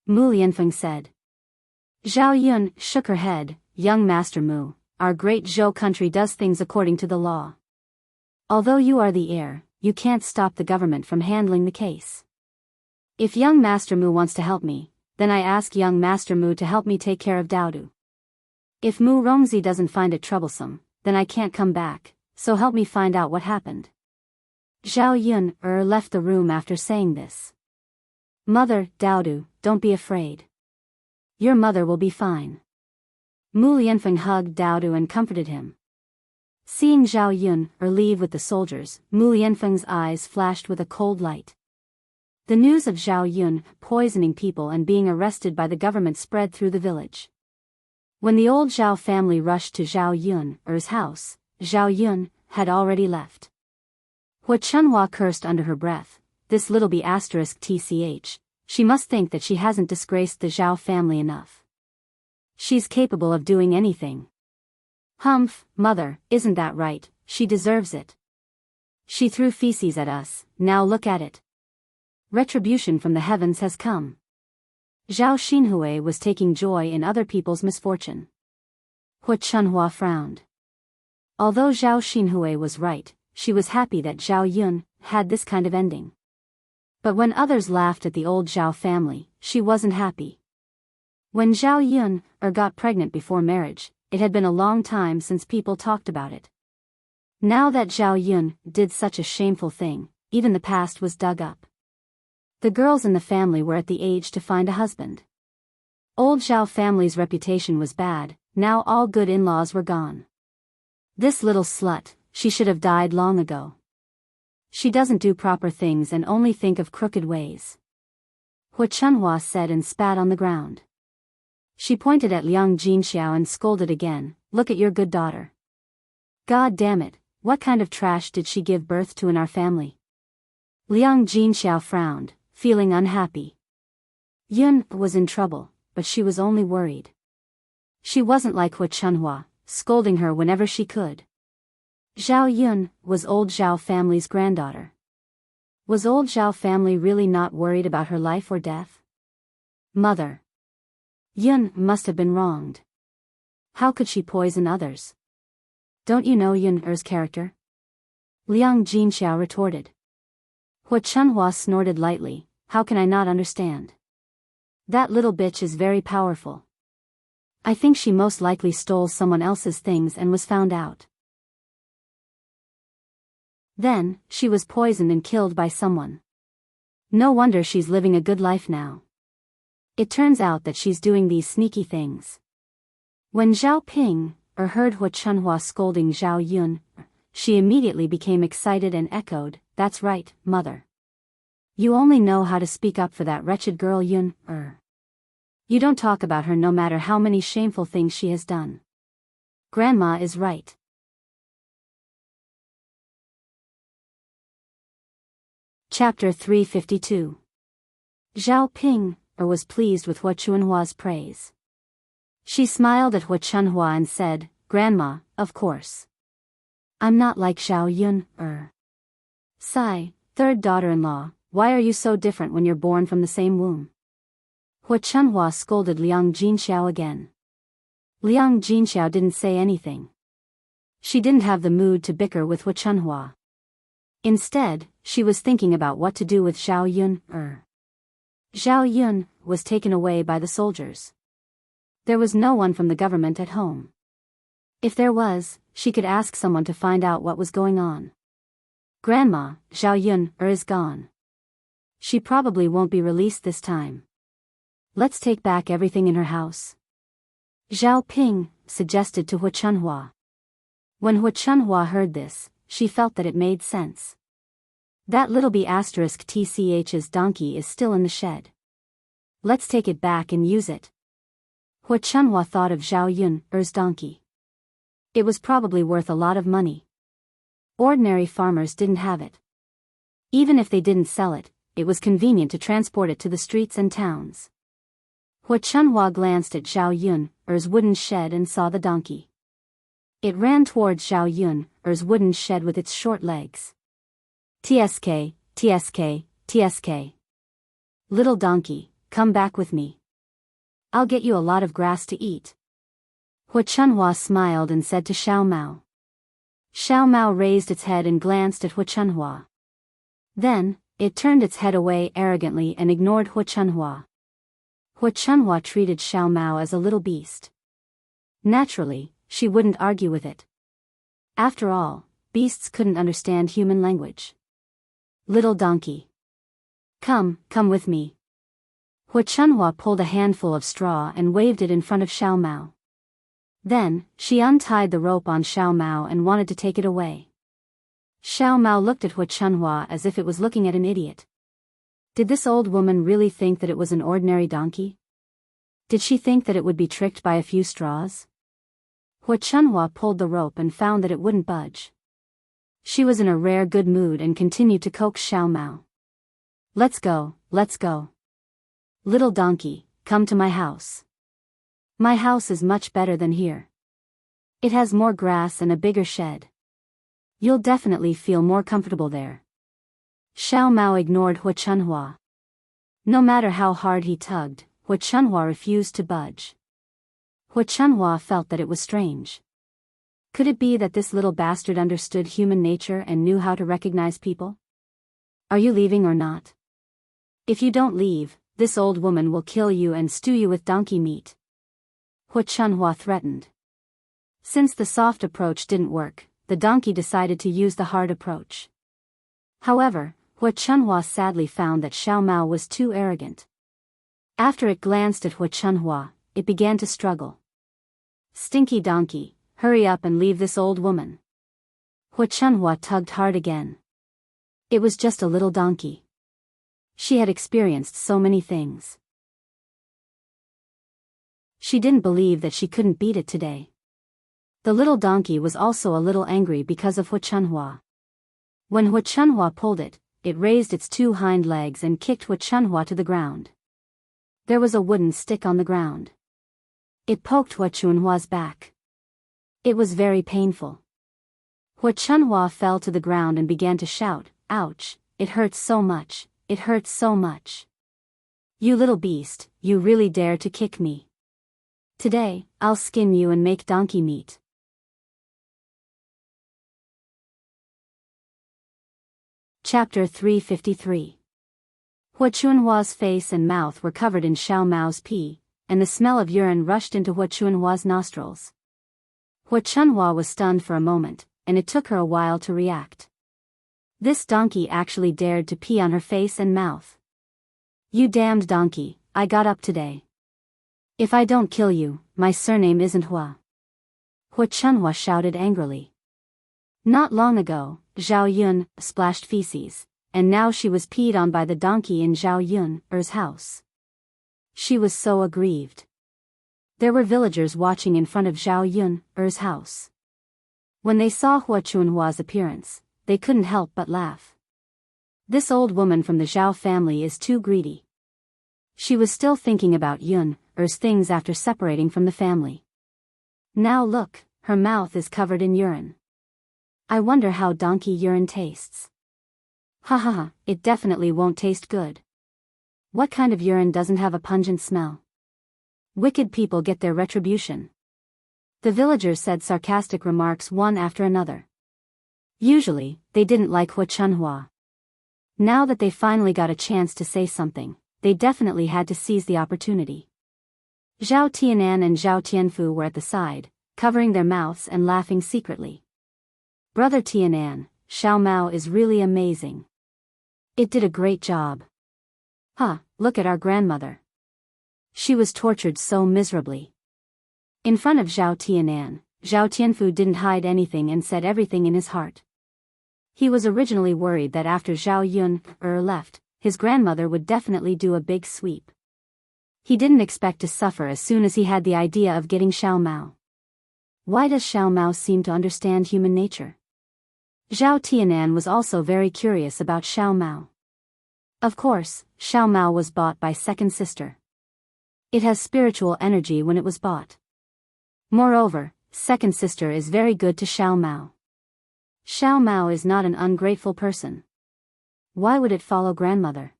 Mu Lianfeng said. Zhao Yun shook her head, young Master Mu, our great Zhou country does things according to the law. Although you are the heir, you can't stop the government from handling the case. If young Master Mu wants to help me, then I ask young Master Mu to help me take care of Daodu. If Mu Rongzi doesn't find it troublesome, then I can't come back, so help me find out what happened. Zhao Yun left the room after saying this. Mother, Daodu, don't be afraid. Your mother will be fine. Mu Lianfeng hugged Daodu and comforted him. Seeing Zhao Yun leave with the soldiers, Mu Lianfeng's eyes flashed with a cold light. The news of Zhao Yun poisoning people and being arrested by the government spread through the village. When the old Zhao family rushed to Zhao Yun's house, Zhao Yun had already left. Hua Chunhua cursed under her breath, this little b*****, she must think that she hasn't disgraced the Zhao family enough. She's capable of doing anything. Humph, mother, isn't that right, she deserves it. She threw feces at us, now look at it. Retribution from the heavens has come. Zhao Xinhui was taking joy in other people's misfortune. Hua Chunhua frowned. Although Zhao Xinhui was right, she was happy that Zhao Yun had this kind of ending. But when others laughed at the old Zhao family, she wasn't happy. When Zhao Yun got pregnant before marriage, it had been a long time since people talked about it. Now that Zhao Yun did such a shameful thing, even the past was dug up. The girls in the family were at the age to find a husband. Old Zhao family's reputation was bad, now all good in-laws were gone. This little slut, she should have died long ago. She doesn't do proper things and only think of crooked ways. Hua Chunhua said and spat on the ground. She pointed at Liang Jinxiao and scolded again, "Look at your good daughter. God damn it, what kind of trash did she give birth to in our family?" Liang Jinxiao frowned, feeling unhappy. Yun was in trouble, but she was only worried. She wasn't like Hu Chunhua, scolding her whenever she could. Zhao Yun was old Zhao family's granddaughter. Was old Zhao family really not worried about her life or death? Mother. Yun must have been wronged. How could she poison others? Don't you know Yun Er's character? Liang Jinxiao retorted. Hu Chunhua snorted lightly, "How can I not understand? That little bitch is very powerful. I think she most likely stole someone else's things and was found out. Then, she was poisoned and killed by someone. No wonder she's living a good life now. It turns out that she's doing these sneaky things." When Zhao Ping heard Hu Chunhua scolding Zhao Yun, she immediately became excited and echoed, "That's right, mother. You only know how to speak up for that wretched girl Yun. You don't talk about her no matter how many shameful things she has done. Grandma is right." Chapter 352. Zhao Ping was pleased with Hu Chunhua's praise. She smiled at Hu Chunhua and said, "Grandma, of course. I'm not like Zhao Yun. Sai, third daughter-in-law, why are you so different when you're born from the same womb?" Hu Chunhua scolded Liang Jinxiao again. Liang Jinxiao didn't say anything. She didn't have the mood to bicker with Hu Chunhua. Instead, she was thinking about what to do with Zhao Yun. Zhao Yun was taken away by the soldiers. There was no one from the government at home. If there was, she could ask someone to find out what was going on. "Grandma, Zhao Yun is gone. She probably won't be released this time. Let's take back everything in her house," Zhao Ping suggested to Hu Chunhua. When Hu Chunhua heard this, she felt that it made sense. That little B***TCH's donkey is still in the shed. Let's take it back and use it. Hu Chunhua thought of Zhao Yun's donkey. It was probably worth a lot of money. Ordinary farmers didn't have it. Even if they didn't sell it, it was convenient to transport it to the streets and towns. Hu Chunhua glanced at Zhao Yun's wooden shed and saw the donkey. It ran towards Zhao Yun's wooden shed with its short legs. "TSK, TSK, TSK. Little donkey, come back with me. I'll get you a lot of grass to eat." Hu Chunhua smiled and said to Xiao Mao. Xiao Mao raised its head and glanced at Hu Chunhua. Then, it turned its head away arrogantly and ignored Hu Chunhua. Hu Chunhua treated Xiao Mao as a little beast. Naturally, she wouldn't argue with it. After all, beasts couldn't understand human language. "Little donkey. Come with me." Hu Chunhua pulled a handful of straw and waved it in front of Xiao Mao. Then, she untied the rope on Xiao Mao and wanted to take it away. Xiao Mao looked at Hu Chunhua as if it was looking at an idiot. Did this old woman really think that it was an ordinary donkey? Did she think that it would be tricked by a few straws? Hu Chunhua pulled the rope and found that it wouldn't budge. She was in a rare good mood and continued to coax Xiao Mao. Let's go. Little donkey, come to my house. My house is much better than here. It has more grass and a bigger shed. You'll definitely feel more comfortable there." Xiao Mao ignored Hu Chunhua. No matter how hard he tugged, Hu Chunhua refused to budge. Hu Chunhua felt that it was strange. Could it be that this little bastard understood human nature and knew how to recognize people? "Are you leaving or not? If you don't leave, this old woman will kill you and stew you with donkey meat," Hu Chunhua threatened. Since the soft approach didn't work, the donkey decided to use the hard approach. However, Hu Chunhua sadly found that Xiao Mao was too arrogant. After it glanced at Hu Chunhua, it began to struggle. "Stinky donkey, hurry up and leave this old woman." Hu Chunhua tugged hard again. It was just a little donkey. She had experienced so many things. She didn't believe that she couldn't beat it today. The little donkey was also a little angry because of Hu Chunhua. When Hu Chunhua pulled it, it raised its 2 hind legs and kicked Hu Chunhua to the ground. There was a wooden stick on the ground. It poked Hu Chunhua's back. It was very painful. Hu Chunhua fell to the ground and began to shout, "Ouch, it hurts so much, it hurts so much. You little beast, you really dare to kick me. Today, I'll skin you and make donkey meat." Chapter 353. Hu Chunhua's face and mouth were covered in Xiao Mao's pee, and the smell of urine rushed into Hu Chunhua's nostrils. Hu Chunhua was stunned for a moment, and it took her a while to react. This donkey actually dared to pee on her face and mouth. "You damned donkey, I got up today. If I don't kill you, my surname isn't Hua." Hu Chunhua shouted angrily. Not long ago, Zhao Yun splashed feces, and now she was peed on by the donkey in Zhao Yun's house. She was so aggrieved. There were villagers watching in front of Zhao Yun's house. When they saw Hu Chunhua's appearance, they couldn't help but laugh. This old woman from the Zhao family is too greedy. She was still thinking about Yun's things after separating from the family. Now look, her mouth is covered in urine. I wonder how donkey urine tastes. Ha ha ha, it definitely won't taste good. What kind of urine doesn't have a pungent smell? Wicked people get their retribution. The villagers said sarcastic remarks one after another. Usually, they didn't like Hu Chunhua. Now that they finally got a chance to say something, they definitely had to seize the opportunity. Zhao Tianan and Zhao Tianfu were at the side, covering their mouths and laughing secretly. "Brother Tianan, Xiao Mao is really amazing. It did a great job. Huh, look at our grandmother. She was tortured so miserably." In front of Zhao Tianan, Zhao Tianfu didn't hide anything and said everything in his heart. He was originally worried that after Zhao Yun left, his grandmother would definitely do a big sweep. He didn't expect to suffer as soon as he had the idea of getting Xiao Mao. Why does Xiao Mao seem to understand human nature? Zhao Tianan was also very curious about Xiao Mao. Of course, Xiao Mao was bought by second sister. It has spiritual energy when it was bought. Moreover, second sister is very good to Xiao Mao. Xiao Mao is not an ungrateful person. Why would it follow grandmother?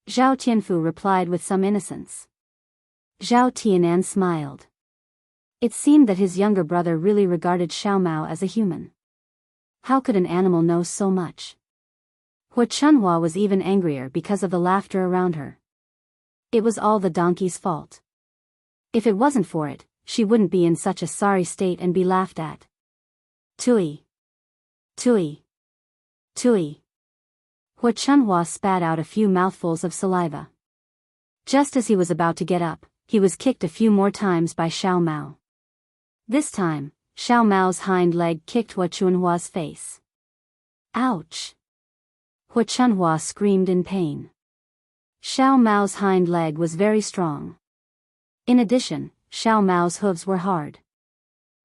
Zhao Tianfu replied with some innocence. Zhao Tianan smiled. It seemed that his younger brother really regarded Xiao Mao as a human. How could an animal know so much? Hu Chunhua was even angrier because of the laughter around her. It was all the donkey's fault. If it wasn't for it, she wouldn't be in such a sorry state and be laughed at. Tui. Tui. Tui. Hu Chunhua spat out a few mouthfuls of saliva. Just as he was about to get up, he was kicked a few more times by Xiao Mao. This time, Xiao Mao's hind leg kicked Hu Chunhua's face. Ouch! Hu Chunhua screamed in pain. Xiao Mao's hind leg was very strong. In addition, Xiao Mao's hooves were hard.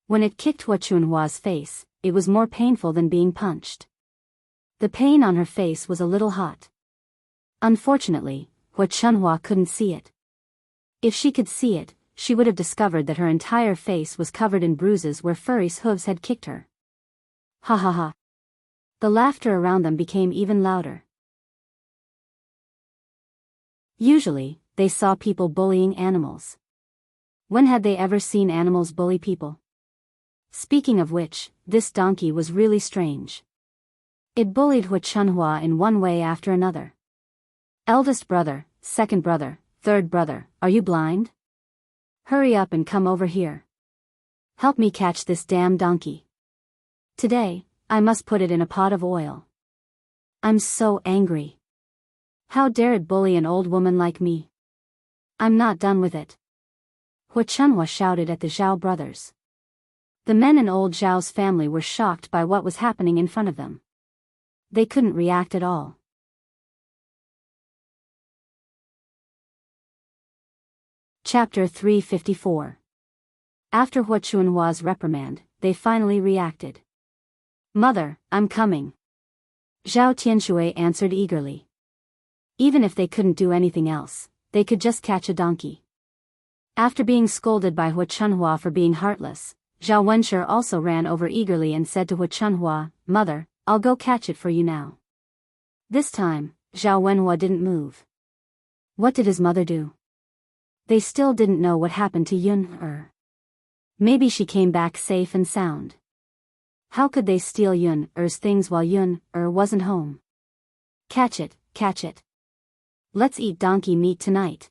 When it kicked Hu Chunhua's face, it was more painful than being punched. The pain on her face was a little hot. Unfortunately, Hu Chunhua couldn't see it. If she could see it, she would have discovered that her entire face was covered in bruises where furry's hooves had kicked her. Ha ha ha. The laughter around them became even louder. Usually, they saw people bullying animals. When had they ever seen animals bully people? Speaking of which, this donkey was really strange. It bullied Hu Chunhua in one way after another. Eldest brother, second brother, third brother, are you blind? Hurry up and come over here. Help me catch this damn donkey. Today, I must put it in a pot of oil. I'm so angry. How dare it bully an old woman like me? I'm not done with it. Hu Chunhua shouted at the Zhao brothers. The men in old Zhao's family were shocked by what was happening in front of them. They couldn't react at all. Chapter 354. After Hua Chuanhua's reprimand, they finally reacted. Mother, I'm coming. Zhao Tianshui answered eagerly. Even if they couldn't do anything else, they could just catch a donkey. After being scolded by Hua Chunhua for being heartless, Zhao Wenshi also ran over eagerly and said to Hua Chunhua, Mother, I'll go catch it for you now. This time, Zhao Wenhua didn't move. What did his mother do? They still didn't know what happened to Yun-er. Maybe she came back safe and sound. How could they steal Yun-er's things while Yun-er wasn't home? Catch it, catch it. Let's eat donkey meat tonight.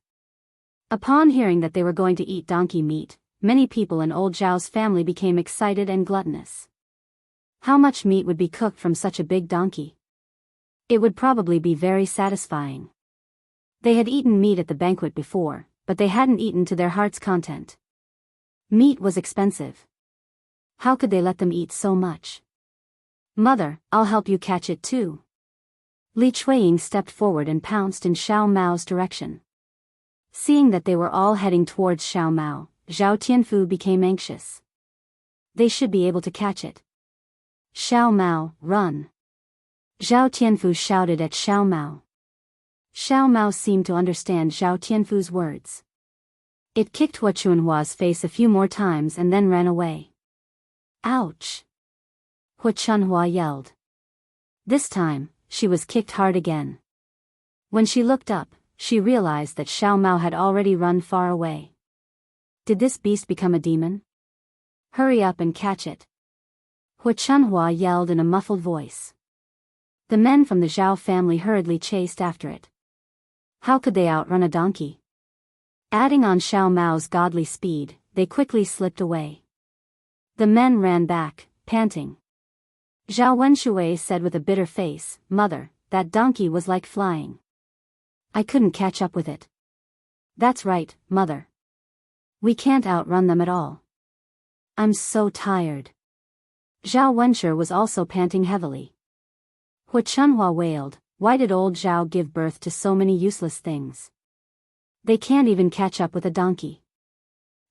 Upon hearing that they were going to eat donkey meat, many people in old Zhao's family became excited and gluttonous. How much meat would be cooked from such a big donkey? It would probably be very satisfying. They had eaten meat at the banquet before, but they hadn't eaten to their heart's content. Meat was expensive. How could they let them eat so much? Mother, I'll help you catch it too. Li Chuiying stepped forward and pounced in Xiao Mao's direction. Seeing that they were all heading towards Xiao Mao, Zhao Tianfu became anxious. They should be able to catch it. Xiao Mao, run! Zhao Tianfu shouted at Xiao Mao. Xiao Mao seemed to understand Zhao Tianfu's words. It kicked Hua Chunhua's face a few more times and then ran away. Ouch! Hua Chunhua yelled. This time, she was kicked hard again. When she looked up, she realized that Xiao Mao had already run far away. Did this beast become a demon? Hurry up and catch it. Hua Chunhua yelled in a muffled voice. The men from the Zhao family hurriedly chased after it. How could they outrun a donkey? Adding on Xiao Mao's godly speed, they quickly slipped away. The men ran back, panting. Zhao Wenshui said with a bitter face, Mother, that donkey was like flying. I couldn't catch up with it. That's right, Mother. We can't outrun them at all. I'm so tired. Zhao Wenshi was also panting heavily. Hua Chunhua wailed, why did old Zhao give birth to so many useless things? They can't even catch up with a donkey.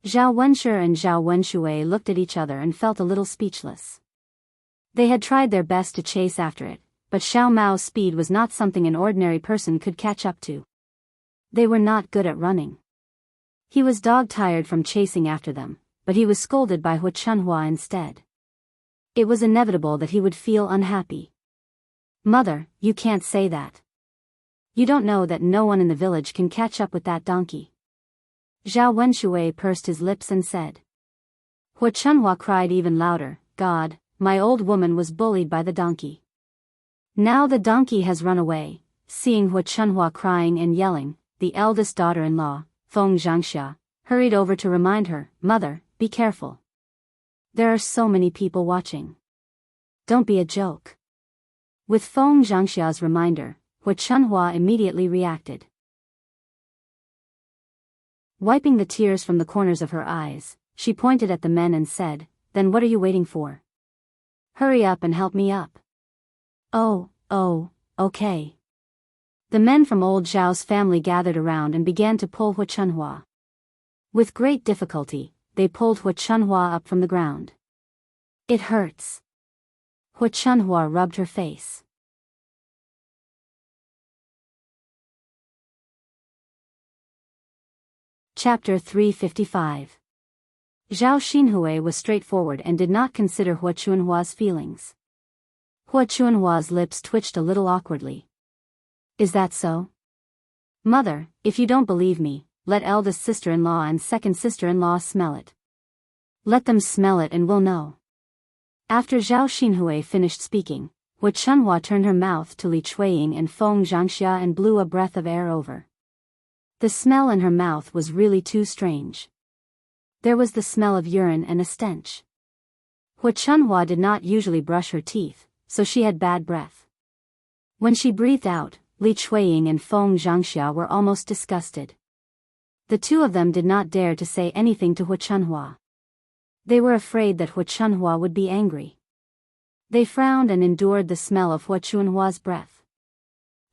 Zhao Wenshi and Zhao Wenshui looked at each other and felt a little speechless. They had tried their best to chase after it, but Xiao Mao's speed was not something an ordinary person could catch up to. They were not good at running. He was dog-tired from chasing after them, but he was scolded by Hua Chunhua instead. It was inevitable that he would feel unhappy. Mother, you can't say that. You don't know that no one in the village can catch up with that donkey. Zhao Wenshui pursed his lips and said. Hua Chunhua cried even louder, God, my old woman was bullied by the donkey. Now the donkey has run away. Seeing Hua Chunhua crying and yelling, the eldest daughter-in-law, Feng Zhangxia, hurried over to remind her, Mother, be careful. There are so many people watching. Don't be a joke. With Feng Zhangxia's reminder, Hua Chunhua immediately reacted. Wiping the tears from the corners of her eyes, she pointed at the men and said, Then what are you waiting for? Hurry up and help me up. Oh, okay. The men from old Zhao's family gathered around and began to pull Hua Chunhua. With great difficulty, they pulled Hua Chunhua up from the ground. It hurts. Hua Chunhua rubbed her face. Chapter 355. Zhao Xinhui was straightforward and did not consider Hua Chunhua's feelings. Hua Chunhua's lips twitched a little awkwardly. Is that so? Mother, if you don't believe me, let eldest sister-in-law and second sister-in-law smell it. Let them smell it and we'll know. After Zhao Xinhui finished speaking, Hua Chunhua turned her mouth to Li Chuiying and Feng Zhangxia and blew a breath of air over. The smell in her mouth was really too strange. There was the smell of urine and a stench. Hua Chunhua did not usually brush her teeth, so she had bad breath. When she breathed out, Li Chuiying and Feng Zhangxia were almost disgusted. The two of them did not dare to say anything to Hua Chunhua. They were afraid that Hua Chunhua would be angry. They frowned and endured the smell of Hua Chunhua's breath.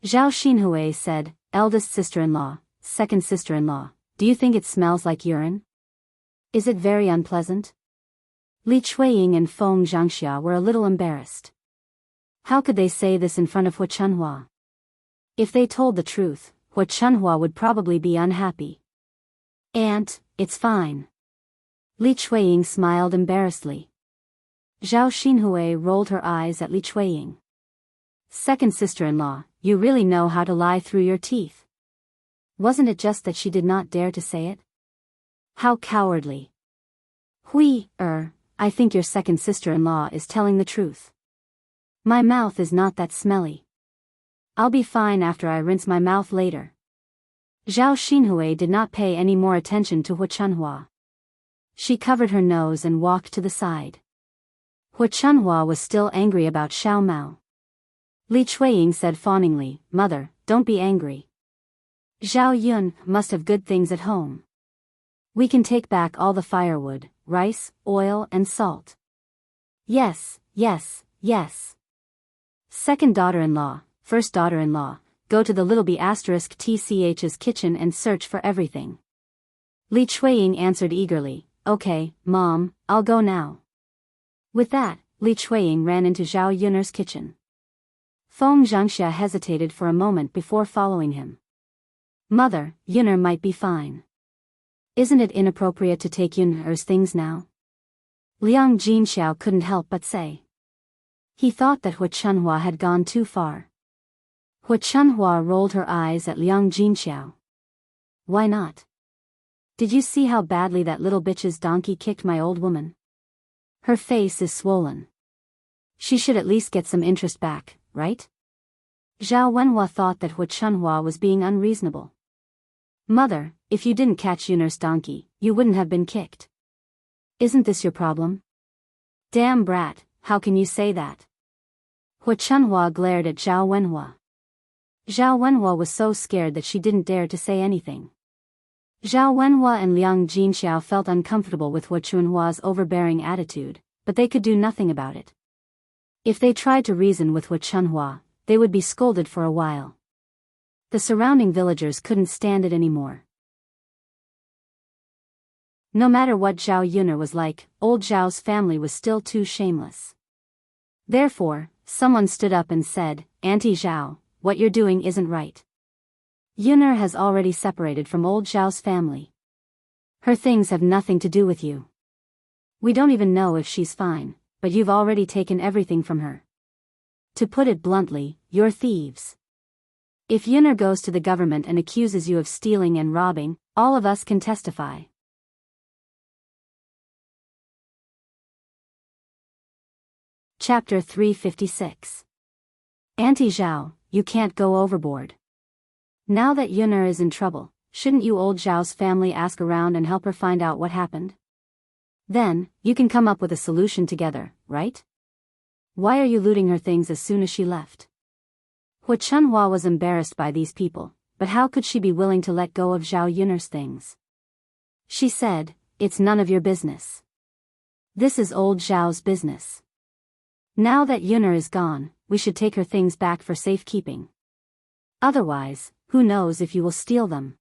Zhao Xinhui said, Eldest sister-in-law, second sister-in-law, do you think it smells like urine? Is it very unpleasant? Li Chuiying and Feng Zhangxia were a little embarrassed. How could they say this in front of Hu Chunhua? If they told the truth, Hu Chunhua would probably be unhappy. Aunt, it's fine. Li Chuiying smiled embarrassedly. Zhao Xinhui rolled her eyes at Li Chuiying. Second sister-in-law, you really know how to lie through your teeth. Wasn't it just that she did not dare to say it? How cowardly. I think your second sister-in-law is telling the truth. My mouth is not that smelly. I'll be fine after I rinse my mouth later. Zhao Xinhui did not pay any more attention to Hu Chunhua. She covered her nose and walked to the side. Hu Chunhua was still angry about Xiao Mao. Li Chuiying said fawningly, Mother, don't be angry. Zhao Yun must have good things at home. We can take back all the firewood, rice, oil and salt. Yes. Second daughter-in-law, first daughter-in-law, go to the little B*TCH's kitchen and search for everything. Li Chuiying answered eagerly, Okay, Mom, I'll go now. With that, Li Chuiying ran into Zhao Yun'er's kitchen. Feng Zhangxia hesitated for a moment before following him. Mother, Yun'er might be fine. Isn't it inappropriate to take Yun'er's things now? Liang Jinxiao couldn't help but say. He thought that Hu Chunhua had gone too far. Hu Chunhua rolled her eyes at Liang Jinxiao. Why not? Did you see how badly that little bitch's donkey kicked my old woman? Her face is swollen. She should at least get some interest back, right? Zhao Wenhua thought that Hu Chunhua was being unreasonable. Mother, if you didn't catch Yun'er's donkey, you wouldn't have been kicked. Isn't this your problem? Damn brat, how can you say that? Hu Chunhua glared at Zhao Wenhua. Zhao Wenhua was so scared that she didn't dare to say anything. Zhao Wenhua and Liang Jinxiao felt uncomfortable with Hu Chunhua's overbearing attitude, but they could do nothing about it. If they tried to reason with Hu Chunhua, they would be scolded for a while. The surrounding villagers couldn't stand it anymore. No matter what Zhao Yun'er was like, old Zhao's family was still too shameless. Therefore, someone stood up and said, Auntie Zhao, what you're doing isn't right. Yun'er has already separated from old Zhao's family. Her things have nothing to do with you. We don't even know if she's fine, but you've already taken everything from her. To put it bluntly, you're thieves. If Yun'er goes to the government and accuses you of stealing and robbing, all of us can testify. Chapter 356. Auntie Zhao, you can't go overboard. Now that Yun'er is in trouble, shouldn't you old Zhao's family ask around and help her find out what happened? Then, you can come up with a solution together, right? Why are you looting her things as soon as she left? Hu Chunhua was embarrassed by these people, but how could she be willing to let go of Zhao Yun'er's things? She said, It's none of your business. This is old Zhao's business. Now that Yun'er is gone, we should take her things back for safekeeping. Otherwise, who knows if you will steal them?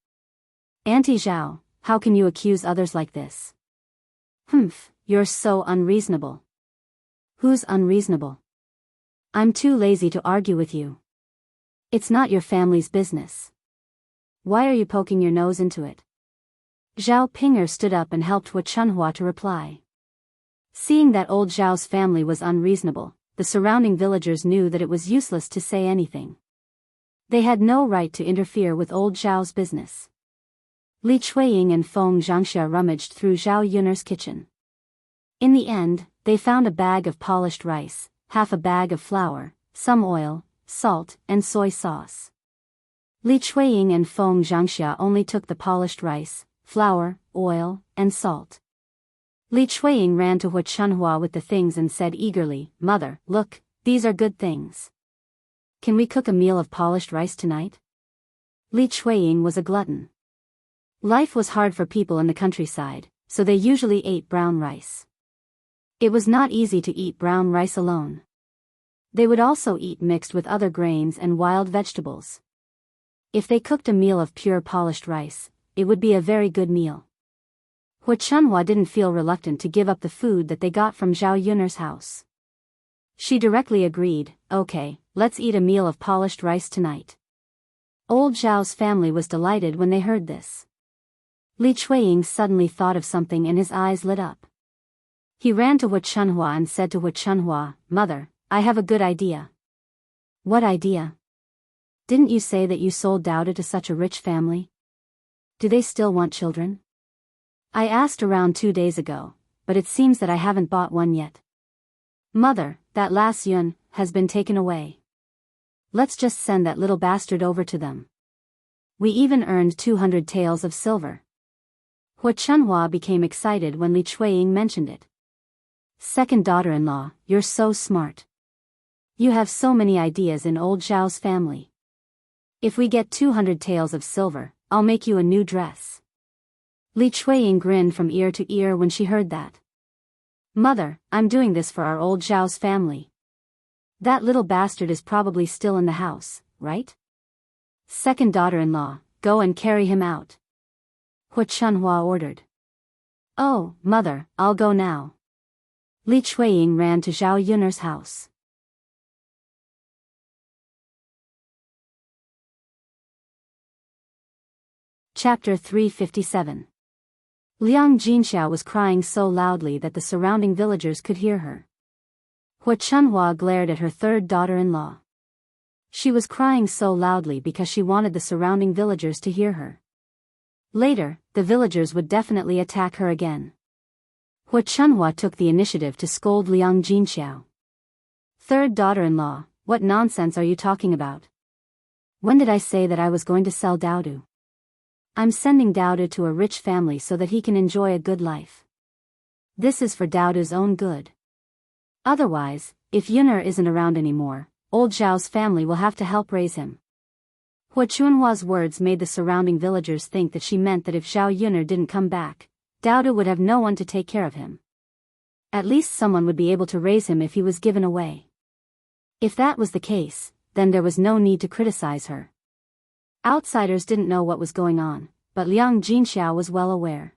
Auntie Zhao, how can you accuse others like this? You're so unreasonable. Who's unreasonable? I'm too lazy to argue with you. It's not your family's business. Why are you poking your nose into it? Zhao Pinger stood up and helped Hu Chunhua to reply. Seeing that old Zhao's family was unreasonable, the surrounding villagers knew that it was useless to say anything. They had no right to interfere with old Zhao's business. Li Chuiying and Feng Zhangxia rummaged through Zhao Yun'er's kitchen. In the end, they found a bag of polished rice, half a bag of flour, some oil, salt, and soy sauce. Li Chuiying and Feng Zhangxia only took the polished rice, flour, oil, and salt. Li Chuiying ran to Hu Chunhua with the things and said eagerly, Mother, look, these are good things. Can we cook a meal of polished rice tonight? Li Chuiying was a glutton. Life was hard for people in the countryside, so they usually ate brown rice. It was not easy to eat brown rice alone. They would also eat mixed with other grains and wild vegetables. If they cooked a meal of pure polished rice, it would be a very good meal. Hu Chunhua didn't feel reluctant to give up the food that they got from Zhao Yun'er's house. She directly agreed, okay, let's eat a meal of polished rice tonight. Old Zhao's family was delighted when they heard this. Li Chuiying suddenly thought of something and his eyes lit up. He ran to Hu Chunhua and said to Hu Chunhua, "Mother, I have a good idea." "What idea? Didn't you say that you sold Dowda to such a rich family? Do they still want children?" "I asked around 2 days ago, but it seems that I haven't bought one yet." "Mother, that last Yun has been taken away. Let's just send that little bastard over to them. We even earned 200 taels of silver." Hu Chunhua became excited when Li Chuiying mentioned it. "Second daughter-in-law, you're so smart. You have so many ideas in old Zhao's family. If we get 200 taels of silver, I'll make you a new dress." Li Chuiying grinned from ear to ear when she heard that. "Mother, I'm doing this for our old Zhao's family. That little bastard is probably still in the house, right? Second daughter-in-law, go and carry him out." Hu Chunhua ordered. "Oh, mother, I'll go now." Li Chuiying ran to Zhao Yun'er's house. Chapter 357. Liang Jinxiao was crying so loudly that the surrounding villagers could hear her. Hu Chunhua glared at her third daughter-in-law. She was crying so loudly because she wanted the surrounding villagers to hear her. Later, the villagers would definitely attack her again. Hu Chunhua took the initiative to scold Liang Jinxiao. "Third daughter-in-law, what nonsense are you talking about? When did I say that I was going to sell Dowdu? I'm sending Dowdu to a rich family so that he can enjoy a good life. This is for Dowdu's own good. Otherwise, if Yun'er isn't around anymore, old Zhao's family will have to help raise him." Hu Chunhua's words made the surrounding villagers think that she meant that if Zhao Yun'er didn't come back, Dowdu would have no one to take care of him. At least someone would be able to raise him if he was given away. If that was the case, then there was no need to criticize her. Outsiders didn't know what was going on, but Liang Jinxiao was well aware.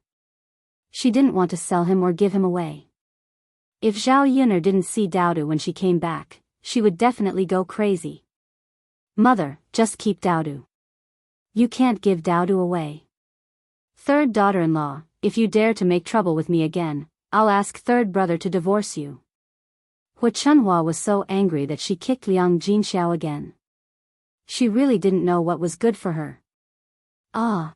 She didn't want to sell him or give him away. If Zhao Yun'er didn't see Dowdu when she came back, she would definitely go crazy. "Mother, just keep Dowdu. You can't give Dowdu away. Third daughter-in-law, if you dare to make trouble with me again, I'll ask third brother to divorce you." Hu Chunhua was so angry that she kicked Liang Jinxiao again. She really didn't know what was good for her. Ah!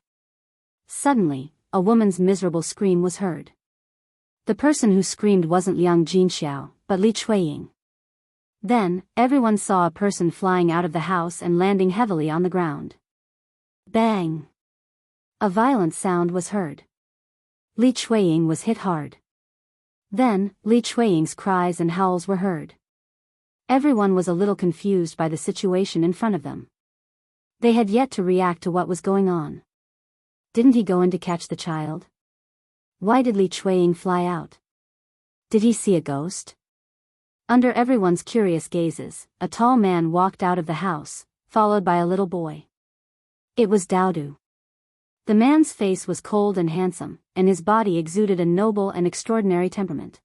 Suddenly, a woman's miserable scream was heard. The person who screamed wasn't Liang Jinxiao, but Li Chuiying. Then, everyone saw a person flying out of the house and landing heavily on the ground. Bang! A violent sound was heard. Li Chuiying was hit hard. Then, Li Chuiying's cries and howls were heard. Everyone was a little confused by the situation in front of them. They had yet to react to what was going on. Didn't he go in to catch the child? Why did Li Chuiying fly out? Did he see a ghost? Under everyone's curious gazes, a tall man walked out of the house, followed by a little boy. It was Dowdu. The man's face was cold and handsome, and his body exuded a noble and extraordinary temperament.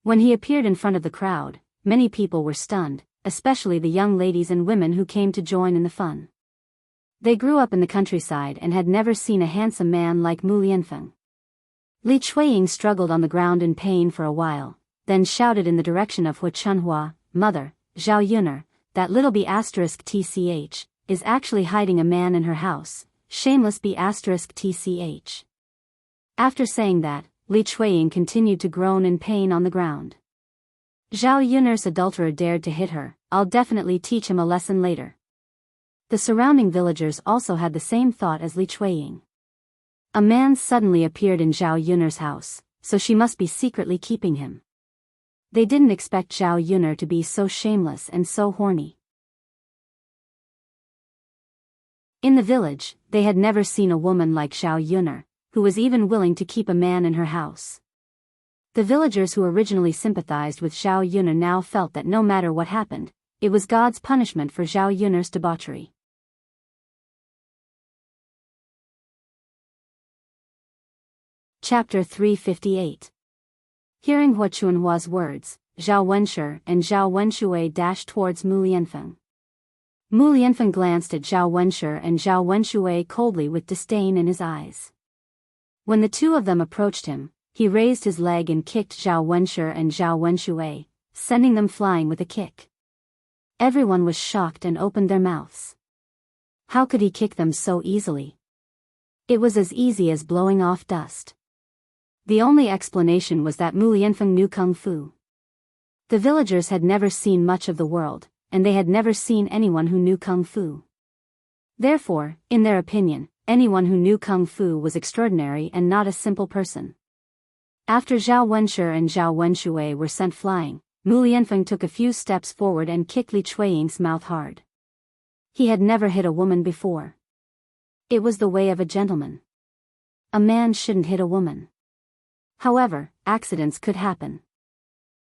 When he appeared in front of the crowd, many people were stunned, especially the young ladies and women who came to join in the fun. They grew up in the countryside and had never seen a handsome man like Mu Lianfeng. Li Chuiying struggled on the ground in pain for a while, then shouted in the direction of Hu Chunhua, "Mother, Zhao Yun'er, that little B*tch, is actually hiding a man in her house, shameless B*tch." After saying that, Li Chuiying continued to groan in pain on the ground. "Zhao Yun'er's adulterer dared to hit her, I'll definitely teach him a lesson later." The surrounding villagers also had the same thought as Li Chuiying. A man suddenly appeared in Zhao Yun'er's house, so she must be secretly keeping him. They didn't expect Zhao Yun'er to be so shameless and so horny. In the village, they had never seen a woman like Zhao Yun'er, who was even willing to keep a man in her house. The villagers who originally sympathized with Zhao Yun'er now felt that no matter what happened, it was God's punishment for Zhao Yun'er's debauchery. Chapter 358. Hearing Hua Chunhua's words, Zhao Wenshi and Zhao Wenshui dashed towards Mu Lianfeng. Mu Lianfeng glanced at Zhao Wenshi and Zhao Wenshui coldly with disdain in his eyes. When the two of them approached him, he raised his leg and kicked Zhao Wenshi and Zhao Wenshui, sending them flying with a kick. Everyone was shocked and opened their mouths. How could he kick them so easily? It was as easy as blowing off dust. The only explanation was that Mu Lianfeng knew kung fu. The villagers had never seen much of the world, and they had never seen anyone who knew kung fu. Therefore, in their opinion, anyone who knew kung fu was extraordinary and not a simple person. After Zhao Wenshi and Zhao Wenshui were sent flying, Mu Lianfeng took a few steps forward and kicked Li Chueying's mouth hard. He had never hit a woman before. It was the way of a gentleman. A man shouldn't hit a woman. However, accidents could happen.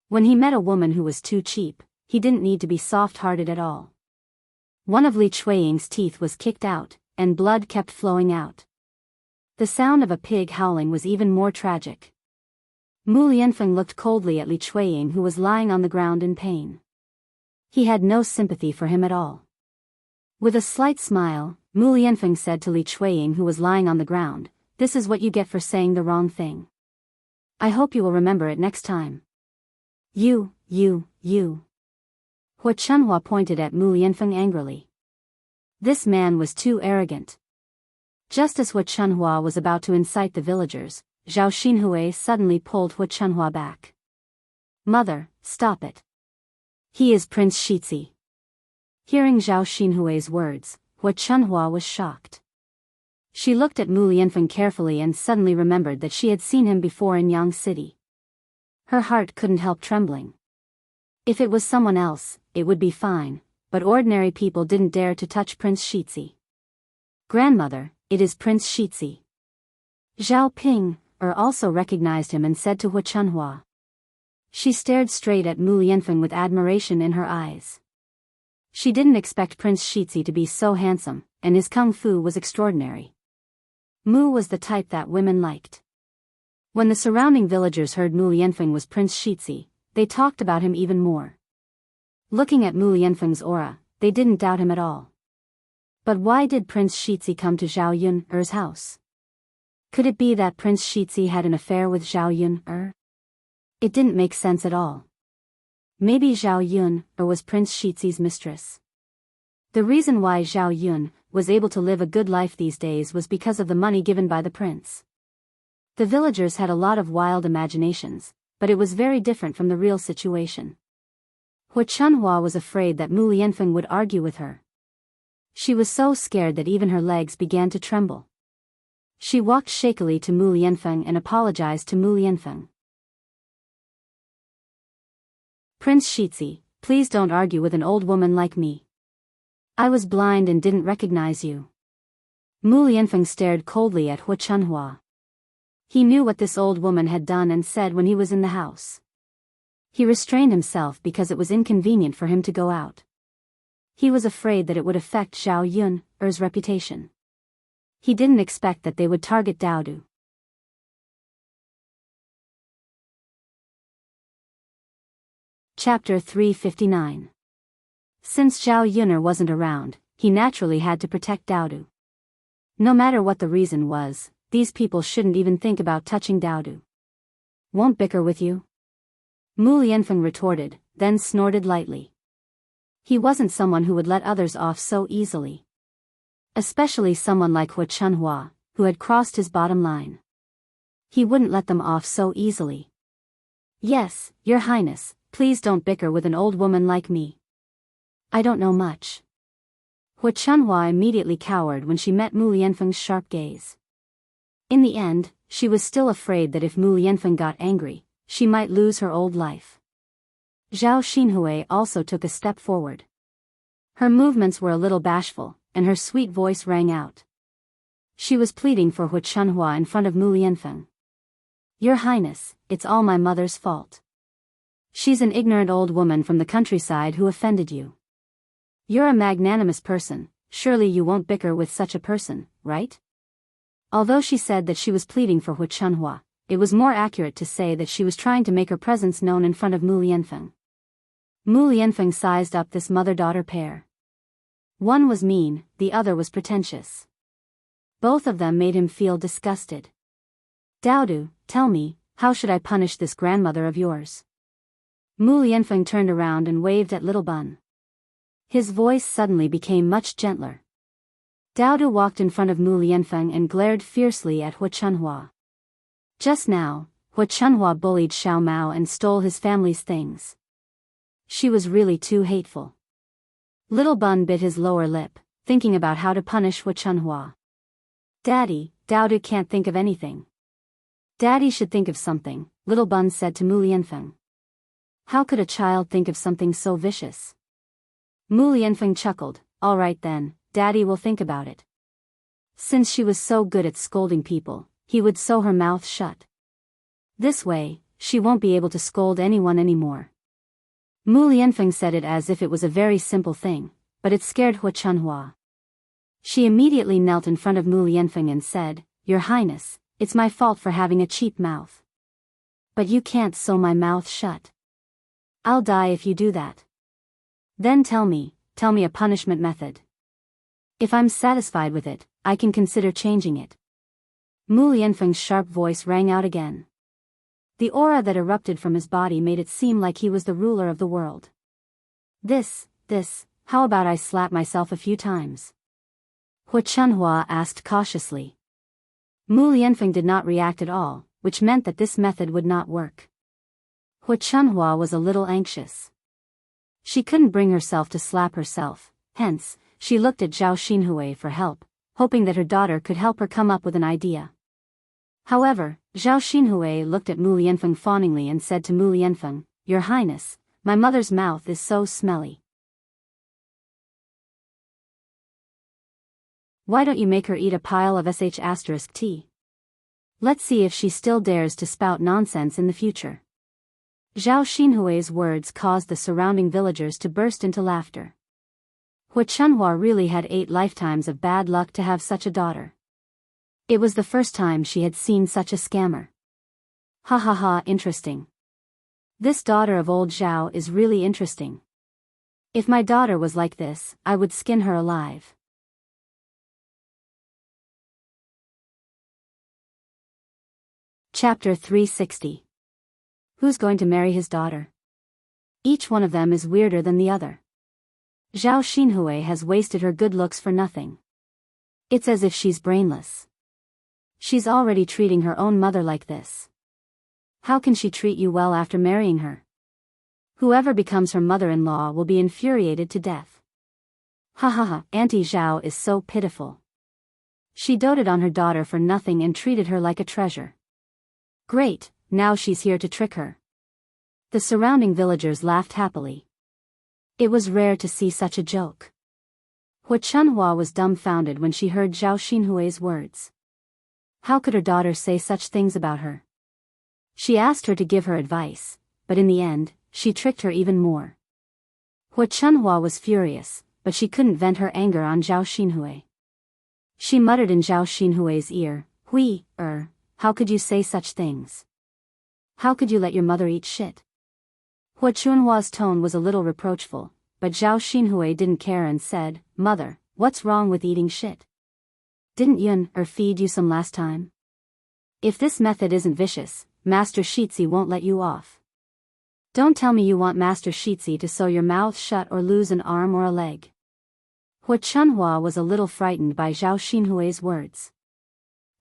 When he met a woman who was too cheap, he didn't need to be soft-hearted at all. One of Li Chueying's teeth was kicked out, and blood kept flowing out. The sound of a pig howling was even more tragic. Mu Lianfeng looked coldly at Li Chueying, who was lying on the ground in pain. He had no sympathy for him at all. With a slight smile, Mu Lianfeng said to Li Chueying, who was lying on the ground, "This is what you get for saying the wrong thing. I hope you will remember it next time." You. Hua Chunhua pointed at Mu Lianfeng angrily. This man was too arrogant. Just as Hua Chunhua was about to incite the villagers, Zhao Xinhui suddenly pulled Hua Chunhua back. "Mother, stop it. He is Prince Shizi." Hearing Zhao Xinhui's words, Hua Chunhua was shocked. She looked at Mu Lianfeng carefully and suddenly remembered that she had seen him before in Yang City. Her heart couldn't help trembling. If it was someone else, it would be fine, but ordinary people didn't dare to touch Prince Shizi. "Grandmother, it is Prince Shizi." Zhao Ping also recognized him and said to Hua Chunhua. She stared straight at Mu Lianfeng with admiration in her eyes. She didn't expect Prince Shizi to be so handsome, and his kung fu was extraordinary. Mu was the type that women liked. When the surrounding villagers heard Mu Lianfeng was Prince Shizi, they talked about him even more. Looking at Mu Lianfeng's aura, they didn't doubt him at all. But why did Prince Shizi come to Zhao Yun's house? Could it be that Prince Shizi had an affair with Zhao Yun? It didn't make sense at all. Maybe Zhao Yun was Prince Shizi's mistress. The reason why Zhao Yun was able to live a good life these days was because of the money given by the prince. The villagers had a lot of wild imaginations, but it was very different from the real situation. Hua Chunhua was afraid that Mu Lianfeng would argue with her. She was so scared that even her legs began to tremble. She walked shakily to Mu Lianfeng and apologized to Mu Lianfeng. "Prince Shizi, please don't argue with an old woman like me. I was blind and didn't recognize you." Mu Lianfeng stared coldly at Hua Chunhua. He knew what this old woman had done and said when he was in the house. He restrained himself because it was inconvenient for him to go out. He was afraid that it would affect Zhao Yun's reputation. He didn't expect that they would target Daodu. Chapter 359. Since Zhao Yun'er wasn't around, he naturally had to protect Daodu. No matter what the reason was, these people shouldn't even think about touching Daodu. "Won't bicker with you?" Mu Lianfeng retorted, then snorted lightly. He wasn't someone who would let others off so easily. Especially someone like Hua Chunhua, who had crossed his bottom line. He wouldn't let them off so easily. "Yes, Your Highness, please don't bicker with an old woman like me. I don't know much." Hua Chunhua immediately cowered when she met Mu Lianfeng's sharp gaze. In the end, she was still afraid that if Mu Lianfeng got angry, she might lose her old life. Zhao Xinhui also took a step forward. Her movements were a little bashful, and her sweet voice rang out. She was pleading for Hua Chunhua in front of Mu Lianfeng. "Your Highness, it's all my mother's fault. She's an ignorant old woman from the countryside who offended you. You're a magnanimous person, surely you won't bicker with such a person, right?" Although she said that she was pleading for Hua Chunhua, it was more accurate to say that she was trying to make her presence known in front of Mu Lianfeng. Mu Lianfeng sized up this mother-daughter pair. One was mean, the other was pretentious. Both of them made him feel disgusted. Daodu, tell me, how should I punish this grandmother of yours? Mu Lianfeng turned around and waved at Little Bun. His voice suddenly became much gentler. Daodu walked in front of Mu Lianfeng and glared fiercely at Hua Chunhua. Just now, Hua Chunhua bullied Xiao Mao and stole his family's things. She was really too hateful. Little Bun bit his lower lip, thinking about how to punish Hua Chunhua. Daddy, Daodu can't think of anything. Daddy should think of something, Little Bun said to Mu Lianfeng. How could a child think of something so vicious? Mu Lianfeng chuckled, all right then, Daddy will think about it. Since she was so good at scolding people, he would sew her mouth shut. This way, she won't be able to scold anyone anymore. Mu Lianfeng said it as if it was a very simple thing, but it scared Hua Chunhua. She immediately knelt in front of Mu Lianfeng and said, Your Highness, it's my fault for having a cheap mouth. But you can't sew my mouth shut. I'll die if you do that. Then tell me a punishment method. If I'm satisfied with it, I can consider changing it. Mu Lianfeng's sharp voice rang out again. The aura that erupted from his body made it seem like he was the ruler of the world. How about I slap myself a few times? Hua Chunhua asked cautiously. Mu Lianfeng did not react at all, which meant that this method would not work. Hua Chunhua was a little anxious. She couldn't bring herself to slap herself, hence, she looked at Zhao Xinhui for help, hoping that her daughter could help her come up with an idea. However, Zhao Xinhui looked at Mu Lianfeng fawningly and said to Mu Lianfeng, Your Highness, my mother's mouth is so smelly. Why don't you make her eat a pile of sh*t? Let's see if she still dares to spout nonsense in the future. Zhao Xinhui's words caused the surrounding villagers to burst into laughter. Hua Chunhua really had 8 lifetimes of bad luck to have such a daughter. It was the first time she had seen such a scammer. Ha ha ha, interesting. This daughter of old Zhao is really interesting. If my daughter was like this, I would skin her alive. Chapter 360. Who's going to marry his daughter? Each one of them is weirder than the other. Zhao Xinhui has wasted her good looks for nothing. It's as if she's brainless. She's already treating her own mother like this. How can she treat you well after marrying her? Whoever becomes her mother-in-law will be infuriated to death. Ha ha ha, Auntie Zhao is so pitiful. She doted on her daughter for nothing and treated her like a treasure. Great, now she's here to trick her. The surrounding villagers laughed happily. It was rare to see such a joke. Hua Chunhua was dumbfounded when she heard Zhao Xinhui's words. How could her daughter say such things about her? She asked her to give her advice, but in the end, she tricked her even more. Hua Chunhua was furious, but she couldn't vent her anger on Zhao Xinhui. She muttered in Zhao Xinhui's ear, how could you say such things? How could you let your mother eat shit? Hua Chunhua's tone was a little reproachful, but Zhao Xinhui didn't care and said, Mother, what's wrong with eating shit? Didn't Yun feed you some last time? If this method isn't vicious, Master Shitzi won't let you off. Don't tell me you want Master Shitzi to sew your mouth shut or lose an arm or a leg. Hua Chunhua was a little frightened by Zhao Xinhui's words.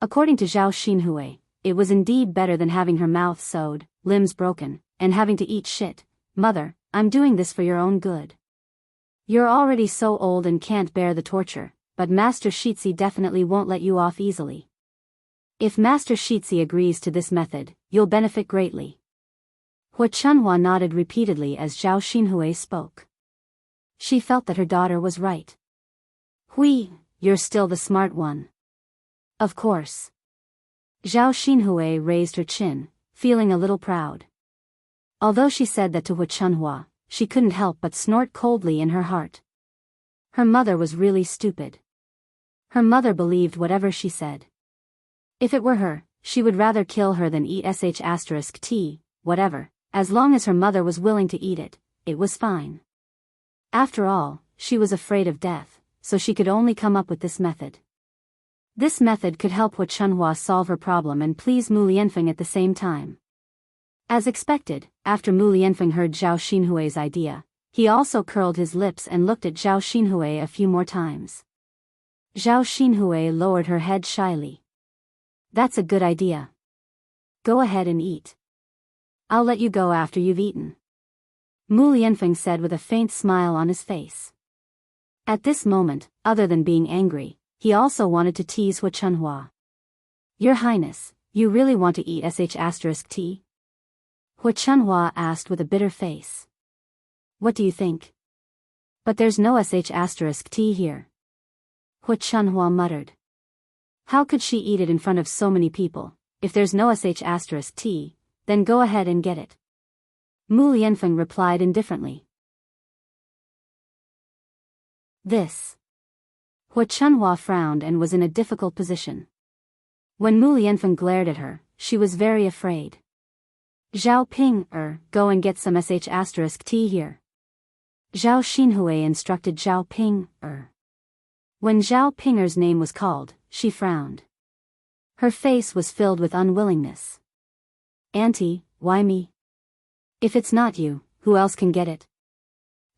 According to Zhao Xinhui, it was indeed better than having her mouth sewed, limbs broken, and having to eat shit. Mother, I'm doing this for your own good. You're already so old and can't bear the torture, but Master Shitzi definitely won't let you off easily. If Master Shitzi agrees to this method, you'll benefit greatly. Hua Chunhua nodded repeatedly as Zhao Xinhui spoke. She felt that her daughter was right. You're still the smart one. Of course. Zhao Xinhui raised her chin, feeling a little proud. Although she said that to Hua Chunhua, she couldn't help but snort coldly in her heart. Her mother was really stupid. Her mother believed whatever she said. If it were her, she would rather kill her than eat sh*t, whatever, as long as her mother was willing to eat it, it was fine. After all, she was afraid of death, so she could only come up with this method. This method could help Hu Chunhua solve her problem and please Mu Lianfeng at the same time. As expected, after Mu Lianfeng heard Zhao Xinhui's idea, he also curled his lips and looked at Zhao Xinhui a few more times. Zhao Xinhui lowered her head shyly. That's a good idea. Go ahead and eat. I'll let you go after you've eaten. Mu Lianfeng said with a faint smile on his face. At this moment, other than being angry, he also wanted to tease Hu Chunhua. Your Highness, you really want to eat sh*t? Hu Chunhua asked with a bitter face. What do you think? But there's no sh*t here. Hu Chunhua muttered. How could she eat it in front of so many people? If there's no sh*t, then go ahead and get it. Mu Lianfeng replied indifferently. This. Hu Chunhua frowned and was in a difficult position. When Mu Lianfeng glared at her, she was very afraid. Zhao Ping, go and get some sh*t here. Zhao Xinhui instructed Zhao Ping, When Zhao Pinger's name was called, she frowned. Her face was filled with unwillingness. Auntie, why me? If it's not you, who else can get it?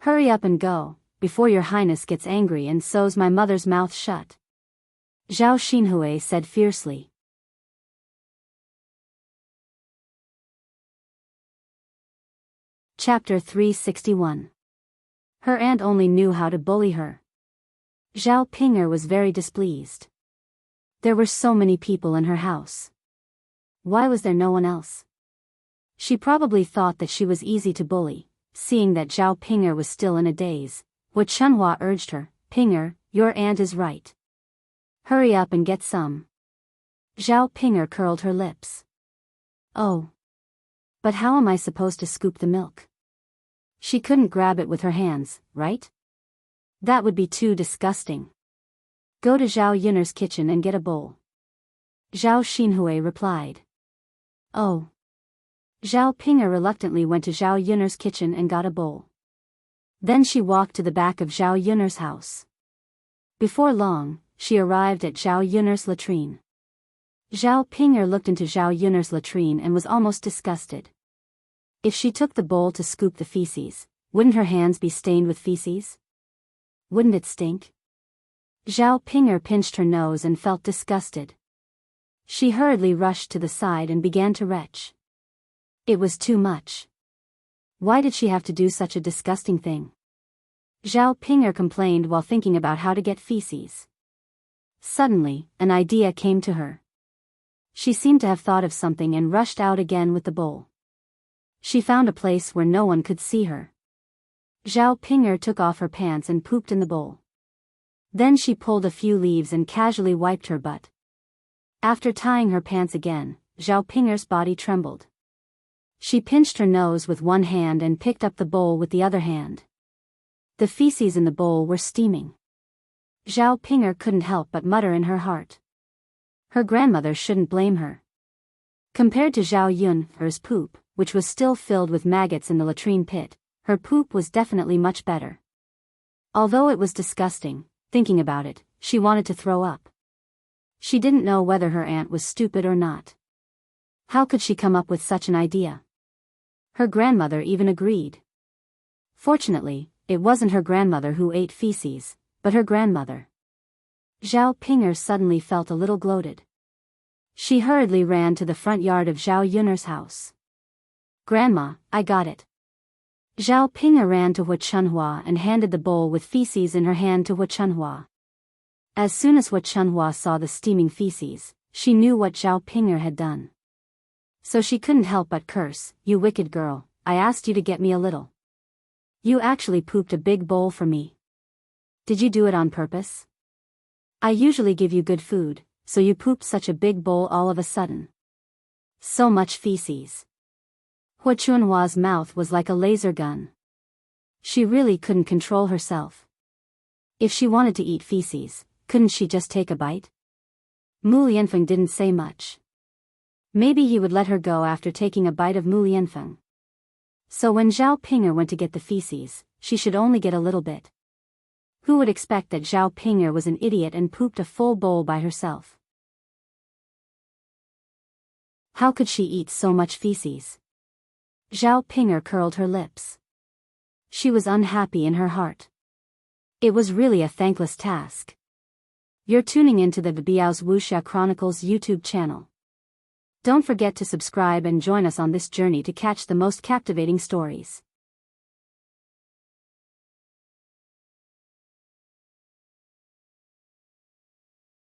Hurry up and go, before your Highness gets angry and sews my mother's mouth shut. Zhao Xinhui said fiercely. Chapter 361. Her aunt only knew how to bully her. Zhao Pinger was very displeased. There were so many people in her house. Why was there no one else? She probably thought that she was easy to bully. Seeing that Zhao Pinger was still in a daze, Hu Chunhua urged her, Pinger, your aunt is right. Hurry up and get some. Zhao Pinger curled her lips. Oh. But how am I supposed to scoop the milk? She couldn't grab it with her hands, right? That would be too disgusting. Go to Zhao Yun'er's kitchen and get a bowl. Zhao Xinhui replied. Oh. Zhao Pinger reluctantly went to Zhao Yun'er's kitchen and got a bowl. Then she walked to the back of Zhao Yun'er's house. Before long, she arrived at Zhao Yun'er's latrine. Zhao Pinger looked into Zhao Yun'er's latrine and was almost disgusted. If she took the bowl to scoop the feces, wouldn't her hands be stained with feces? Wouldn't it stink? Zhao Pinger pinched her nose and felt disgusted. She hurriedly rushed to the side and began to retch. It was too much. Why did she have to do such a disgusting thing? Zhao Pinger complained while thinking about how to get feces. Suddenly, an idea came to her. She seemed to have thought of something and rushed out again with the bowl. She found a place where no one could see her. Zhao Pinger took off her pants and pooped in the bowl. Then she pulled a few leaves and casually wiped her butt. After tying her pants again, Zhao Pinger's body trembled. She pinched her nose with one hand and picked up the bowl with the other hand. The feces in the bowl were steaming. Zhao Pinger couldn't help but mutter in her heart. Her grandmother shouldn't blame her. Compared to Zhao Yun'er's poop, which was still filled with maggots in the latrine pit, her poop was definitely much better. Although it was disgusting, thinking about it, she wanted to throw up. She didn't know whether her aunt was stupid or not. How could she come up with such an idea? Her grandmother even agreed. Fortunately, it wasn't her grandmother who ate feces, but her grandmother. Zhao Pinger suddenly felt a little gloated. She hurriedly ran to the front yard of Zhao Yun'er's house. Grandma, I got it. Zhao Pinger ran to Hu Chunhua and handed the bowl with feces in her hand to Hu Chunhua. As soon as Hu Chunhua saw the steaming feces, she knew what Zhao Pinger had done. So she couldn't help but curse, "You wicked girl, I asked you to get me a little. You actually pooped a big bowl for me. Did you do it on purpose? I usually give you good food, so you pooped such a big bowl all of a sudden. So much feces." Hu Chunhua's mouth was like a laser gun. She really couldn't control herself. If she wanted to eat feces, couldn't she just take a bite? Mu Lianfeng didn't say much. Maybe he would let her go after taking a bite of Mu Lianfeng. So when Zhao Pinger went to get the feces, she should only get a little bit. Who would expect that Zhao Pinger was an idiot and pooped a full bowl by herself? How could she eat so much feces? Zhao Pinger curled her lips. She was unhappy in her heart. It was really a thankless task. You're tuning into the Biyao's Wuxia Chronicles YouTube channel. Don't forget to subscribe and join us on this journey to catch the most captivating stories.